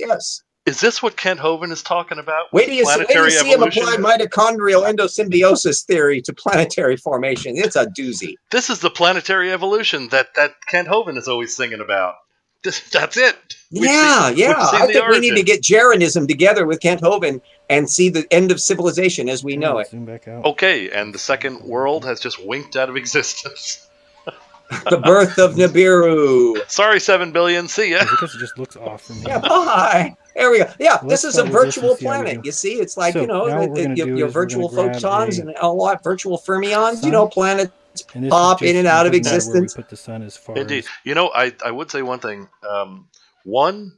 Is this what Kent Hovind is talking about? Wait till you see him apply mitochondrial endosymbiosis theory to planetary formation. It's a doozy. This is the planetary evolution that Kent Hovind is always singing about. That's it. I think we need to get Jeranism together with Kent Hovind and see the end of civilization as we know it. Zoom back out. Okay, and the second world has just winked out of existence. The birth of Nibiru. Sorry, 7 billion. See ya. Because it just looks off from here. Yeah, bye. There we go. Yeah, this is a virtual planet. You see, it's like, your virtual photons and all that virtual fermions, planets pop in and out of existence. Put the sun as far Indeed. As... I would say one thing. One,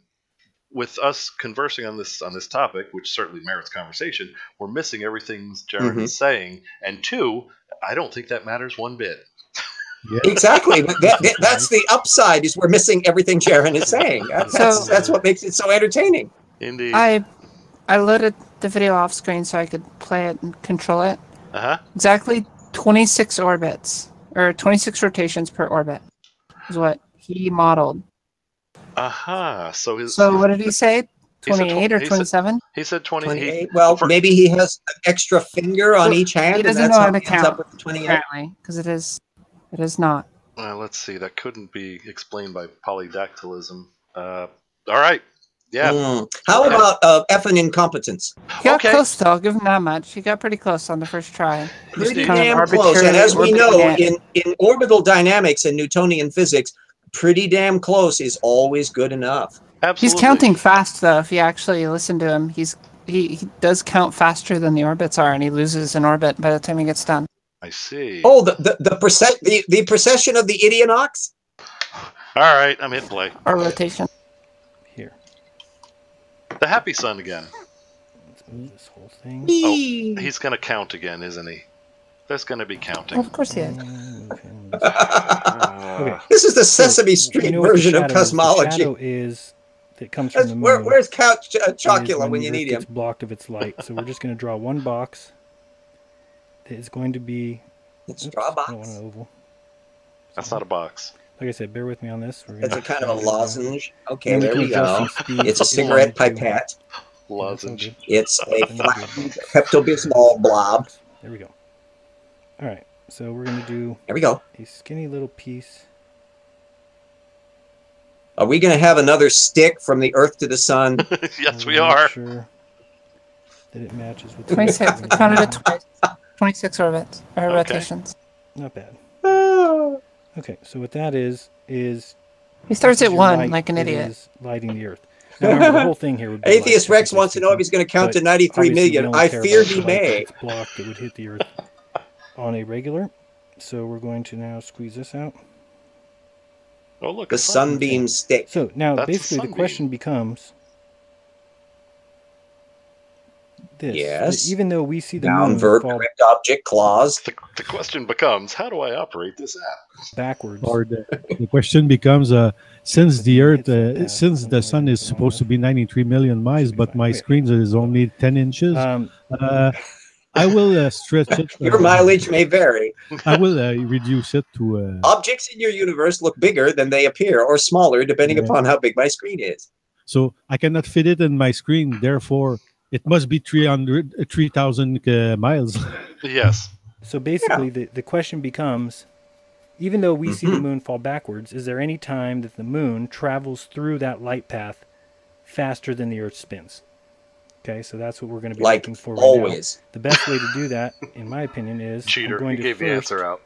with us conversing on this topic, which certainly merits conversation, we're missing everything Jared is saying. And two, I don't think that matters one bit. Yeah. Exactly. That's the upside, is we're missing everything Sharon is saying. That's what makes it so entertaining. Indeed. I loaded the video off screen so I could play it and control it. Exactly 26 orbits, or 26 rotations per orbit is what he modeled. So what did he say? 28 or 27? He said 28. Well, maybe he has an extra finger on each hand. He doesn't know how to count, apparently, because it is not. Let's see. That couldn't be explained by polydactylism. All right. Yeah. How about effing incompetence? He got close, though. I'll give him that much. He got pretty close on the first try. Pretty damn close. And as we know, in orbital dynamics and Newtonian physics, pretty damn close is always good enough. Absolutely. He's counting fast, though. If you actually listen to him, he does count faster than the orbits are, and he loses an orbit by the time he gets done. I see. Oh, the precession of the Idionox? All right, I'm hitting play. Or rotation. Here. The happy sun again. Let's move this whole thing. Oh, he's going to count again, isn't he? There's going to be counting. Well, of course he is. Okay. This is the Sesame Street version of cosmology. The shadow is that comes from the moon. Where's Count Chocula when you need him? It's blocked of its light. So we're just going to draw one box. That is going to be. Let's draw a box. I don't want an oval. That's not a box. Like I said, bear with me on this. It's a kind of a lozenge. Okay, there we go. It's a cigarette pipette. Lozenge. It's a flattened Pepto-Bismol blob. There we go. All right, so we're going to do. There we go. A skinny little piece. Are we going to have another stick from the Earth to the Sun? Yes, we are. Sure that it matches with 26. I counted it twice. 26 orbits or rotations. Not bad. Okay, so what that is he starts at 1 like an idiot. Is lighting the Earth. Now, remember, the whole thing here would be Atheist Rex wants to know if he's going to count to 93 million. I fear he may. It's blocked that would hit the Earth on a regular. So we're going to now squeeze this out. Oh, look, the sunbeam stick. So now, basically, the question becomes this: yes, even though we see the noun, moon verb, fall direct object, clause. The question becomes: how do I operate this app backwards? Or the question becomes: since the Earth, since the sun is supposed to be 93 million miles, but my screen is only 10 inches. I will stretch it. Your mileage may vary. I will reduce it to... Objects in your universe look bigger than they appear, or smaller, depending upon how big my screen is. So I cannot fit it in my screen. Therefore, It must be 3,000 miles. Yes. So basically, the question becomes, even though we see the moon fall backwards, is there any time that the moon travels through that light path faster than the Earth spins? Okay, so that's what we're going to be looking for right always. now. The best way to do that, in my opinion, is Cheater. I'm going He to gave the answer out.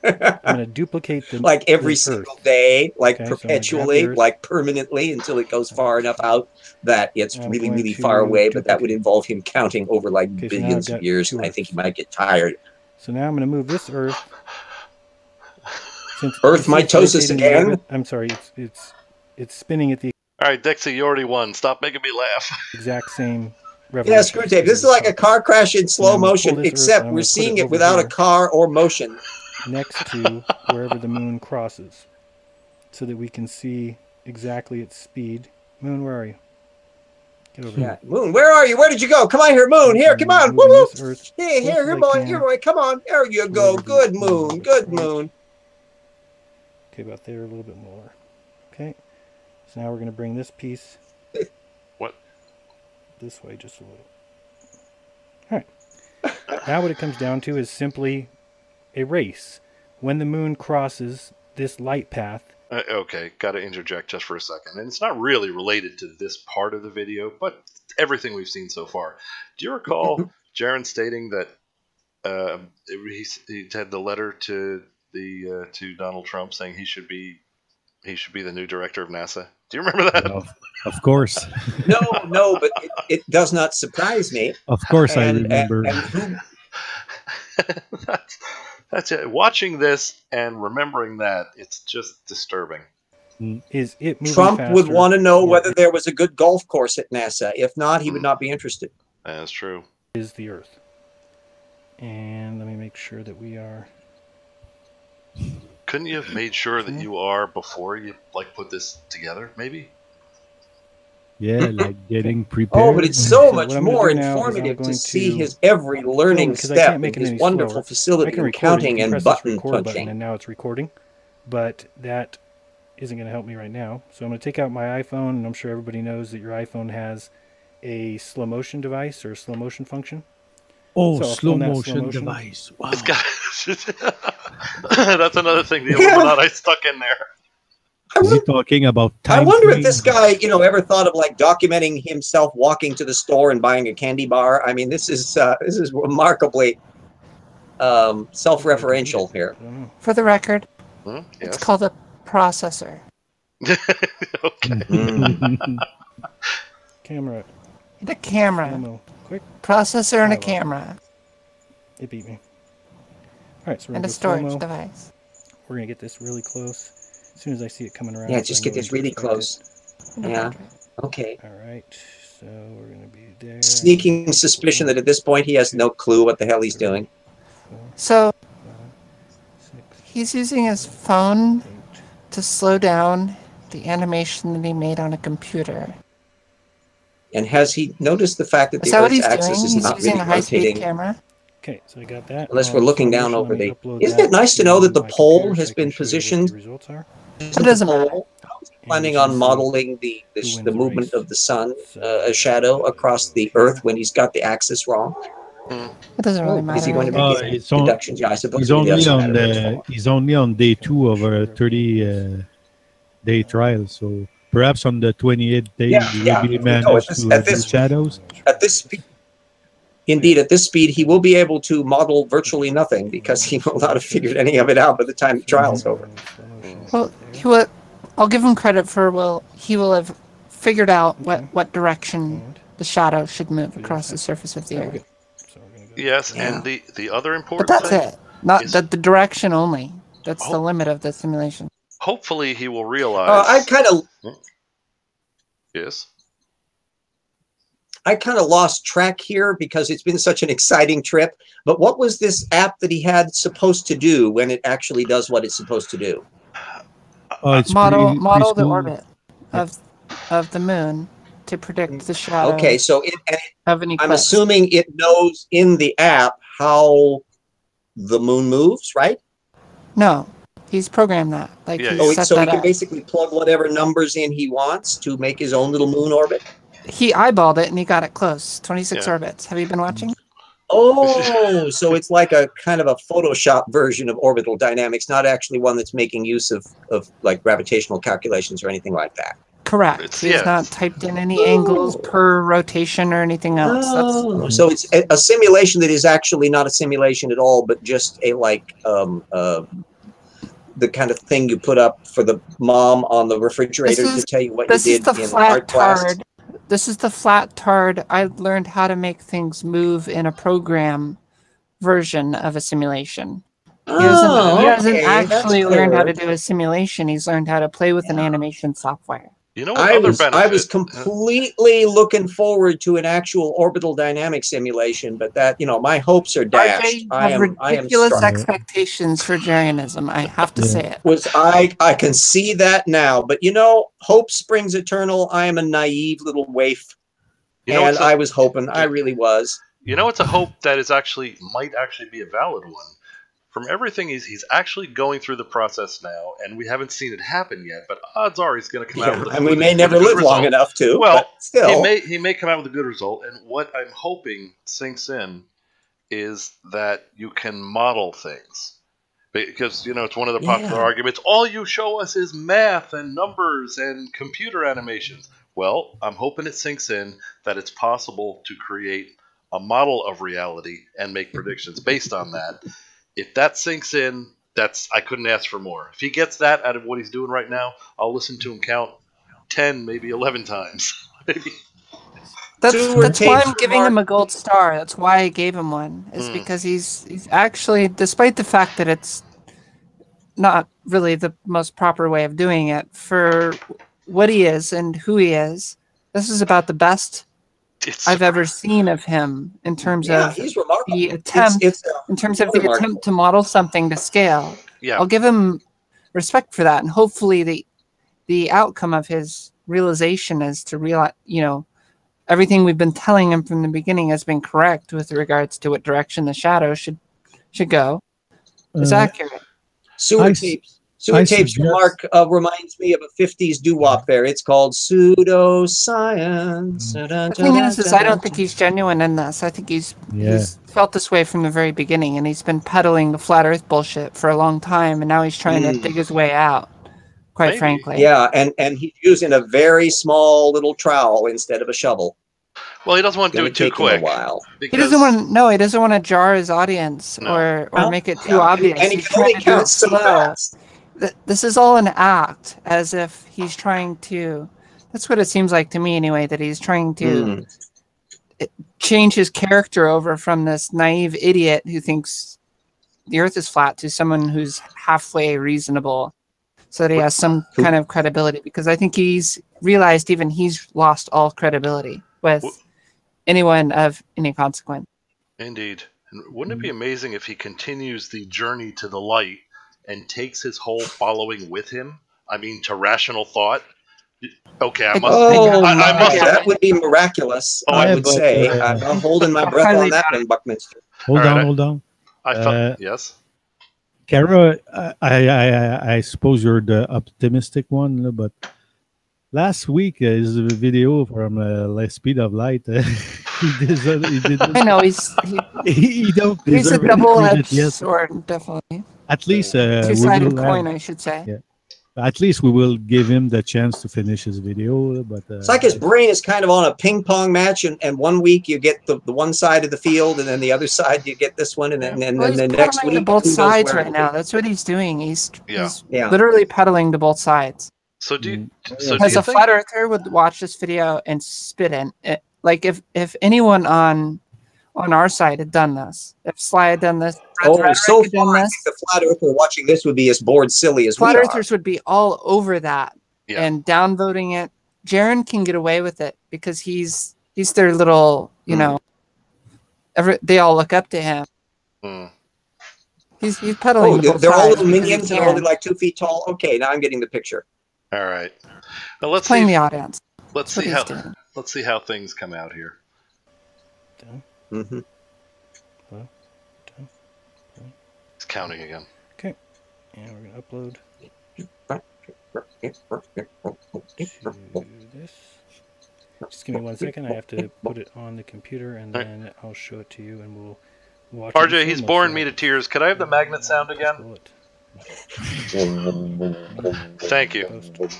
I'm going to duplicate the like every the single Earth. day, like Okay, so perpetually, like permanently, until it goes far enough out that it's really, really far away. But that would involve him counting over like billions of years, and I think he might get tired. So now I'm going to move this Earth. Since Earth mitosis again. I'm sorry, it's spinning at the. All right, Dixie, you already won. Stop making me laugh. Exact same. Yeah, screw tape. This is like a car crash in slow motion, except we're seeing it without a car or motion. Next to wherever the moon crosses, so that we can see exactly its speed. Moon, where are you? Get over here. Moon, where are you? Where did you go? Come on here, Moon. Here, come on. Woo woo. Here, boy. Come on. There you go. Good Moon. Good Moon. Okay, about there a little bit more. Okay. So now we're going to bring this piece. What? This way just a little. All right. Now what it comes down to is simply a race. When the moon crosses this light path. Okay, got to interject just for a second. And it's not really related to this part of the video, but everything we've seen so far. Do you recall Jaron stating that he had the letter to Donald Trump saying he should be the new director of NASA? Do you remember that? Of course. No, but it does not surprise me. Of course, I remember. That's it. Watching this and remembering that, it's just disturbing. Is it moving Trump faster? would want to know whether there was a good golf course at NASA. If not, he would not be interested. That's true. Is the Earth. And let me make sure that we are. Couldn't you have made sure that you are before you put this together? Maybe. Yeah, like getting prepared. Oh, but it's so much more informative to see his every learning step in his wonderful facility of counting and button punching. And now it's recording, but that isn't going to help me right now. So I'm going to take out my iPhone, and I'm sure everybody knows that your iPhone has a slow motion device or a slow motion function. Oh, so slow motion device. Wow. That's another thing the Illuminati stuck in there. Is he talking about time? I wonder if this guy, ever thought of documenting himself walking to the store and buying a candy bar. I mean, this is remarkably self-referential here. For the record, yes. It's called a processor. Okay. Camera. The camera. Quick. Processor and a camera. It beat me. All right, so we're and a storage device. We're gonna get this really close. As soon as I see it coming around. Yeah, just get this really close. Yeah. Okay. All right. So we're going to be there. Sneaking suspicion that at this point he has no clue what the hell he's doing. So he's using his phone to slow down the animation that he made on a computer. And has he noticed the fact that the Earth's axis is not really rotating? Camera. Okay, so I got that. Unless we're looking down over the. Isn't it nice to know that the pole has been positioned? It doesn't matter. Planning on modeling the movement of the sun, a shadow across the Earth when he's got the axis wrong. It doesn't really matter. Is he going to be deductions? Yeah, I suppose he's only on day 2 of a 30-day trial. So perhaps on the 28th day, he will be managed to do shadows. At this speed, indeed, at this speed, he will be able to model virtually nothing because he will not have figured any of it out by the time the trial's over. Well, I'll give him credit for he will have figured out what direction the shadow should move across the surface of the Earth. Yes, and the other important But that's thing it. Not the direction only. That's the limit of the simulation. Hopefully he will realize... I kind of... Yes? I kind of lost track here because it's been such an exciting trip. But what was this app that he had supposed to do when it actually does what it's supposed to do? Model the orbit of the moon to predict the shadow. Okay, so of an eclipse. I'm assuming it knows in the app how the moon moves, right? No, he's programmed that. So he can basically plug whatever numbers in he wants to make his own little moon orbit. he eyeballed it and he got it close. 26 orbits. Have you been watching? Oh, so it's like a kind of a Photoshop version of orbital dynamics, not actually one that's making use of like gravitational calculations or anything like that. Correct. He has not typed in any angles per rotation or anything else. Oh, so it's a simulation that is actually not a simulation at all, but just a like the kind of thing you put up for the mom on the refrigerator to tell you what you did in art class. This is the flat tard. I learned how to make things move in a program version of a simulation. He hasn't actually learned how to do a simulation. He's learned how to play with an animation software. You know what other benefit? I was completely looking forward to an actual orbital dynamic simulation, but that, my hopes are dashed. RJ, I have ridiculous expectations for Jarianism. I have to say it. I can see that now, but hope springs eternal. I am a naive little waif, and I was hoping. I really was. It's a hope that might actually be a valid one. From everything, he's actually going through the process now, and we haven't seen it happen yet. But odds are he's going to come out with a and we may never live long enough to. Well, but still, he may come out with a good result. And what I'm hoping sinks in is that you can model things, because it's one of the popular arguments. All you show us is math and numbers and computer animations. Well, I'm hoping it sinks in that it's possible to create a model of reality and make predictions based on that. If that sinks in, I couldn't ask for more. If he gets that out of what he's doing right now, I'll listen to him count 10, maybe 11 times. That's why I'm giving him a gold star. That's why I gave him one. Is because he's actually, despite the fact that it's not really the most proper way of doing it, for what he is and who he is, this is about the best I've ever seen of him in terms of the attempt, to model something to scale. Yeah. I'll give him respect for that, and hopefully the outcome of his realization is to realize, everything we've been telling him from the beginning has been correct with regards to what direction the shadow should go. It's accurate. Sewer tapes remark reminds me of a 50s doo-wop there. It's called pseudoscience. The thing is I don't think he's genuine in this. I think he's felt this way from the very beginning, and he's been peddling the flat earth bullshit for a long time, and now he's trying to dig his way out, quite frankly. Yeah, and he's using a very small little trowel instead of a shovel. Well, he doesn't want to do it too quick. He doesn't want to jar his audience or make it too obvious. And he's trying to do it so fast. This is all an act, as if he's trying to. That's what it seems like to me, anyway. That he's trying to change his character over from this naive idiot who thinks the Earth is flat to someone who's halfway reasonable, so that he has some kind of credibility. Because I think he's realized even he's lost all credibility with anyone of any consequence. Indeed. And wouldn't it be amazing if he continues the journey to the light and takes his whole following with him? I mean, to rational thought. Okay, I must. That would be miraculous. I would say. I'm holding my breath on that one, Buckminster. Hold on. I thought yes. Cara, I suppose you're the optimistic one, but last week is a video from Less Speed of Light. I know he's a double-edged sword, definitely. At least two-sided coin, I should say. Yeah. At least we will give him the chance to finish his video. But it's like his brain is kind of on a ping pong match, and 1 week you get the one side of the field, and then the other side you get this one, and then the next week both sides right now. That's what he's doing. He's literally pedaling to both sides. So do you? As a flat earther would watch this video and spit in it. Like if anyone on our side had done this, if Sly had done this, so far the flat earther watching this would be as bored silly as flat earthers would be all over that and downvoting it. Jaren can get away with it because he's their little, they all look up to him. He's pedaling. They're all little minions and only like 2 feet tall. Okay, now I'm getting the picture. All right. Now let's playing the audience. Let's see how things come out here. Mm-hmm. It's counting again. Okay. And we're gonna upload to this. Just give me 1 second. I have to put it on the computer, and then I'll show it to you, and we'll watch it. RJ, he's boring me to tears. Could I have the magnet sound again? Thank you. Alright,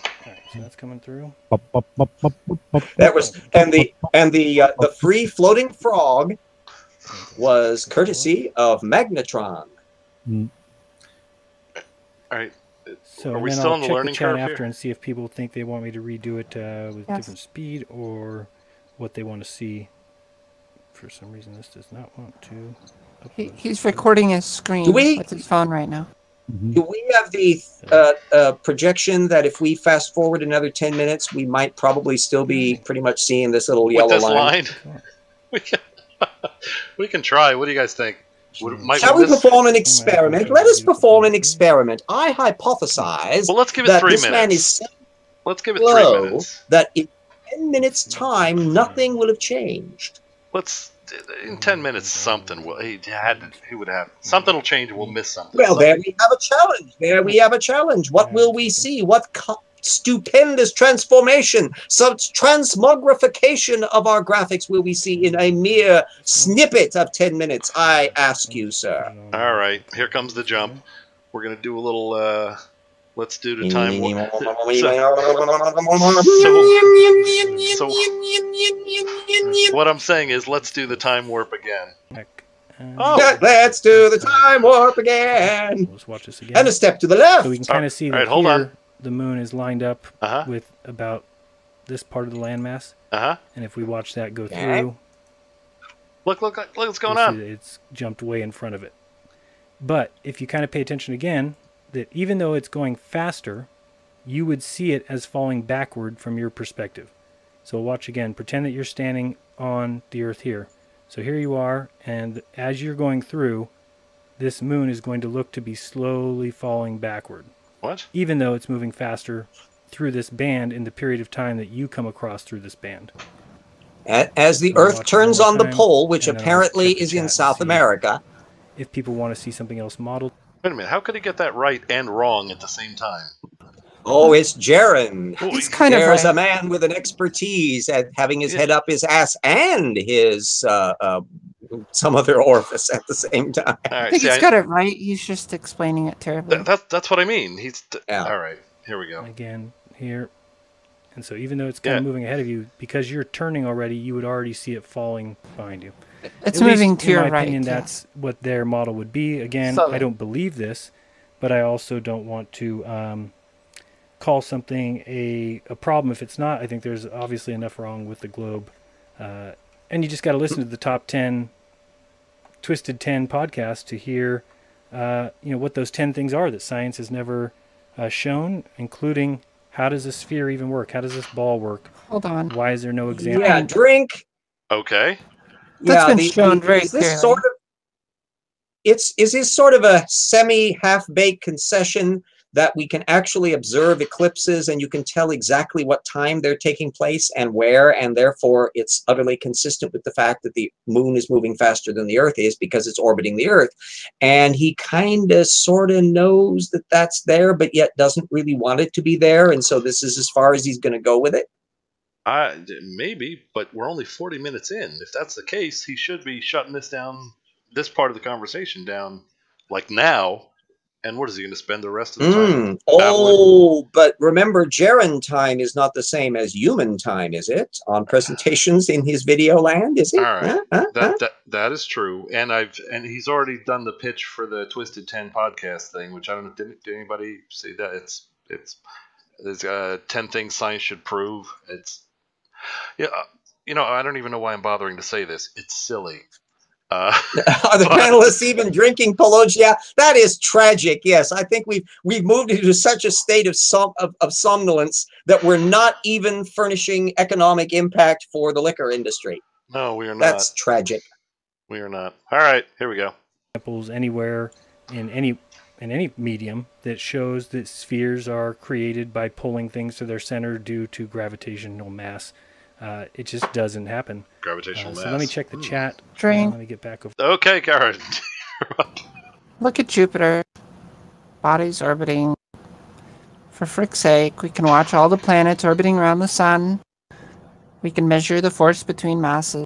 so that's coming through. That was the free floating frog was courtesy of Magnetron. All right. So are we then still I'll in the check learning the chat curve after here? and see if people think they want me to redo it with different speed or what they want to see. For some reason, this does not want to. He's recording his screen with his phone right now. Do we have the projection that if we fast forward another 10 minutes, we might probably still be pretty much seeing this little yellow line? We can try. What do you guys think? Shall we perform an experiment? Let us perform an experiment. I hypothesize let's give it that 3 this minutes. man is so let's give it slow 3 minutes. That in 10 minutes' time, nothing will have changed. In 10 minutes, something will. He would have something will change. We'll miss something. Well, there we have a challenge. There we have a challenge. What will we see? What stupendous transformation, such transmogrification of our graphics will we see in a mere snippet of 10 minutes? I ask you, sir. All right, here comes the jump. We're gonna do a little. Let's do the time. So what I'm saying is, let's do the time warp again. Let's do the time warp again. Let's watch this again. And a step to the left. So we can kind of see that here the moon is lined up with about this part of the landmass. And if we watch that go through, look what's going on. It's jumped way in front of it. But if you kind of pay attention again, that even though it's going faster, you would see it as falling backward from your perspective. So watch again. Pretend that you're standing on the Earth here. So here you are, and as you're going through, this moon is going to look to be slowly falling backward. What? Even though it's moving faster through this band in the period of time that you come across through this band. As the Earth turns on the pole, which apparently is in South America. If people want to see something else modeled. Wait a minute, how could he get that right and wrong at the same time? Oh, it's Jaren. He's kind of There's right. a man with an expertise at having his head up his ass and his some other orifice at the same time. I think he's got it right. He's just explaining it terribly. That's what I mean. All right, here we go. Again, here. And so even though it's kind of moving ahead of you, because you're turning already, you would already see it falling behind you. It's moving to your right. In my opinion, that's what their model would be. Again, I don't believe this, but I also don't want to call something a problem if it's not. I think there's obviously enough wrong with the globe. And you just got to listen to the top 10 Twisted 10 podcast to hear what those 10 things are that science has never shown, including how does a sphere even work? How does this ball work? Hold on. Why is there no example? Yeah, drink. Okay. That's been shown very clearly. Is this sort of a semi-half-baked concession that we can actually observe eclipses and you can tell exactly what time they're taking place and where, and therefore it's utterly consistent with the fact that the moon is moving faster than the Earth is because it's orbiting the Earth. And he kind of sort of knows that that's there, but yet doesn't really want it to be there. And so this is as far as he's going to go with it. Maybe, but we're only 40 minutes in. If that's the case, he should be shutting this down, this part of the conversation down, like now. And what is he going to spend the rest of the time? Oh, but remember, Jaren time is not the same as human time, is it? On presentations in his video land, is it? All right, that is true. And he's already done the pitch for the Twisted 10 podcast thing, which I don't know. Did anybody see that? There's 10 things science should prove. I don't even know why I'm bothering to say this. It's silly. Are the panelists even drinking Paulogia? That is tragic. Yes, I think we've moved into such a state of somnolence that we're not even furnishing economic impact for the liquor industry. No, we are not. That's tragic. We are not. All right, here we go. Examples anywhere in any medium that shows that spheres are created by pulling things to their center due to gravitational mass. It just doesn't happen. Gravitational mass. So let me check the chat. Let me get back over. Okay, Cara. Look at Jupiter. Bodies orbiting. For frick's sake, we can watch all the planets orbiting around the sun. We can measure the force between masses.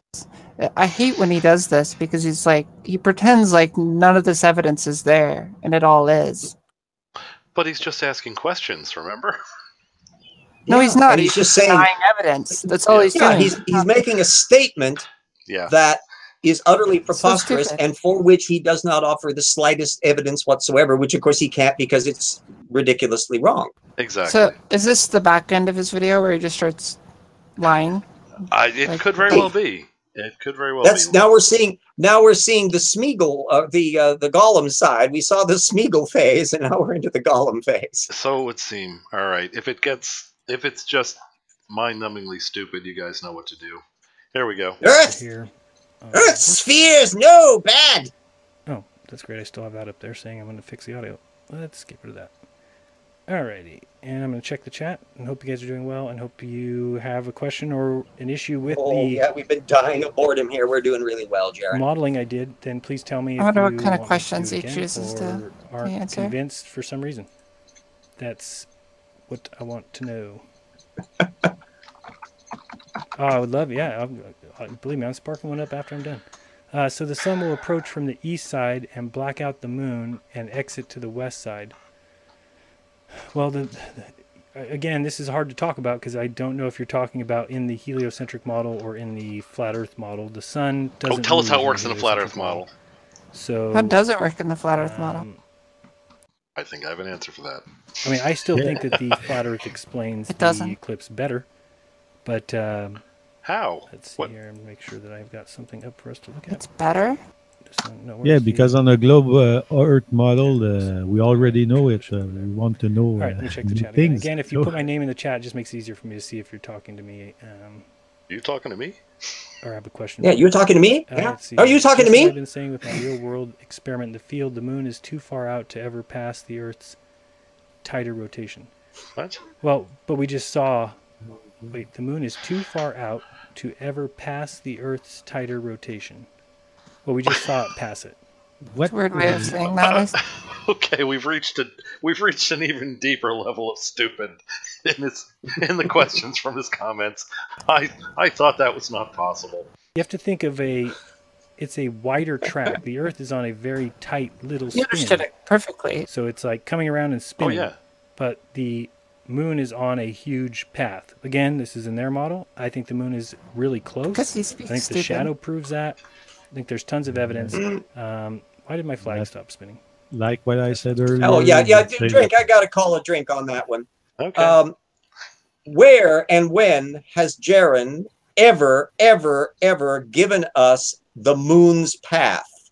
I hate when he does this because he's like, he pretends like none of this evidence is there, and it all is. But he's just asking questions, remember? No, he's not. He's just denying saying evidence. That's all he's doing. He's making a statement that is utterly preposterous and for which he does not offer the slightest evidence whatsoever, which of course he can't because it's ridiculously wrong. Exactly. So is this the back end of his video where he just starts lying? It could very well be. It could very well be. Now we're seeing the Smeagol, the Gollum side. We saw the Smeagol phase, and now we're into the Gollum phase. So it would seem. All right. If it's just mind-numbingly stupid, you guys know what to do. Here we go. Earth spheres, no bad. Oh, that's great. I still have that up there saying I'm going to fix the audio. Let's get rid of that. Alrighty, and I'm going to check the chat and hope you guys are doing well and hope you have a question or an issue with yeah, we've been dying of boredom here. We're doing really well, Jared. Modeling I did. Then please tell me I wonder if what you kind of want questions me he to do it chooses again to or aren't answer. convinced for some reason. That's what I want to know. I would love, believe me, I'm sparking one up after I'm done. So the sun will approach from the east side and black out the moon and exit to the west side. Well, again, this is hard to talk about because I don't know if you're talking about in the heliocentric model or in the flat Earth model. The sun doesn't. Tell us how it works in the flat Earth model. So how does it work in the flat Earth model? I think I have an answer for that. I mean, I still think that the flat Earth explains the eclipse better, but how? Let's see here and make sure that I've got something up for us to look at. It's better. Yeah, because on the globe Earth model, we already know it. We want to know All right, let me check the chat things. again. If you put my name in the chat, it just makes it easier for me to see if you're talking to me. You talking to me? Or I have a question. Yeah, you're talking to me? Yeah. Are you talking to me? I've been saying with my real-world experiment in the field, the moon is too far out to ever pass the Earth's tidal rotation. What? Well, but we just saw... Wait, the moon is too far out to ever pass the Earth's tidal rotation. Well, we just saw it pass it. What weird way of saying that? Okay, we've reached an even deeper level of stupid in the questions from his comments. I thought that was not possible. You have to think of it's a wider track. The Earth is on a very tight little spin. You understood it perfectly. So it's like coming around and spinning. Oh yeah. But the moon is on a huge path. Again, this is in their model. I think the moon is really close. Because he I speaks think stupid. the shadow proves that. I think there's tons of evidence. Why did my flag stop spinning? Like what I said earlier. Oh, yeah. Drink. I got to call a drink on that one. Okay. Where and when has Jaren ever given us the moon's path?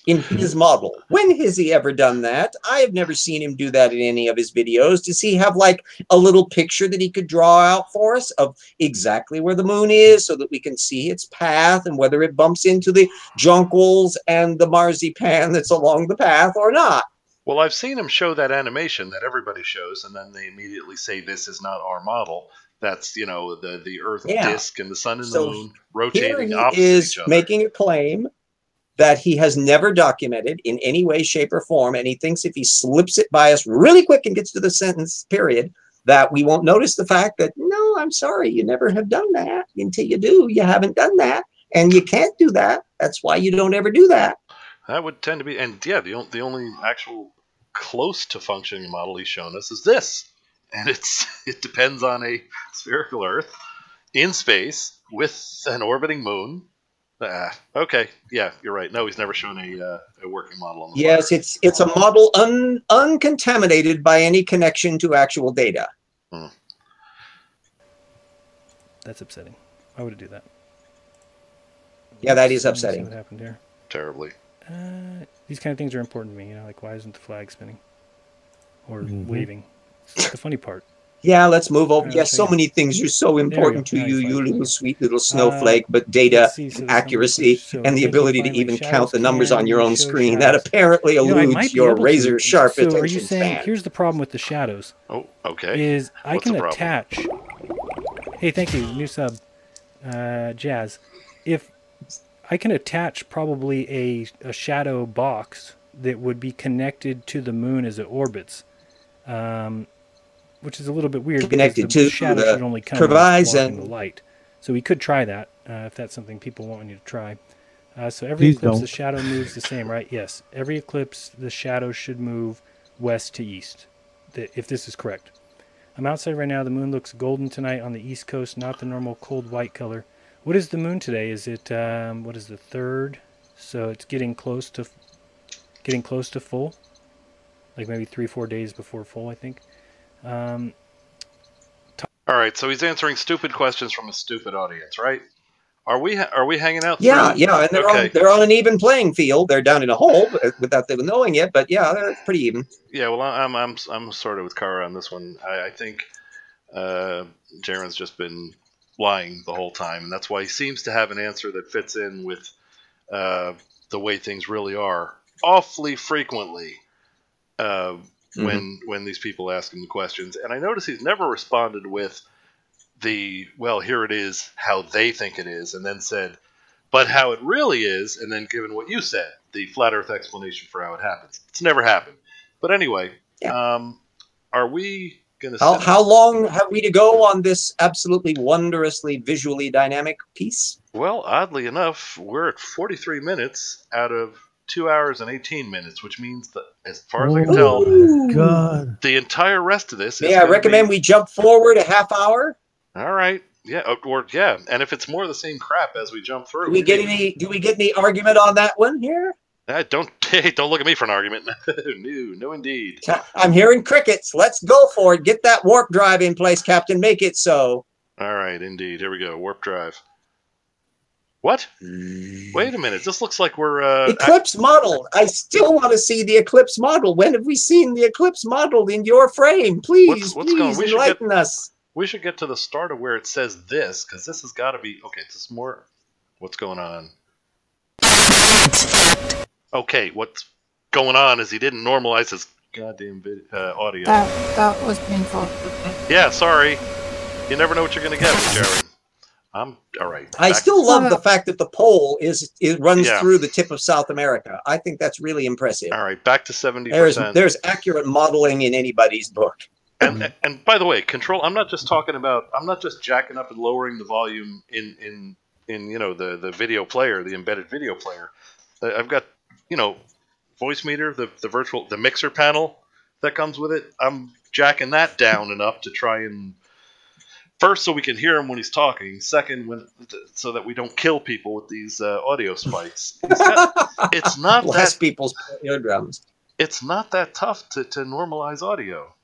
In his model. When has he ever done that? I have never seen him do that in any of his videos. Does he have like a little picture that he could draw out for us of exactly where the moon is so that we can see its path and whether it bumps into the jonquils and the marzipan that's along the path or not? Well, I've seen him show that animation that everybody shows, and then they immediately say this is not our model. That's, you know, the Earth disk and the sun and the moon rotating opposite each other. Making a claim that he has never documented in any way, shape, or form, and he thinks if he slips it by us really quick and gets to the sentence period, that we won't notice the fact that, no, I'm sorry, you never have done that. Until you do, you haven't done that, and you can't do that. That's why you don't ever do that. That would tend to be, and yeah, the only actual close to functioning model he's shown us is this, and it depends on a spherical Earth in space with an orbiting moon. Okay, yeah, you're right. No, he's never shown a working model on the Yes, it's a model uncontaminated by any connection to actual data. That's upsetting. Why would it do that? Yeah, that is upsetting. What happened here? Terribly. These kind of things are important to me. You know, like why isn't the flag spinning or waving? It's the funny part. Yeah, let's move over. Yes, so many things are so important to you, you little sweet little snowflake, but data, accuracy, and the ability to even count the numbers on your own screen, that apparently eludes your razor-sharp attention span. So are you saying, here's the problem with the shadows. Oh, okay. Is I can attach... Hey, thank you, new sub, Jazz. If I can attach probably a shadow box that would be connected to the moon as it orbits, which is a little bit weird. Connected because the to shadow the should only come provides blocking the and light. So we could try that if that's something people want you to try. So every Please eclipse, don't. the shadow moves the same, right? Yes. Every eclipse, the shadow should move west to east, if this is correct. I'm outside right now. The moon looks golden tonight on the east coast, not the normal cold white color. What is the moon today? Is it what is the 3rd? So it's getting close to full, like maybe 3-4 days before full, I think. All right, so he's answering stupid questions from a stupid audience, right? Are we hanging out? yeah, through? yeah, and they're on an even playing field. They're down in a hole without them knowing it, but yeah, they're pretty even. Yeah, well, I'm sort of with Cara on this one. I think Jaren's just been lying the whole time, and that's why he seems to have an answer that fits in with the way things really are awfully frequently when these people ask him the questions. And I notice he's never responded with well, here it is, how they think it is, and then said, but how it really is, and then given what you said, the flat Earth explanation for how it happens. It's never happened. But anyway, are we going to... How long have we to go on this absolutely wondrously visually dynamic piece? Well, oddly enough, we're at 43 minutes out of 2 hours and 18 minutes, which means that, as far as I can tell, God. the entire rest of this May I recommend we jump forward a half hour? All right. Yeah, and if it's more of the same crap as we jump through. Do we get any argument on that one here? Don't look at me for an argument. No, indeed. I'm hearing crickets. Let's go for it. Get that warp drive in place, Captain. Make it so. All right, indeed. Here we go. Warp drive. What? Wait a minute. This looks like we're Eclipse model. I still want to see the Eclipse model. When have we seen the Eclipse model in your frame? Please, please enlighten us. We should get to the start of where it says this, because this has got to be... Okay, this is more... What's going on? Okay, what's going on is he didn't normalize his goddamn audio. That was painful. Yeah, sorry. You never know what you're going to get with Jared. All right. I still love the fact that the pole runs through the tip of South America. I think that's really impressive. All right, back to 70%. There's accurate modeling in anybody's book. And by the way, control. I'm not just jacking up and lowering the volume in the video player, the embedded video player. I've got voice meter, the mixer panel that comes with it. I'm jacking that down and up to try and first so we can hear him when he's talking. Second, so that we don't kill people with these audio spikes. It's not bless people's eardrums. It's not that tough to normalize audio.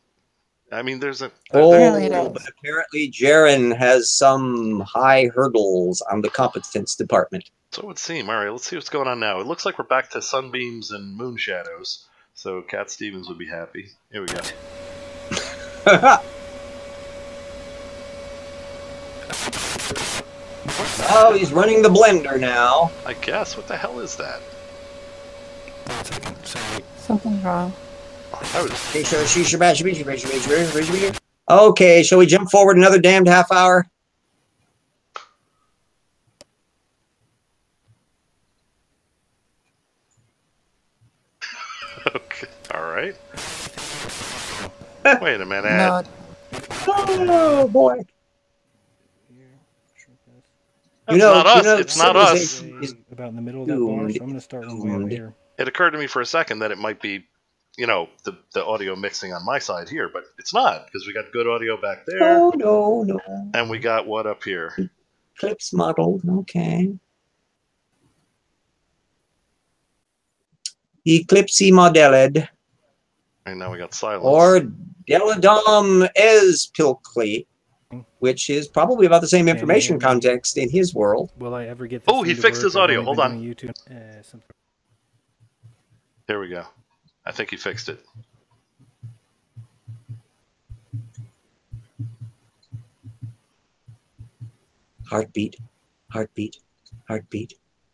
I mean, there's a... but apparently Jaren has some high hurdles on the competence department. So it would seem. All right, let's see what's going on now. It looks like we're back to sunbeams and moon shadows. So Cat Stevens would be happy. Here we go. Oh, he's running the blender now. I guess. What the hell is that? Something's wrong. Okay, shall we jump forward another damned half hour? Okay, all right. Wait a minute. Oh boy. It's not us. It's not us. About in the middle of that bar, so I'm going to start way over here. It occurred to me for a second that it might be, the audio mixing on my side here, but it's not, because we got good audio back there. Oh, no. And we got what up here? Eclipse model, okay. Eclipse modeled. And now we got silence. Or Deladom es Pilkley, which is probably about the same information context in his world. Will I ever get this? Oh, he fixed his audio. Hold on. YouTube, There we go. I think he fixed it. Heartbeat. I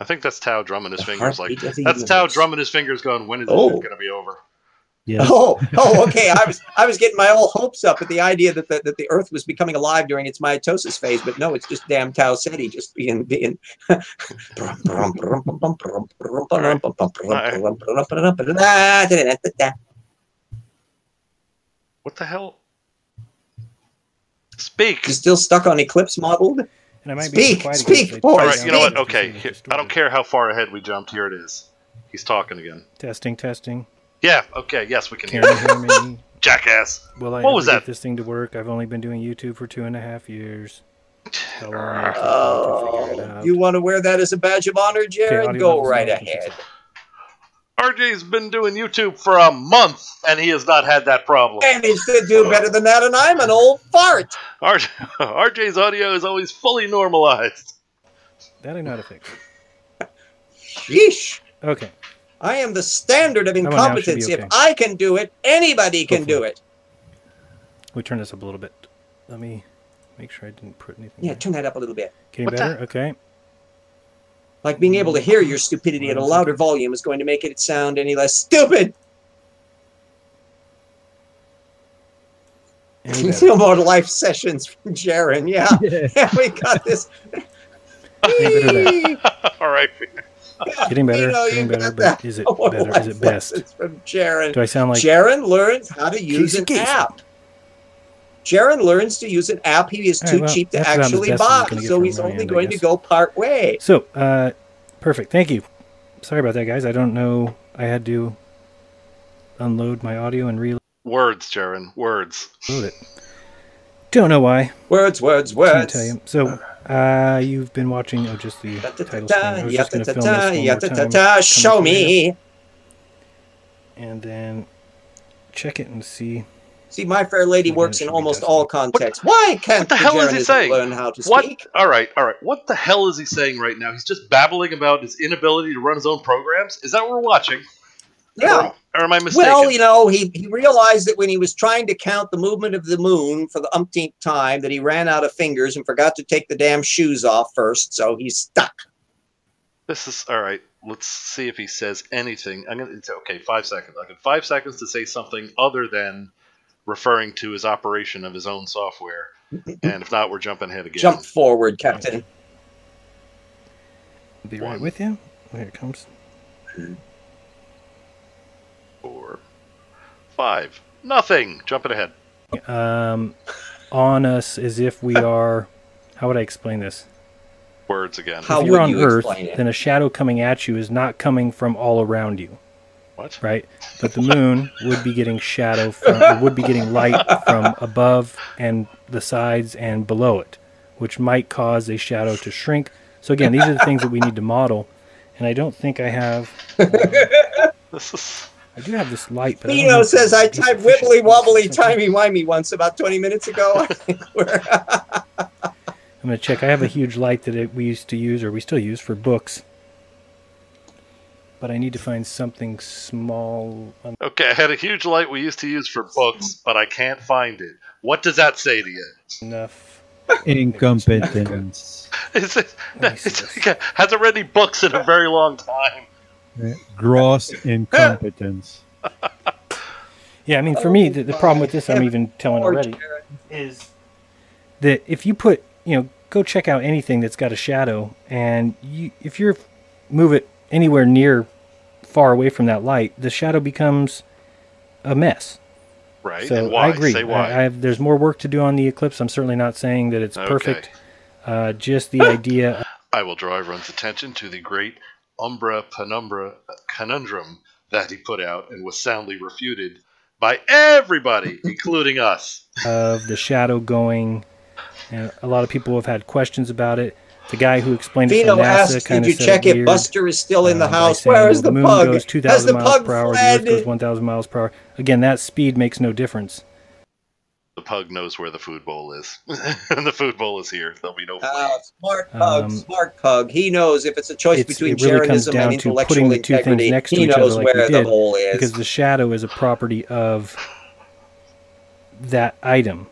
think that's Tao drumming his fingers. That's Tao drumming his fingers going, when is this going to be over? Yes. Oh, okay. I was getting my old hopes up at the idea that the Earth was becoming alive during its mitosis phase, but no, it's just damn Tau Ceti just being. What the hell? Speak. You still stuck on Eclipse modeled? And I might speak, be All right, you know what? Okay, I don't care how far ahead we jumped. Here it is. He's talking again. Testing. Yeah. Okay. Yes, we can hear me. Jackass. Will I what was that? Get this thing to work? I've only been doing YouTube for 2.5 years. How long will it take me to figure it out? You want to wear that as a badge of honor, Jared? Okay, go right ahead. RJ's been doing YouTube for a month, and he has not had that problem. And he's going to do better than that, and I'm an old fart. RJ's audio is always fully normalized. That I know how to fix. Sheesh. Okay. I am the standard of incompetence. Okay. If I can do it, anybody can do it. We turn this up a little bit. Let me make sure I didn't put anything. Yeah, turn that up a little bit. Getting better? Okay. Like being able to hear your stupidity at a louder volume is going to make it sound any less stupid. No more life sessions from Jaron. Yeah. Yeah, we got this. All right. Getting better. Getting better. But is it better? Is it best? From Jaron. Do I sound like Jaron learns how to use an app? Jaron learns to use an app he is too cheap to actually buy, so he's only going to go part way. So, perfect. Thank you. Sorry about that, guys. I don't know. I had to unload my audio and reload. Words, Jaron. Words. Load it. Don't know why. Words. Can't tell you. So, you've been watching just the title screen. I was just going to film this one more time. Show me. And then check it and see. See, My Fair Lady works in almost all contexts. Why can't what the hell is he saying? Learn how to speak? All right. What the hell is he saying right now? He's just babbling about his inability to run his own programs? Is that what we're watching? Yeah. Or am I mistaken? Well, you know, he realized that when he was trying to count the movement of the moon for the umpteenth time that he ran out of fingers and forgot to take the damn shoes off first, so he's stuck. This is all right. Let's see if he says anything. It's okay. 5 seconds. I got 5 seconds to say something other than referring to his operation of his own software. And if not, we're jumping ahead again. Jump forward, Captain. I'll be right with you. Here it comes. 4, 5. Nothing. Jumping ahead. On us as if we are... How would I explain this? Words again. If you're on Earth, then a shadow coming at you is not coming from all around you. What? Right? But the moon would be getting shadow from, would be getting light from above and the sides and below it, which might cause a shadow to shrink. So again, these are the things that we need to model. And I don't think I have... I do have this light, but Nino says I typed wibbly wobbly timey wimey once about 20 minutes ago. I'm going to check. I have a huge light that we used to use, or we still use, for books. But I need to find something small. Okay, I had a huge light we used to use for books, but I can't find it. What does that say to you? Enough. Incompetence. Hasn't read any books in a very long time. Gross incompetence. Yeah, I mean, for me, the problem with this, I'm even telling already, is that if you put, go check out anything that's got a shadow, and if you move it anywhere near far away from that light, the shadow becomes a mess. Right. So and why? I agree. Say why. There's more work to do on the Eclipse. I'm certainly not saying that it's perfect. Just the idea. I will draw everyone's attention to the great Umbra Penumbra conundrum that he put out and was soundly refuted by everybody, including us. Of the shadow going. And a lot of people have had questions about it. The guy who explained it from NASA kind of did you check if Buster is still in the house? Where is the moon pug? Goes 2,000 miles per hour. The Earth goes 1,000 miles per hour. Again, that speed makes no difference. The pug knows where the food bowl is. And the food bowl is here. There'll be no food. Smart pug. He knows if it's a choice between Jaronism and intellectual integrity. He knows where the hole is. Because the shadow is a property of that item.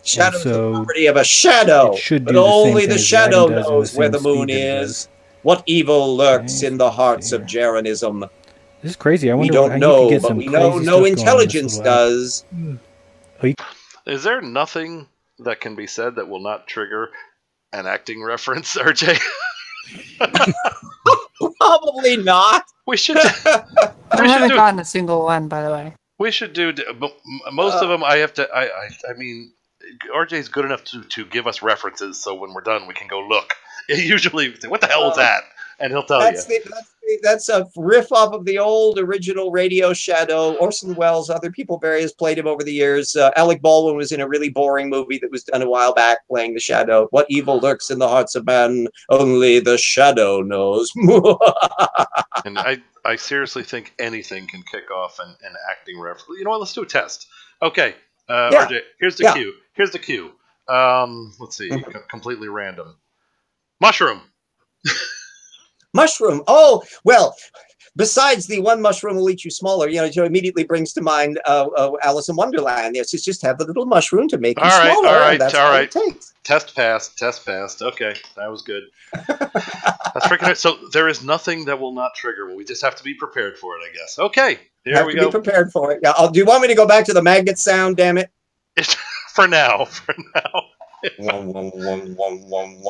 Shadow is the property of a shadow, but only the shadow knows where the moon is. What evil lurks in the hearts of Jaronism? This is crazy. I wonder we don't know, but we know no intelligence does. Is there nothing that can be said that will not trigger an acting reference, RJ? Probably not. We should. I haven't gotten a single one, by the way. We should do most of them. I have to. I mean, RJ's good enough to give us references, so when we're done, we can go look. Usually, what the hell was that? And he'll tell you. That's a riff off of the old original Radio Shadow. Orson Welles, other people, various played him over the years. Alec Baldwin was in a really boring movie that was done a while back playing the Shadow. What evil lurks in the hearts of man? Only the Shadow knows. And I seriously think anything can kick off an acting reference. You know what? Let's do a test. Okay, RJ, here's the cue. Here's the cue. Let's see. Completely random. Mushroom. Mushroom. Oh, well, besides the one mushroom will eat you smaller, you know, it immediately brings to mind Alice in Wonderland. Yes, it's just have the little mushroom to make you smaller. All right, that's all all right. it takes. Test passed. Okay, that was good. That's freaking it. So there is nothing that will not trigger. Well, we just have to be prepared for it, I guess. Okay, there we go. Be prepared for it. Yeah. Do you want me to go back to the magnet sound? Damn it. For now.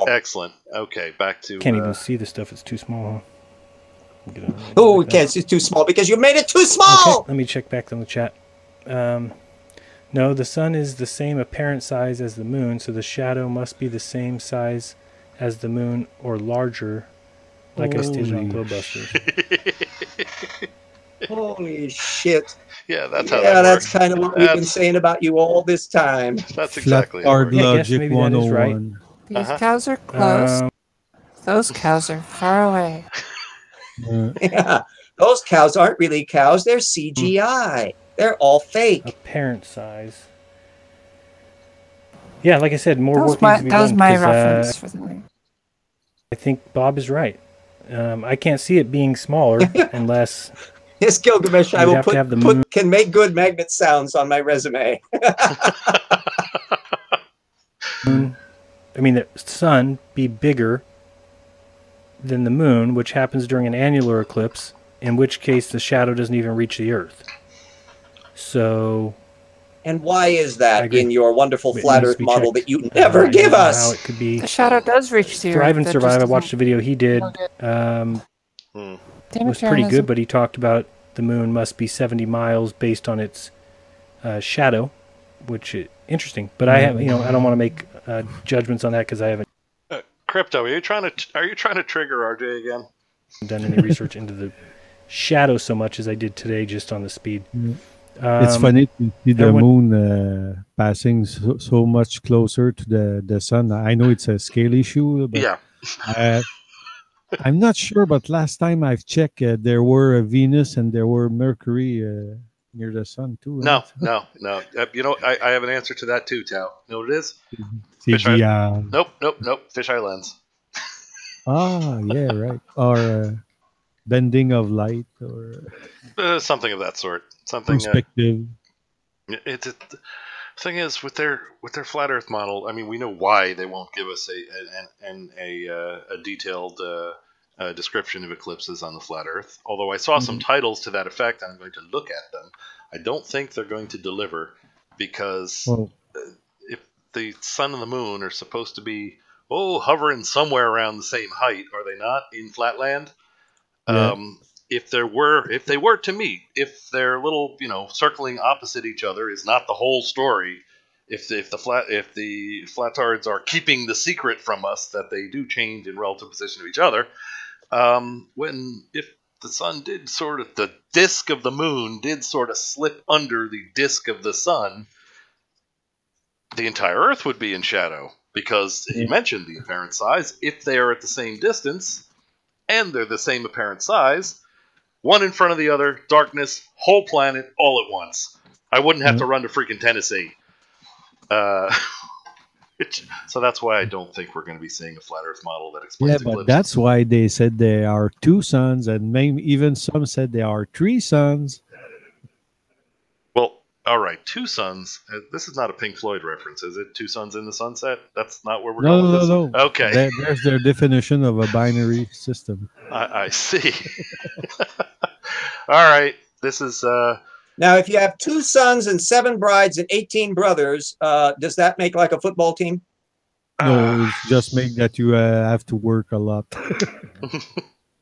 Excellent. Okay, back to. Can't even see the stuff. It's too small. Oh, we can't. It's too small because you made it too small. Okay, let me check back on the chat. No, the sun is the same apparent size as the moon, so the shadow must be the same size as the moon or larger, like I stated on Glowbusters. Holy shit. Yeah, that's how that that's works. kind of what we've been saying about you all this time. That's exactly hard Yeah, I guess logic maybe that is right. 101. These cows are close. Those cows are far away. Yeah, those cows aren't really cows. They're CGI. They're all fake. Apparent size. Yeah, like I said, more work That needs to be was done. my 'Cause, reference for the week. I think Bob is right. I can't see it being smaller unless... Yes, Gilgamesh, I will can make good magnet sounds on my resume. I mean, the sun be bigger than the moon, which happens during an annular eclipse, in which case the shadow doesn't even reach the Earth. So... And why is that in your wonderful flat Earth model that you never I give don't know us? how it could be. The shadow does reach the Earth. Thrive and Survive, I watched a video he did. It was pretty good, but he talked about the moon must be 70 miles based on its shadow, which is interesting. But I have, I don't want to make judgments on that because I haven't. Crypto, are you trying to trigger RJ again? Done any research into the shadow so much as I did today, just on the speed. It's funny to see the moon passing so much closer to the sun. I know it's a scale issue, but yeah. I'm not sure, but last time I've checked, there were Venus and there were Mercury near the sun too. No. You know, I have an answer to that too, Tao. You know what it is? CGI. Nope. Fisheye lens. Ah, yeah, right. Or bending of light, or something of that sort. Something. Perspective. The thing is, with their flat Earth model, I mean, we know why they won't give us a detailed description of eclipses on the flat Earth. Although I saw some titles to that effect, I'm going to look at them. I don't think they're going to deliver because if the sun and the moon are supposed to be hovering somewhere around the same height, are they not in flatland? Yeah. If they were to meet, if they're little, circling opposite each other is not the whole story. If the flatards are keeping the secret from us that they do change in relative position to each other, if the sun did the disk of the moon did sort of slip under the disk of the sun, the entire Earth would be in shadow because he mentioned the apparent size. If they are at the same distance and they're the same apparent size, one in front of the other, darkness, whole planet, all at once. I wouldn't have to run to freaking Tennessee. So that's why I don't think we're going to be seeing a flat Earth model that explains eclipses. But that's why they said there are 2 suns, and maybe even some said there are 3 suns. Well, all right, 2 suns. This is not a Pink Floyd reference, is it? 2 suns in the sunset? That's not where we're going with this? No. Okay. There's their definition of a binary system. I see. All right. This is... Now, if you have 2 sons and 7 brides and 18 brothers, does that make like a football team? No, it's just make that you have to work a lot.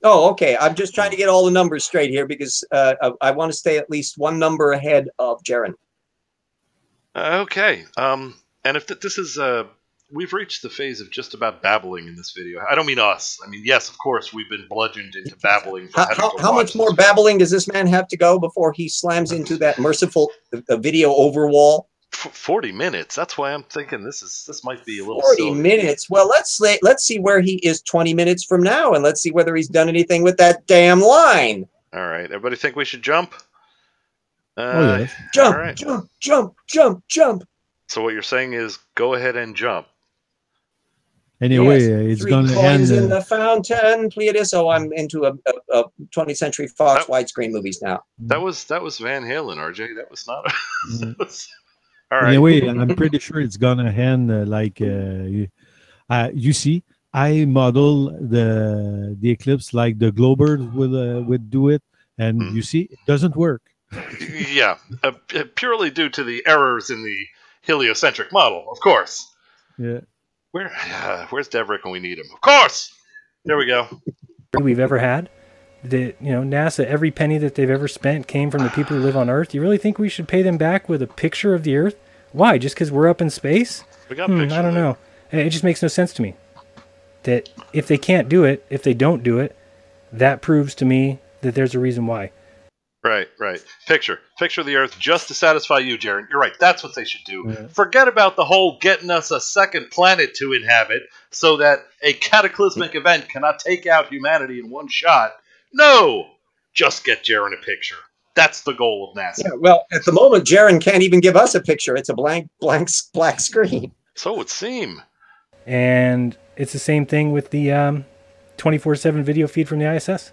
Oh, okay. I'm just trying to get all the numbers straight here because I want to stay at least 1 number ahead of Jaren. Okay. And if this is we've reached the phase of just about babbling in this video. I don't mean us. I mean, yes, of course, we've been bludgeoned into babbling. How much more babbling does this man have to go before he slams into that merciful video overwall? 40 minutes. That's why I'm thinking this might be a little 40 silly. minutes. Well, let's see where he is 20 minutes from now, and let's see whether he's done anything with that damn line. All right. Everybody think we should jump? Yes. Jump, right. jump, jump, jump, jump. So what you're saying is go ahead and jump. Anyway, Yes. it's 3 going to coins end. in the fountain, Pleiades. Oh, I'm into a 20th Century Fox widescreen movies now. That was Van Halen, RJ. That was not. All right. Anyway, I'm pretty sure it's going to end you see, I model the eclipse like the Globers would do it, and you see, it doesn't work. Yeah, purely due to the errors in the heliocentric model, of course. Yeah. Where's Deverick when we need him? Of course. There we go. We've ever had. NASA, every penny that they've ever spent came from the people who live on Earth. You really think we should pay them back with a picture of the Earth? Why? Just because we're up in space? We got pictures. I don't know. It just makes no sense to me. That if they can't do it, if they don't do it, that proves to me that there's a reason why. Right. Picture of the Earth just to satisfy you, Jaron. You're right. That's what they should do. Yeah. Forget about the whole getting us a second planet to inhabit so that a cataclysmic event cannot take out humanity in one shot. No! Just get Jaron a picture. That's the goal of NASA. Yeah, well, at the moment, Jaron can't even give us a picture. It's a black screen. So it would seem. And it's the same thing with the 24/7 video feed from the ISS.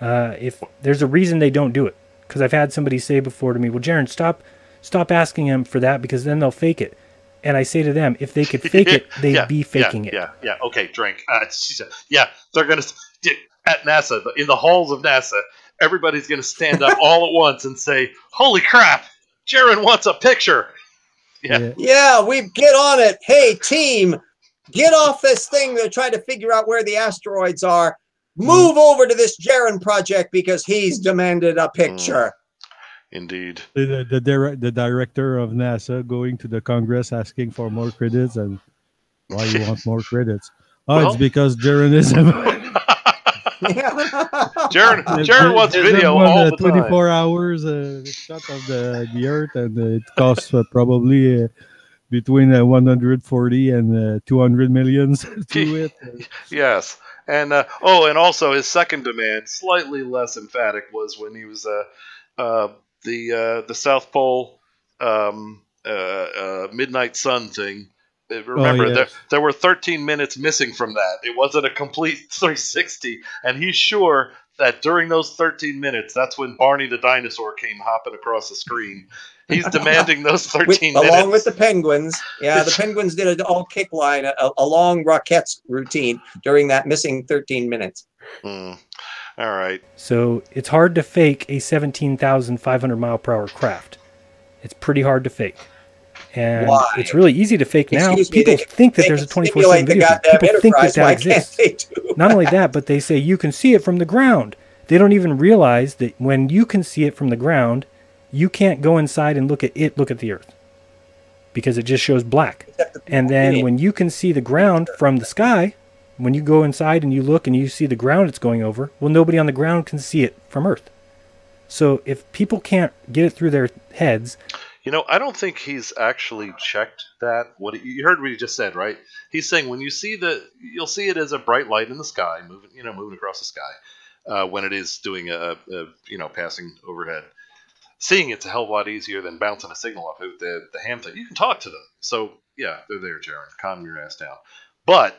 If there's a reason they don't do it, because I've had somebody say before to me, well, Jaron, stop asking them for that because then they'll fake it. And I say to them, if they could fake it, they'd be faking it. Yeah. Okay, drink. They're going to, at NASA, in the halls of NASA, everybody's going to stand up all at once and say, holy crap, Jaron wants a picture. Yeah, we get on it. Hey, team, get off this thing. They're trying to figure out where the asteroids are. Move over to this Jaron project because he's demanded a picture. Indeed. The director of NASA going to the Congress asking for more credits, and why you want more credits? It's because Jaron is Jaron wants video all the 24 time. hours shot of the Earth, and it costs probably between 140 and 200 millions to do it. Yes. And and also his second demand, slightly less emphatic, was when he was the South Pole midnight sun thing. Remember, there were 13 minutes missing from that. It wasn't a complete 360, and he's sure that during those 13 minutes, that's when Barney the dinosaur came hopping across the screen. He's demanding those 13 minutes. Along with the penguins. Yeah, the penguins did an all kick line, a long Rockettes routine during that missing 13 minutes. All right. So it's hard to fake a 17,500 mile per hour craft. It's pretty hard to fake. And it's really easy to fake now. People think that there's a 24/7 video feed. People think that exists. Not only that, but they say you can see it from the ground. They don't even realize that when you can see it from the ground, you can't go inside and look at the Earth, because it just shows black. And then when you can see the ground from the sky, when you go inside and you look and you see the ground it's going over, well, nobody on the ground can see it from Earth. So if people can't get it through their heads... I don't think he's actually checked that. You heard what he just said, right? He's saying when you see you'll see it as a bright light in the sky, moving across the sky, when it is doing a passing overhead. Seeing it's a hell of a lot easier than bouncing a signal off of the ham thing. You can talk to them. So yeah, they're there, Jaron. Calm your ass down. But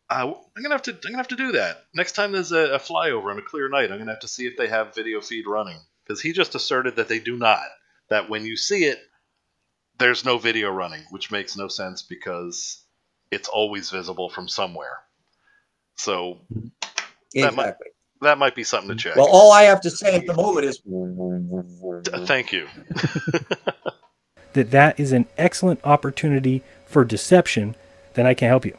I'm gonna have to do that next time there's a flyover on a clear night. I'm gonna have to see if they have video feed running, because he just asserted that they do not. That when you see it, there's no video running, which makes no sense because it's always visible from somewhere. So that might be something to check. Well, all I have to say at the moment is thank you. that is an excellent opportunity for deception. Then I can help you.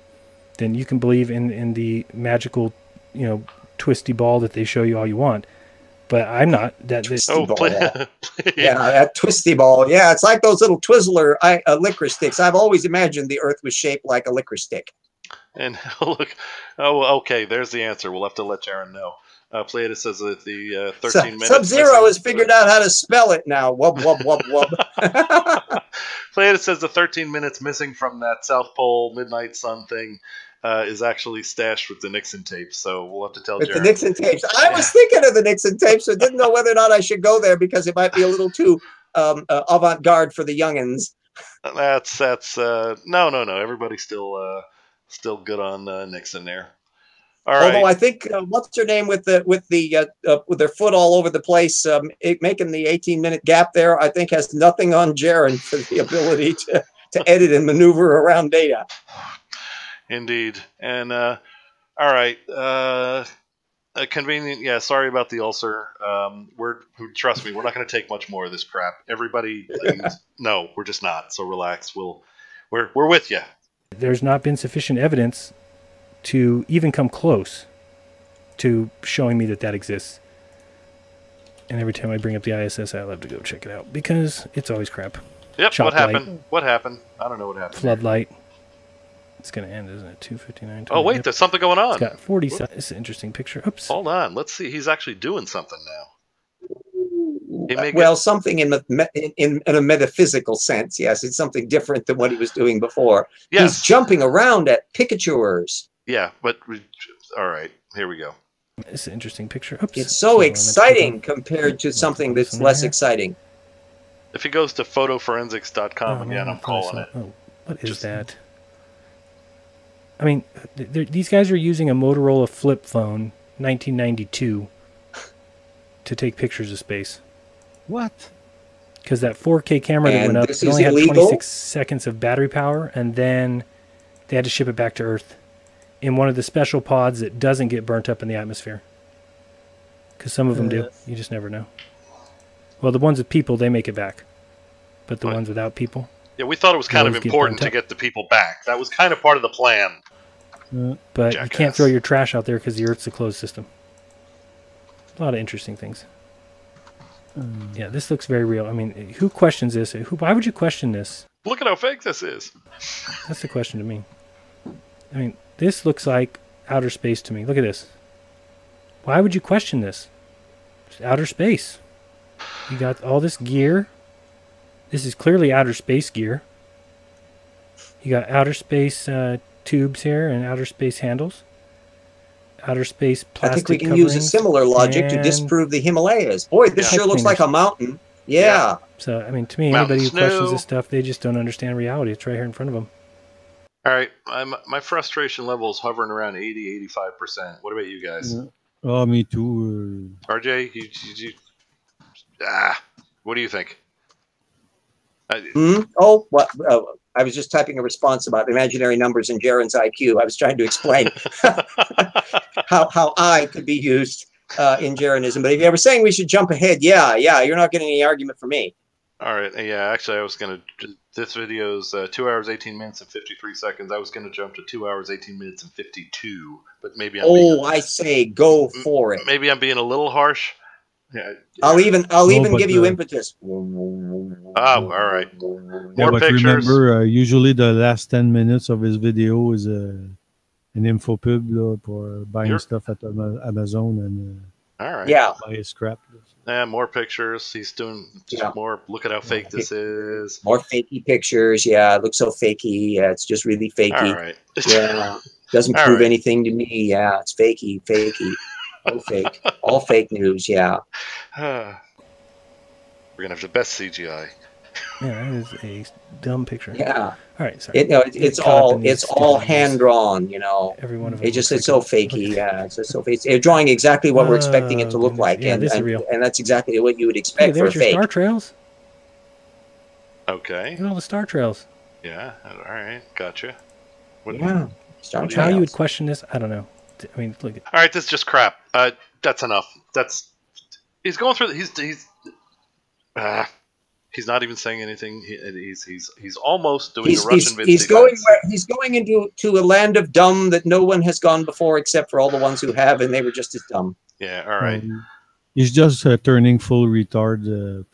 Then you can believe in the magical, twisty ball that they show you all you want. but I'm not. Yeah, that twisty ball. Yeah, it's like those little Twizzler licorice sticks. I've always imagined the Earth was shaped like a licorice stick. And look, oh, okay, there's the answer. We'll have to let Jaron know. Pleiades says that the 13 minutes. Sub-Zero has figured out how to spell it now. Wub, wub, wub, wub. Pleiades says the 13 minutes missing from that South Pole Midnight Sun thing is actually stashed with the Nixon tapes. So we'll have to tell Jaron. The Nixon tapes. I was thinking of the Nixon tapes, so didn't know whether or not I should go there because it might be a little too avant-garde for the youngins. That's no. Everybody's still good on Nixon there. All Although right. I think what's her name with their foot all over the place, making the 18-minute gap there, I think has nothing on Jaron for the ability to edit and maneuver around data. Indeed. And all right. Convenient. Yeah. Sorry about the ulcer. Trust me, we're not going to take much more of this crap. Everybody, no, we're just not. So relax. We're with you. There's not been sufficient evidence to even come close to showing me that exists. And every time I bring up the ISS, I'll have to go check it out because it's always crap. Yep. Chop what happened? light. What happened? I don't know what happened. Floodlight. It's going to end, isn't it? 2:59. Oh, wait, there's something going on. It's got 40 seconds. It's an interesting picture. Oops. Hold on. Let's see. He's actually doing something now. Well, something in a metaphysical sense, yes. It's something different than what he was doing before. Yes. He's jumping around at Pikachus. Yeah, but all right, here we go. It's an interesting picture. Oops. It's so exciting compared to something that's less exciting. If he goes to photoforensics.com again, I'm calling it. Oh, what is that? I mean, these guys are using a Motorola flip phone, 1992, to take pictures of space. What? Because that 4K camera that went up, it only had 26 seconds of battery power, and then they had to ship it back to Earth in one of the special pods that doesn't get burnt up in the atmosphere. Because some of them do. You just never know. Well, the ones with people, they make it back. But the ones without people... Yeah, we thought it was kind of important to get the people back. That was kind of part of the plan. But you can't throw your trash out there because the Earth's a closed system. A lot of interesting things. Yeah, this looks very real. I mean, who questions this? Why would you question this? Look at how fake this is. That's the question to me. I mean, this looks like outer space to me. Look at this. Why would you question this? It's outer space. You got all this gear. This is clearly outer space gear. You got outer space tubes here and outer space handles. Outer space plastic. I think we can use a similar logic to disprove the Himalayas. Boy, this sure looks like a mountain. Yeah. So, I mean, to me, anybody who questions this stuff, they just don't understand reality. It's right here in front of them. All right. My frustration level is hovering around 80-85%. What about you guys? Oh, me too. RJ, what do you think? Oh, what? I was just typing a response about imaginary numbers and Jaron's IQ. I was trying to explain how I could be used in Jaronism. But if you were saying we should jump ahead, yeah, you're not getting any argument from me. All right. Yeah, actually, I was going to... This video's 2 hours, 18 minutes, and 53 seconds. I was going to jump to 2 hours, 18 minutes, and 52. But maybe I say go for it. Maybe I'm being a little harsh. Yeah. I'll even give you impetus. Oh, all right. More pictures. Remember, usually the last 10 minutes of his video is an info pub for buying stuff at Amazon and all right. buy his crap. Yeah, more pictures. He's doing more. Look at how fake this is. More fakey pictures. Yeah, it looks so fakey. Yeah, it's just really fakey. All right. Yeah, doesn't prove anything to me. Yeah, it's fakey. All fake. All fake news. Yeah. We're gonna have the best CGI. Yeah, that is a dumb picture. Yeah. All right. Sorry. It's all hand drawn. You know. Every one of them. It's so fakey. Yeah, it's just so fakey. They're drawing exactly what we're expecting it to look like, and this is real. And that's exactly what you would expect for a fake. There's your star trails. Okay. Look at all the star trails. Yeah. All right. Gotcha. Star trails. How you would question this? I don't know. I mean, look. All right, this is just crap. That's enough. He's going through. He's not even saying anything. He's almost doing the Russian Vinci. He's going into a land of dumb that no one has gone before except for all the ones who have, and they were just as dumb. Yeah. All right. He's just turning full retard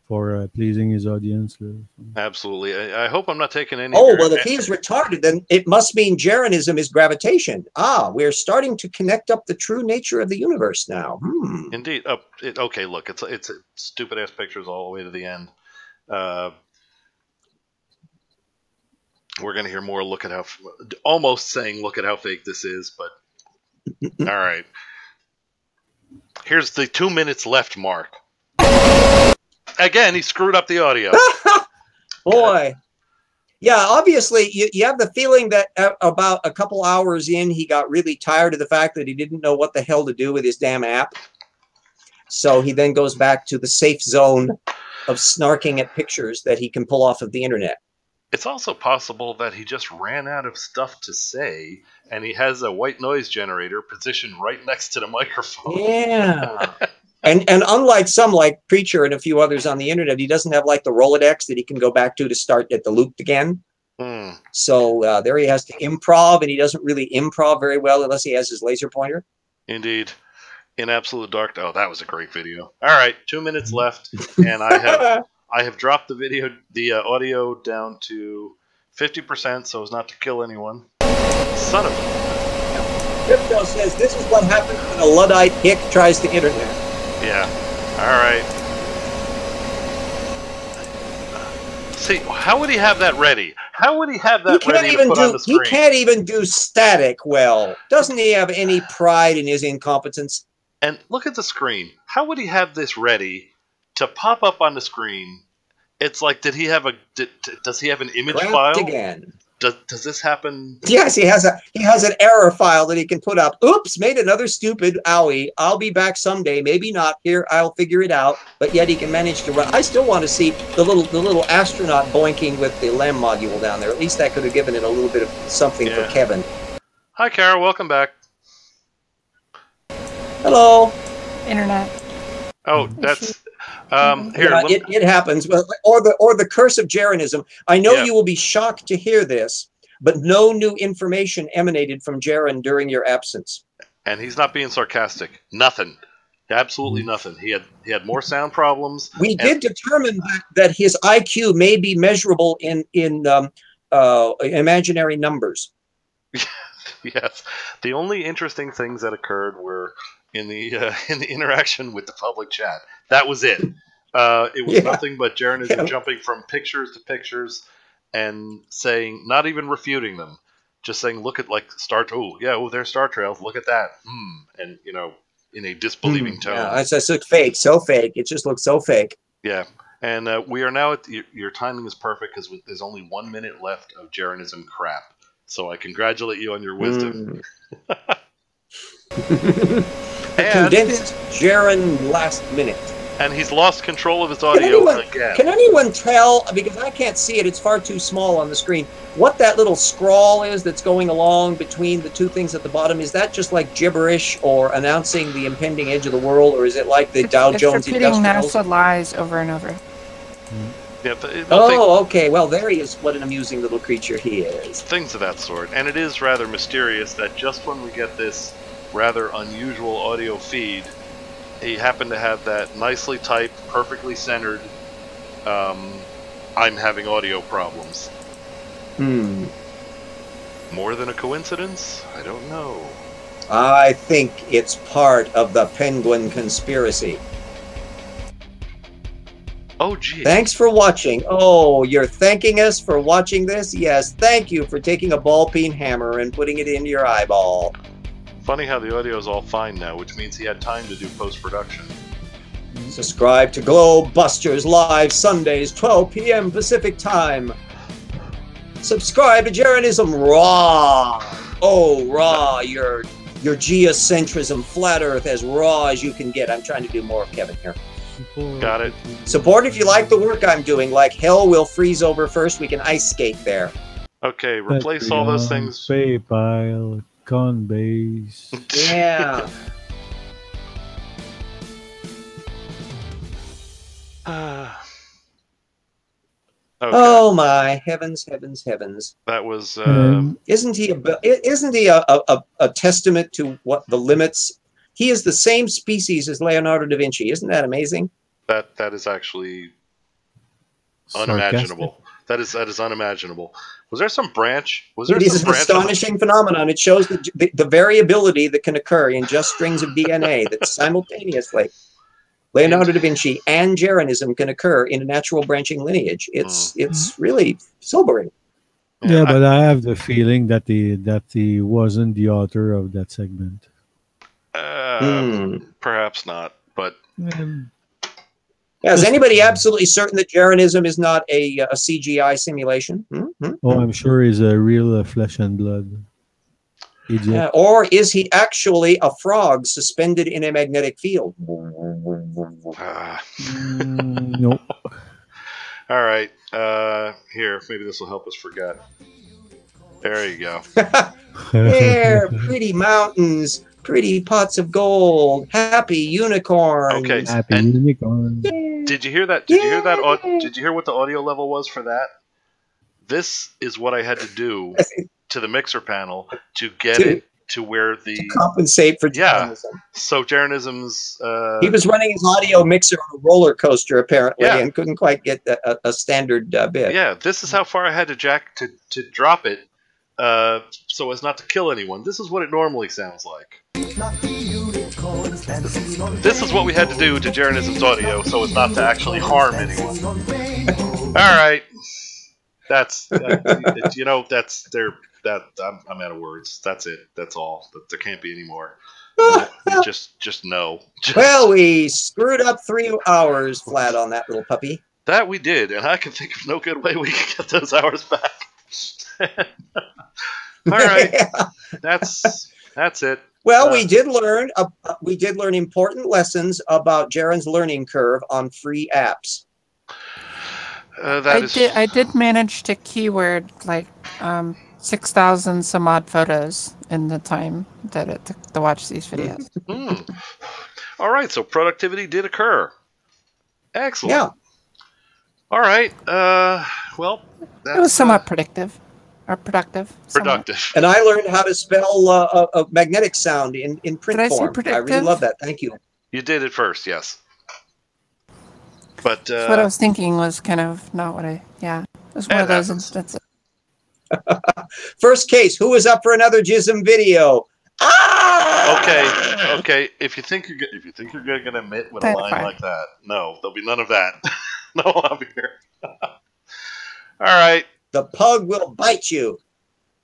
for pleasing his audience. Absolutely. I hope I'm not taking any. Oh, well, if he is retarded, then it must mean Jeranism is gravitation. Ah, we're starting to connect up the true nature of the universe now. Indeed. Okay, look, it's stupid ass pictures all the way to the end. We're gonna hear more. Look at how, almost saying, look at how fake this is, but all right. Here's the 2 minutes left mark. Again, he screwed up the audio. Boy. Yeah, obviously, you have the feeling that about a couple hours in, he got really tired of the fact that he didn't know what the hell to do with his damn app. So he then goes back to the safe zone of snarking at pictures that he can pull off of the internet. It's also possible that he just ran out of stuff to say, and he has a white noise generator positioned right next to the microphone. Yeah. And unlike some like Preacher and a few others on the internet, he doesn't have like the Rolodex that he can go back to start at the loop again. So there he has to improv, and he doesn't really improv very well unless he has his laser pointer. Indeed. In absolute dark. Oh, that was a great video. All right, 2 minutes left, and I have dropped the audio down to 50% so as not to kill anyone. Son of a... Crypto says this is what happens when a Luddite hick tries to internet. Yeah. All right. See, how would he have that ready? How would he have that ready to put on the screen? He can't even do static well. Doesn't he have any pride in his incompetence? And look at the screen. How would he have this ready to pop up on the screen? It's like, does he have an image file? Again. Does this happen? Yes, he has an error file that he can put up. Oops, made another stupid owie. I'll be back someday. Maybe not. Here, I'll figure it out. But yet he can manage to run. I still want to see the little astronaut boinking with the LAM module down there. At least that could have given it a little bit of something for Kevin. Hi, Cara. Welcome back. Hello. Internet. Oh, that's here. Yeah, it happens. Or the curse of Jeranism. I know you will be shocked to hear this, but no new information emanated from Jaren during your absence. And he's not being sarcastic. Nothing. Absolutely nothing. He had more sound problems. We did determine that his IQ may be measurable in imaginary numbers. Yes. The only interesting things that occurred were in the interaction with the public chat. That was it. It was nothing but Jeranism jumping from pictures to pictures and saying, not even refuting them, just saying, look at like there's Star Trails. Look at that. And in a disbelieving tone. Yeah, it looks fake, so fake. It just looks so fake. Yeah. And we are now at your timing is perfect because there's only 1 minute left of Jeranism crap. So I congratulate you on your wisdom. Condensed Jaren last minute. And he's lost control of his audio again. Can anyone tell, because I can't see it, it's far too small on the screen, what that little scrawl is that's going along between the two things at the bottom? Is that just like gibberish or announcing the impending edge of the world, or is it like the Dow Jones Industrials? It's repeating NASA lies over and over. Yeah, okay. Well, there he is. What an amusing little creature he is. Things of that sort. And it is rather mysterious that just when we get this rather unusual audio feed, he happened to have that nicely typed, perfectly centered, I'm having audio problems. More than a coincidence? I don't know. I think it's part of the Penguin conspiracy. Oh, gee. Thanks for watching. Oh, you're thanking us for watching this? Yes, thank you for taking a ball-peen hammer and putting it into your eyeball. Funny how the audio is all fine now, which means he had time to do post-production. Subscribe to Globe Busters live Sundays, 12 p.m. Pacific time. Subscribe to Jeranism Raw. Oh, raw. Your geocentrism, flat Earth, as raw as you can get. I'm trying to do more of Kevin here. Got it. Support if you like the work I'm doing. Like hell will freeze over first. We can ice skate there. Okay, replace all those things. PayPal, Coinbase. Yeah. Okay. Oh my heavens, heavens, heavens! That was. Isn't he a testament to what the limits He is the same species as Leonardo da Vinci. Isn't that amazing? That is actually unimaginable. That is unimaginable. Was there some branch? Was there It is some an branch? astonishing phenomenon. It shows the variability that can occur in just strings of DNA that simultaneously Leonardo da Vinci and Jeranism can occur in a natural branching lineage. It's really sobering. Yeah, but I have the feeling that he wasn't the author of that segment. Perhaps not, but is anybody absolutely certain that Jeranism is not a CGI simulation? Oh, I'm sure he's a real flesh and blood. Or is he actually a frog suspended in a magnetic field? Nope. All right. Here, maybe this will help us forget. There you go. There, pretty mountains, pretty pots of gold, happy unicorns. Okay. Happy unicorn. Did you hear that? Did you hear that? Did you hear what the audio level was for that? This is what I had to do to the mixer panel to get it to where the to compensate for Jeranism. So Jeranism's he was running his audio mixer on a roller coaster apparently and couldn't quite get a standard bit. Yeah, this is how far I had to jack to drop it so as not to kill anyone. This is what it normally sounds like. This is what we had to do to Jeranism's audio so as not to actually harm anyone. All right. That's you know, that's I'm out of words. That's it. That's all. There can't be any more. Just no. Well, we screwed up 3 hours flat on that little puppy. That we did, and I can think of no good way we can get those hours back. All right, that's it. Well, we did learn important lessons about Jaren's learning curve on free apps. I did manage to keyword like 6,000 some odd photos in the time that it took to watch these videos. All right, so productivity did occur. Excellent. Yeah. All right. Well, it was somewhat predictive. Or productive. Productive. And I learned how to spell a magnetic sound in print Did I say form. predictive? I really love that. Thank you. You did it first, yes. But what I was thinking was kind of not what it was one of those instances. First case, who is up for another Jism video? Okay. If you think you're gonna admit with a line like that, no, there'll be none of that. No, I'll be here. All right. The pug will bite you.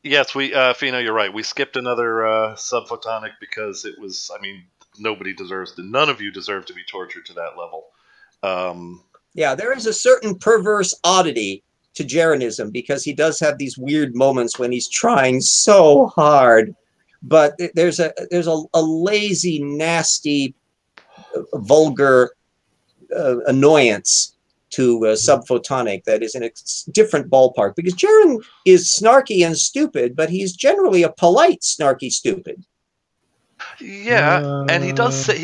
Yes, Fino, you're right. We skipped another subphotonic because it was. I mean, none of you deserve to be tortured to that level. Yeah, there is a certain perverse oddity to Jeranism because he does have these weird moments when he's trying so hard, but there's a lazy, nasty, vulgar annoyance to subphotonic that is in a different ballpark because Jeren is snarky and stupid, but he's generally a polite, snarky, stupid. Yeah, and he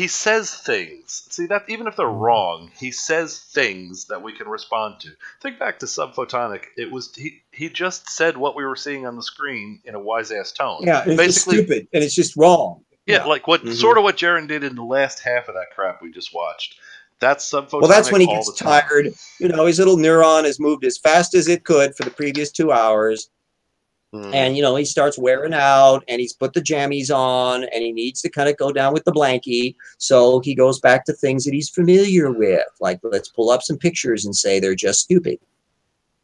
says things. See, that even if they're wrong, he says things that we can respond to. Think back to subphotonic. It was he just said what we were seeing on the screen in a wise ass tone. Yeah, it's basically just stupid and it's just wrong. Yeah, like sort of what Jeren did in the last half of that crap we just watched. That's subphotonic. Well, that's when he gets tired. You know, his little neuron has moved as fast as it could for the previous 2 hours. And, you know, he starts wearing out and he's put the jammies on and he needs to kind of go down with the blankie. So he goes back to things that he's familiar with. Like, let's pull up some pictures and say they're just stupid.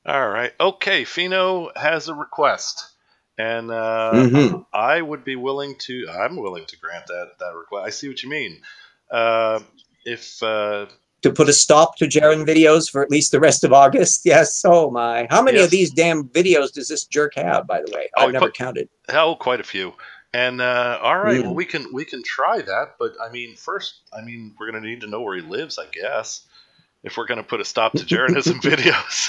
All right. Okay. Fino has a request. And I'm willing to grant that request. I see what you mean. To put a stop to Jeren videos for at least the rest of August. Yes. Oh my! How many of these damn videos does this jerk have? By the way, I've never counted. Hell, quite a few. And all right, well we can try that. But I mean, first, we're gonna need to know where he lives, I guess, if we're gonna put a stop to Jeranism videos.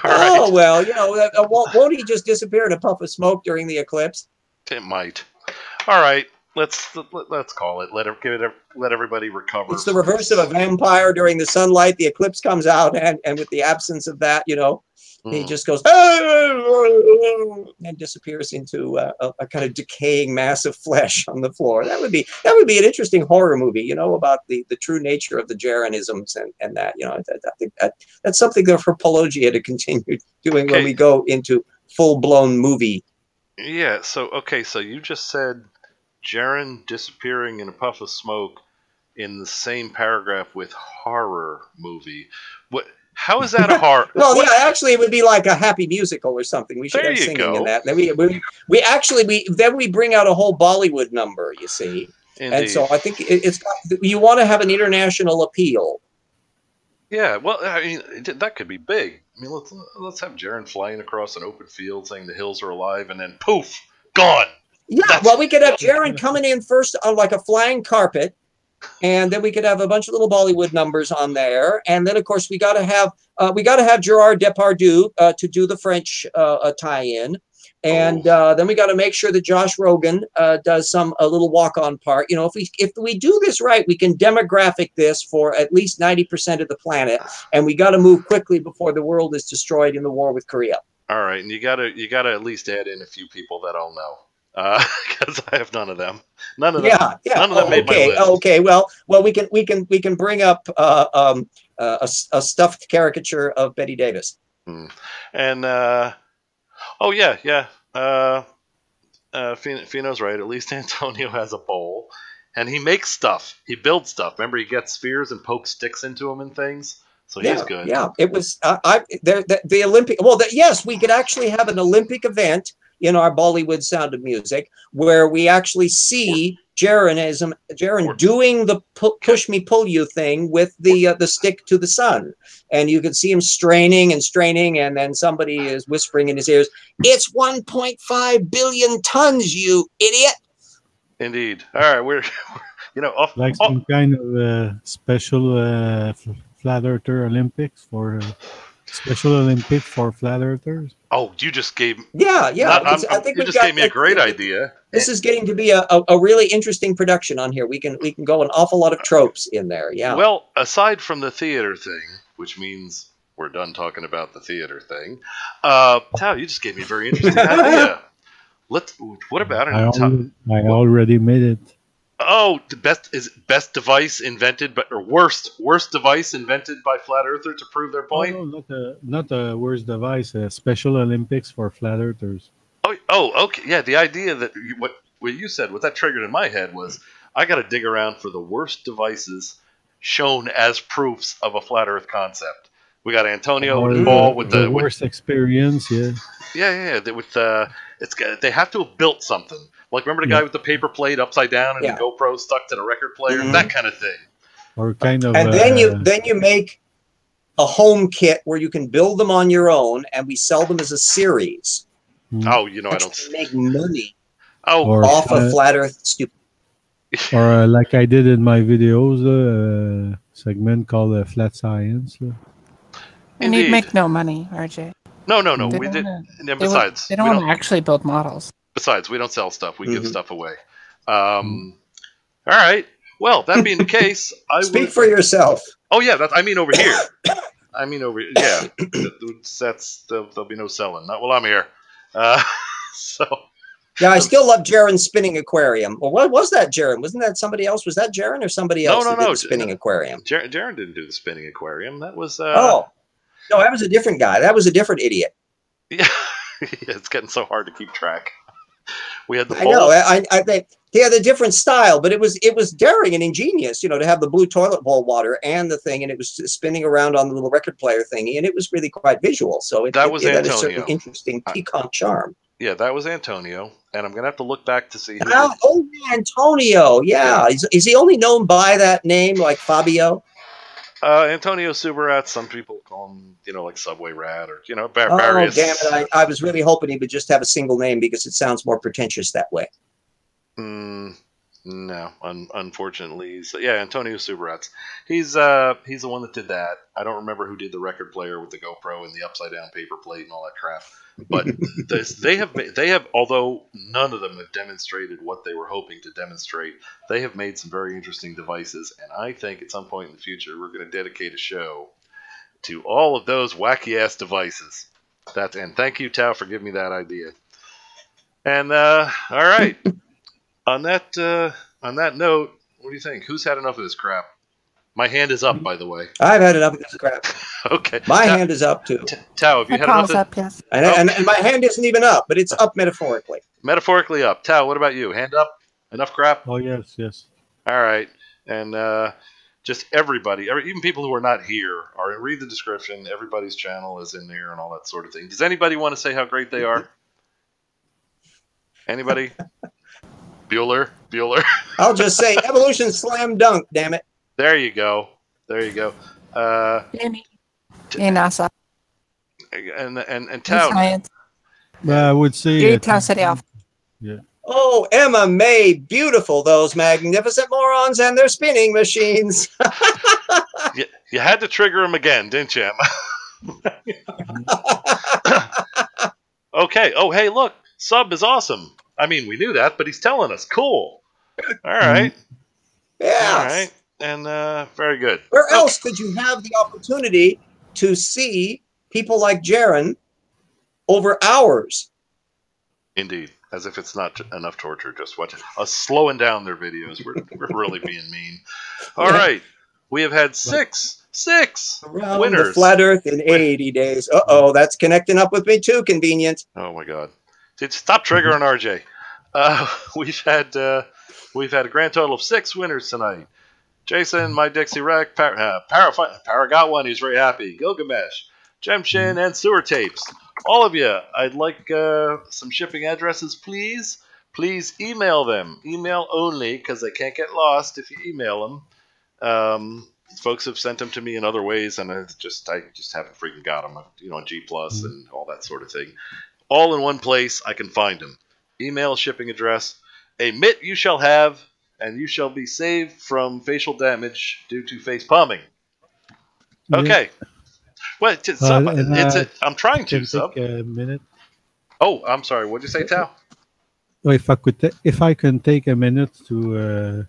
Oh well, you know, won't he just disappear in a puff of smoke during the eclipse? It might. All right. let's call it. Let everybody recover. It's the reverse of a vampire during the sunlight. The eclipse comes out, and with the absence of that, he just goes and disappears into a kind of decaying mass of flesh on the floor. That would be an interesting horror movie, about the true nature of the Jeranisms and that. I think that's something that for Paulogia to continue doing when we go into full-blown movie. Yeah. So you just said Jaren disappearing in a puff of smoke in the same paragraph with horror movie. What? How is that a horror? Well, yeah, actually, it would be like a happy musical or something. We should have singing in that. And then we bring out a whole Bollywood number. You see, Indeed. And so I think you want to have an international appeal. Yeah, well, I mean, that could be big. I mean, let's have Jaren flying across an open field, saying the hills are alive, and then poof, gone. Yeah, well, we could have Jaren coming in first on like a flying carpet, and then we could have a bunch of little Bollywood numbers on there, and then of course we got to have Gerard Depardieu to do the French tie-in, and then we got to make sure that Josh Rogan does a little walk-on part. If we do this right, we can demographic this for at least 90% of the planet, and we got to move quickly before the world is destroyed in the war with Korea. All right, and you gotta at least add in a few people that I'll know. Because I have none of them. None of them. Yeah. None of them made my list. Okay. Well, we can bring up a stuffed caricature of Betty Davis. And Fino's right. At least Antonio has a bowl, and he makes stuff. He builds stuff. Remember, he gets spheres and pokes sticks into them and things. So he's good. Yeah, it was the Olympic. Well, yes, we could actually have an Olympic event in our Bollywood Sound of Music, where we actually see Jaren doing the push me pull you thing with the stick to the sun, and you can see him straining, and then somebody is whispering in his ears, "It's 1.5 billion tons, you idiot." Indeed. All right, we're like some kind of special flat earther Olympics for Special Olympics for flat earthers. Oh, you just gave I think you just gave me a great idea. This is getting to be a really interesting production on here. We can go an awful lot of tropes in there. Yeah. Well, aside from the theater thing, which means we're done talking about the theater thing, Tao, you just gave me a very interesting idea. What about it? I already made it. Oh, the best device invented, worst device invented by flat earther to prove their point. No, not the worst device. Special Olympics for flat earthers. Oh, okay. Yeah, the idea that what you said, what that triggered in my head was, I got to dig around for the worst devices shown as proofs of a flat Earth concept. We got Antonio and Paul with the worst experience. Yeah. Yeah. They have to have built something. Like, remember the guy with the paper plate upside down and the GoPro stuck to the record player? That kind of thing. Or kind of. And then you make a home kit where you can build them on your own, and we sell them as a series. Oh, I don't make money. Off of flat Earth stupid. Or like I did in my videos, segment called Flat Science. And you'd make no money, RJ. No. We did. Besides, they don't want to actually build models. Besides, we don't sell stuff. We give stuff away. All right. Well, that being the case, Speak for yourself. Oh yeah, I mean over here. Yeah. There'll be no selling. Not while I'm here. So. Yeah, I still love Jaren's spinning aquarium. Well, what was that, Jaren? Wasn't that somebody else? Was that Jaren or somebody else? No. Did the spinning aquarium. Jaren didn't do the spinning aquarium. That was. No, that was a different guy. That was a different idiot. Yeah, it's getting so hard to keep track. We had the. I know. I think he had a different style, but it was daring and ingenious, to have the blue toilet bowl water and the thing, and it was spinning around on the little record player thingy, and it was really quite visual. So it had a certain interesting piquant charm. Yeah, that was Antonio, and I'm gonna have to look back to see. Antonio. Yeah, is he only known by that name, like Fabio? Antonio Subarat. Some people call him, like Subway Rat, or various. Oh, damn it! I was really hoping he would just have a single name because it sounds more pretentious that way. No, unfortunately, yeah, Antonio Subarats. He's the one that did that. I don't remember who did the record player with the GoPro and the upside down paper plate and all that crap. But they have, although none of them have demonstrated what they were hoping to demonstrate, they have made some very interesting devices. And I think at some point in the future we're going to dedicate a show to all of those wacky ass devices. And thank you, Tao, for giving me that idea. And all right. On that note, what do you think? Who's had enough of this crap? My hand is up, by the way. I've had enough of this crap. Okay. My hand is up, too. Tao, have you had enough? Up, yes. And my hand isn't even up, but it's up metaphorically. Metaphorically up. Tao, what about you? Hand up? Enough crap? Oh, yes, yes. All right. And just everybody, even people who are not here, read the description. Everybody's channel is in there and all that sort of thing. Does anybody want to say how great they are? Anybody? Bueller. I'll just say evolution slam dunk, damn it. There you go. NASA. And Tao. Science. I would say Ceti Alpha. Yeah. Oh, Emma May, beautiful, those magnificent morons and their spinning machines. You had to trigger him again, didn't you, Emma? Okay. Oh, hey, look. Sub is awesome. I mean, we knew that, but he's telling us. Cool. All right. Yeah. All right. And very good. Where else could you have the opportunity to see people like Jaron over hours? Indeed. As if it's not enough torture. Just watch us slowing down their videos. We're really being mean. All right. We have had six Around winners. The flat Earth in 80 days. Uh-oh, that's connecting up with me too, convenient. Oh, my God. Stop triggering RJ. We've had a grand total of 6 winners tonight. Jason, My Dixie Wreck, Para got one. He's very happy. Gilgamesh, Jemshin, and Sewer Tapes. All of you, I'd like some shipping addresses, please. Please email them. Email only, because they can't get lost if you email them. Folks have sent them to me in other ways, and I just haven't freaking got them. On G Plus and all that sort of thing. All in one place, I can find them. Email, shipping address. A mitt you shall have, and you shall be saved from facial damage due to face palming. Okay. Well, I'm trying to, Sub. A minute. Oh, I'm sorry. What did you say, Tao? If I can take a minute to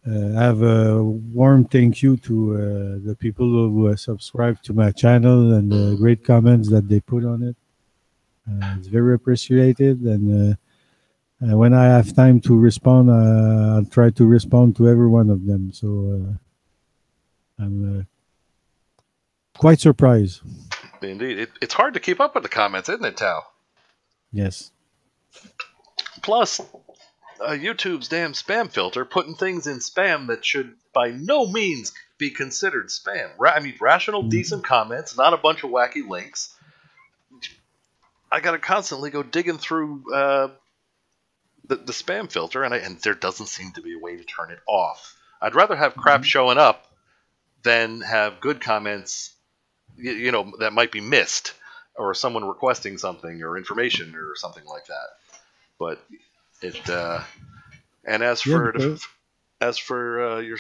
have a warm thank you to the people who subscribe to my channel and the great comments that they put on it. It's very appreciated, and when I have time to respond, I'll try to respond to every one of them. So I'm quite surprised. Indeed. It's hard to keep up with the comments, isn't it, Tao? Yes. Plus, YouTube's damn spam filter putting things in spam that should by no means be considered spam. Rational, decent comments, not a bunch of wacky links. I got to constantly go digging through the spam filter, and there doesn't seem to be a way to turn it off. I'd rather have crap showing up than have good comments, that might be missed, or someone requesting something or information or something like that. But and as for your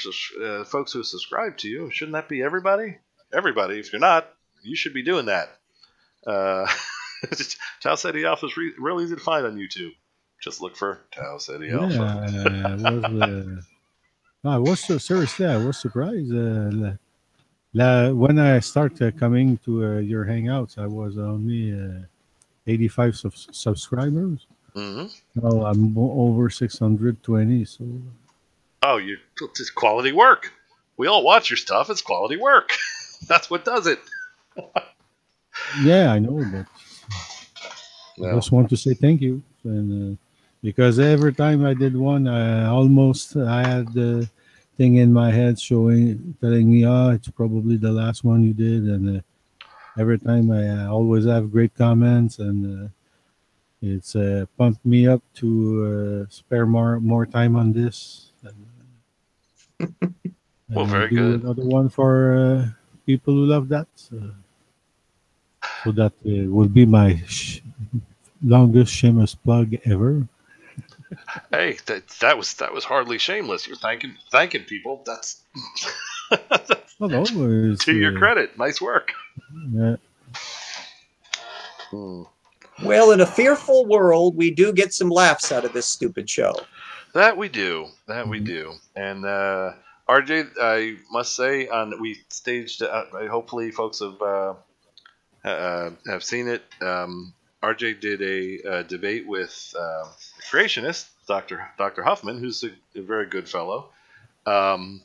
folks who subscribe to you, shouldn't that be everybody? Everybody. If you're not, you should be doing that. Tao Ceti Alpha is real easy to find on YouTube. Just look for Tao Ceti Alpha. I was seriously, I was surprised. When I started coming to your hangouts, I was only 85 subscribers. Mm-hmm. Now I'm over 620. So. Oh, it's quality work. We all watch your stuff. It's quality work. That's what does it. Yeah, I know, but I just want to say thank you, and because every time I did one, I had the thing in my head telling me, it's probably the last one you did, and every time I always have great comments, and it's pumped me up to spare more time on this. Well, very do good. Another one for people who love that. So that will be my longest shameless plug ever. Hey, that was hardly shameless. You're thanking people. That's to your credit. Nice work. Yeah. Well, in a fearful world, we do get some laughs out of this stupid show. That we do. That we do. And RJ, I must say, we staged. Hopefully, folks have seen it. RJ did a debate with a creationist, Dr. Huffman, who's a very good fellow. And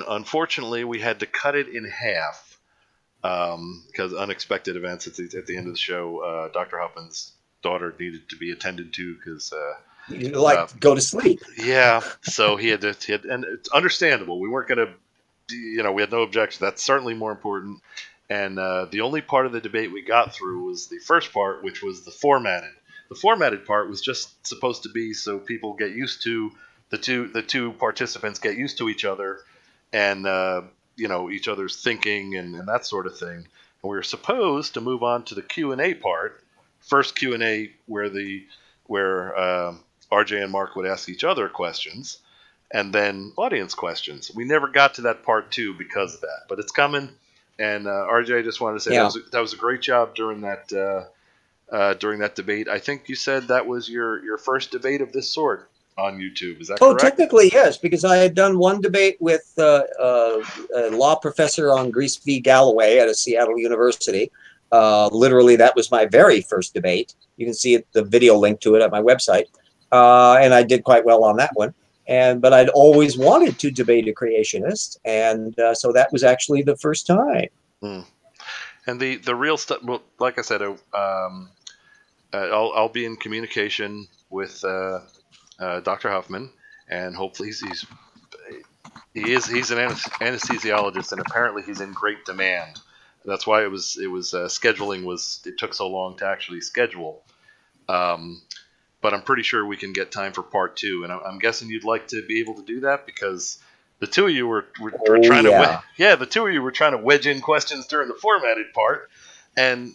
unfortunately, we had to cut it in half because unexpected events at the end of the show. Dr. Huffman's daughter needed to be attended to because go to sleep. Yeah, so he had and it's understandable. We weren't going to, we had no objection. That's certainly more important. And the only part of the debate we got through was the first part, which was the formatted. The formatted part was just supposed to be so people get used to the two participants get used to each other, and each other's thinking and that sort of thing. And we were supposed to move on to the Q&A part. First Q&A where RJ and Mark would ask each other questions, and then audience questions. We never got to that part 2 because of that, but it's coming. And RJ, I just wanted to say that was a great job during that debate. I think you said that was your first debate of this sort on YouTube. Is that correct? Technically, yes, because I had done one debate with a law professor on Grease v. Galloway at a Seattle University. Literally, that was my very first debate. You can see the video link to it at my website. And I did quite well on that one. But I'd always wanted to debate a creationist, and so that was actually the first time. And the real stuff. Well, like I said, I'll be in communication with Dr. Huffman, and hopefully he's an anesthesiologist, and apparently he's in great demand. That's why it was scheduling it took so long to actually schedule. But I'm pretty sure we can get time for part 2, and I'm guessing you'd like to be able to do that because the two of you were trying to the two of you were trying to wedge in questions during the formatted part, and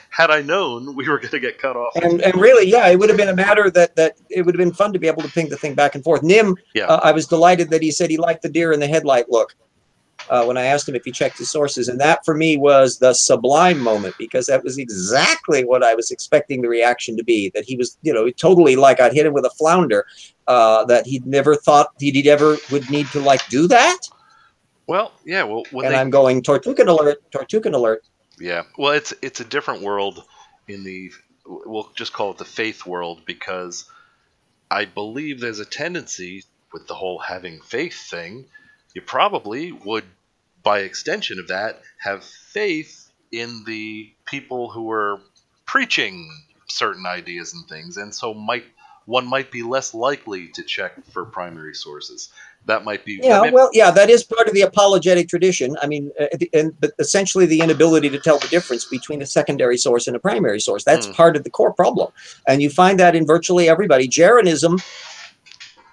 had I known we were going to get cut off. And really, it would have been a matter that it would have been fun to be able to ping the thing back and forth. Nim, I was delighted that he said he liked the deer in the headlight look. When I asked him if he checked his sources. And that, for me, was the sublime moment, because that was exactly what I was expecting the reaction to be, that he was, totally like I'd hit him with a flounder, that he'd never thought he'd ever would need to, do that. Well, yeah. Well, I'm going, Tortugan alert. Yeah. Well, it's a different world we'll just call it the faith world, because I believe there's a tendency with the whole having faith thing. You probably would, by extension of that, have faith in the people who are preaching certain ideas and things, and so one might be less likely to check for primary sources. That might be that is part of the apologetic tradition. I mean, but essentially the inability to tell the difference between a secondary source and a primary source. That's part of the core problem, and you find that in virtually everybody. Jeranism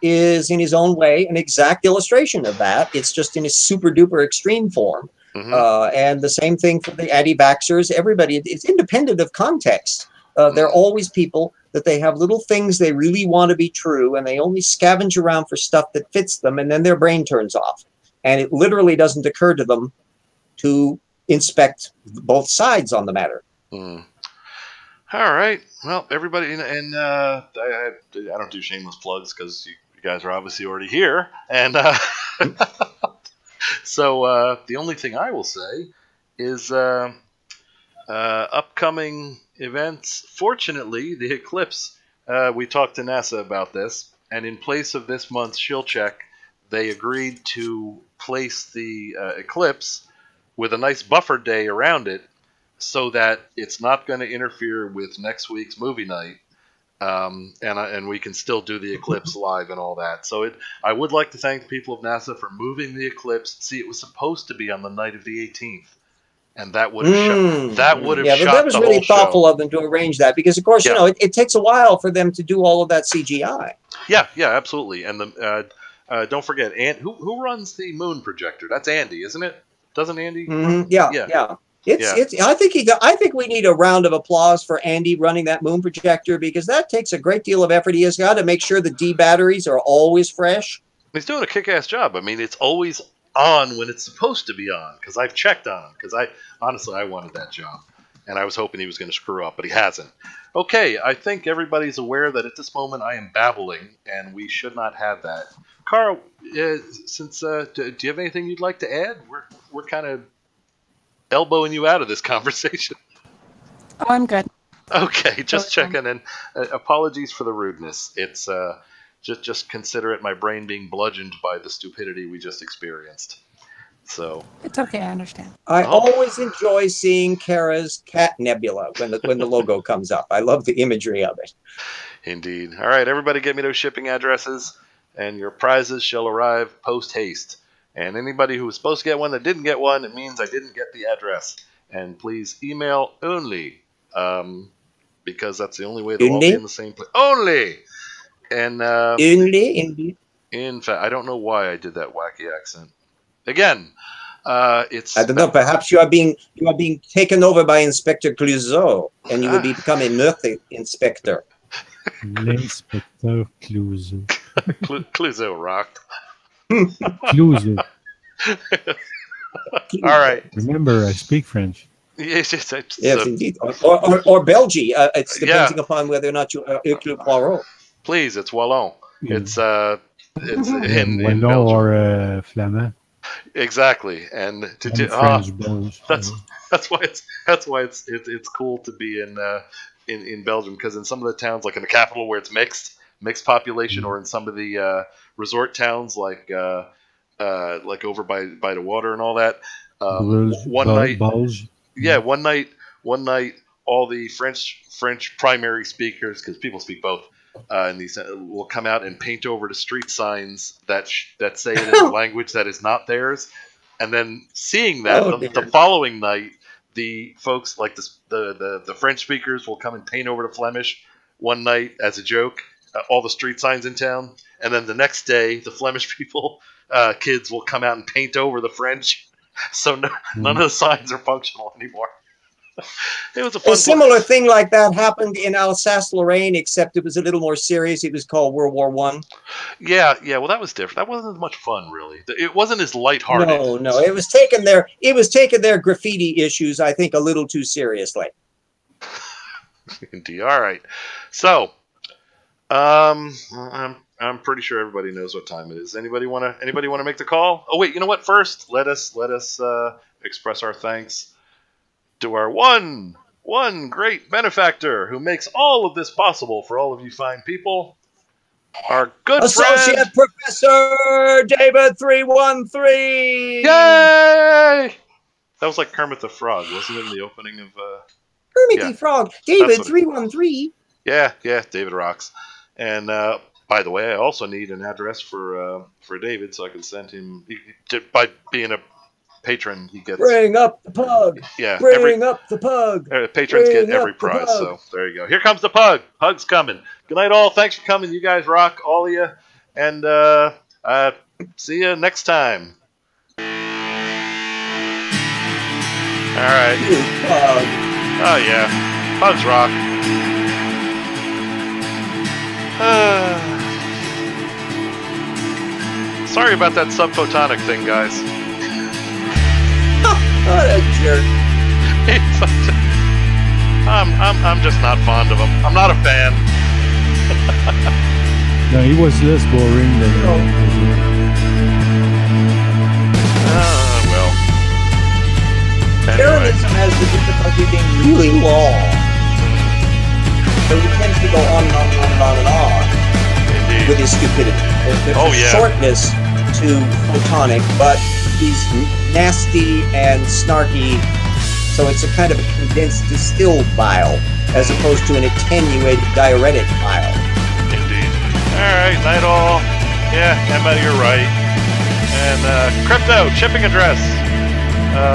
is in his own way an exact illustration of that. It's just in a super duper extreme form. And the same thing for the anti-vaxxers. Everybody, it's independent of context. There are always people that they have little things they really want to be true, and they only scavenge around for stuff that fits them, and then their brain turns off. And it literally doesn't occur to them to inspect both sides on the matter. All right. Well, everybody, and I don't do shameless plugs because you guys are obviously already here, and so the only thing I will say is upcoming events. Fortunately, the eclipse, we talked to NASA about this, and in place of this month's shield check, they agreed to place the eclipse with a nice buffer day around it, so that it's not going to interfere with next week's movie night. And we can still do the eclipse live and all that. So I would like to thank the people of NASA for moving the eclipse. See, it was supposed to be on the night of the 18th, and that would have shot. That would have shot. That was really thoughtful of them to arrange that, because of course it takes a while for them to do all of that CGI. Yeah, absolutely. And don't forget, who runs the moon projector? That's Andy, isn't it? Doesn't Andy? Yeah. I think we need a round of applause for Andy running that moon projector, because that takes a great deal of effort. He has got to make sure the D batteries are always fresh. He's doing a kick-ass job. I mean, it's always on when it's supposed to be on, because I've checked on him, because honestly I wanted that job, and I was hoping he was going to screw up, but he hasn't. Okay, I think everybody's aware that at this moment I am babbling, and we should not have that. Cara, since do you have anything you'd like to add? We're kind of elbowing you out of this conversation. Oh, I'm good. Okay, just checking in. Apologies for the rudeness. It's just consider it my brain being bludgeoned by the stupidity we just experienced. So it's okay, I understand. I always enjoy seeing Cara's cat nebula when the logo comes up. I love the imagery of it. Indeed. All right, everybody, get me those shipping addresses, and your prizes shall arrive post haste. And anybody who was supposed to get one that didn't get one, it means I didn't get the address. And please email only, because that's the only way they'll all be in the same place. Only. And indeed. In fact, I don't know why I did that wacky accent. Again, it's. I don't know. Perhaps you are being taken over by Inspector Clouseau, and you will become a murder inspector. L'inspecteur Clouseau. Clouseau rocked. Clouseau. All right. Remember, I speak French. Yes, indeed. Or Belgian. It's depending upon whether or not you are Hercule Poirot. Please, it's Wallon. It's in Wallon or Flamand. Exactly, and that's why it's cool to be in Belgium, because in some of the towns, like in the capital where it's mixed population, or in some of the resort towns like over by the water and all that. One night, all the French primary speakers, because people speak both, and these will come out and paint over the street signs that say it in a language that is not theirs, and then seeing that the following night, the folks like the French speakers will come and paint over the Flemish one night as a joke, all the street signs in town, and then the next day the Flemish people kids will come out and paint over the French, so none of the signs are functional anymore. It was a similar thing like that happened in Alsace-Lorraine, except it was a little more serious. It was called World War I. Yeah. Well, that was different. That wasn't as much fun, really. It wasn't as lighthearted. No. It was taking their graffiti issues, I think, a little too seriously. Indeed. All right. So, I'm pretty sure everybody knows what time it is. Anybody want to make the call? Oh wait, you know what? First, let us express our thanks to our one great benefactor who makes all of this possible for all of you fine people. Our good Associate friend, Professor David 313. Yay! That was like Kermit the Frog, wasn't it, in the opening of Kermit the Frog. David 313. Yeah, David rocks. And by the way, I also need an address for David, so I can send him. By being a patron, he gets. Bring up the pug. Yeah, bring up the pug. Patrons get every prize. So there you go. Here comes the pug. Pug's coming. Good night, all. Thanks for coming. You guys rock, all of you. And see you next time. All right. Pug. Oh yeah, pugs rock. Sorry about that subphotonic thing, guys. What a jerk. I'm just not fond of him. I'm not a fan. No, he was less boring than well. Terrorism has the difficulty being really long. So he tends to go on and on and on and on and on. Indeed. With his stupidity. There's a shortness to photonic, but he's nasty and snarky, so it's a kind of a condensed distilled bile as opposed to an attenuated diuretic bile. Indeed. Alright, night all. Yeah, Emma, you're right. And crypto, shipping address.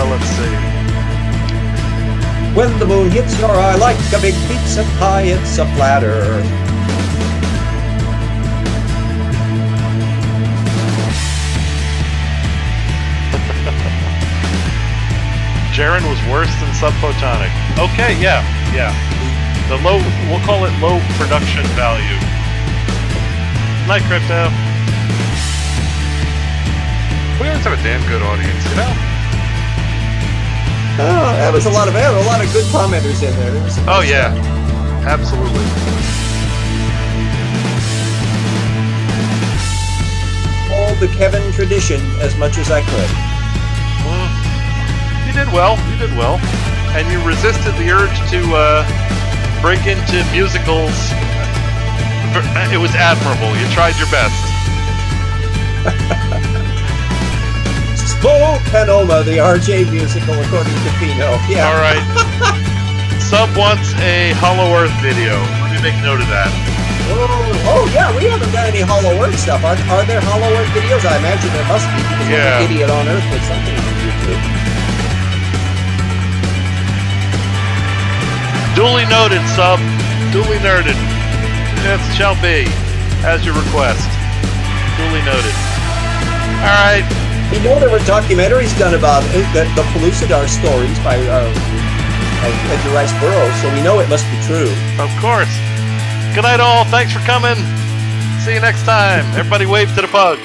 Let's see. When the moon hits your eye like a big pizza pie, it's a flat earth. Jaren was worse than subphotonic. Okay, yeah. The low, we'll call it low production value. Night, Crypto. We always have a damn good audience, you know? Oh, that was a lot of good commenters in there. Oh yeah, absolutely. All the Kevin tradition as much as I could. You did well. And you resisted the urge to break into musicals. It was admirable. You tried your best. Spokenoma, the RJ musical, according to Pino. Yeah. All right. Sub wants a Hollow Earth video. Let me make note of that. Oh yeah, we haven't got any Hollow Earth stuff. Are there Hollow Earth videos? I imagine there must be, because every idiot on Earth with something on YouTube. Duly noted, Sub. Duly nerded. Yes, shall be. As your request. Duly noted. All right. You know there were documentaries done about the Pellucidar stories by Edgar Rice Burroughs, so we know it must be true. Of course. Good night, all. Thanks for coming. See you next time. Everybody wave to the pug.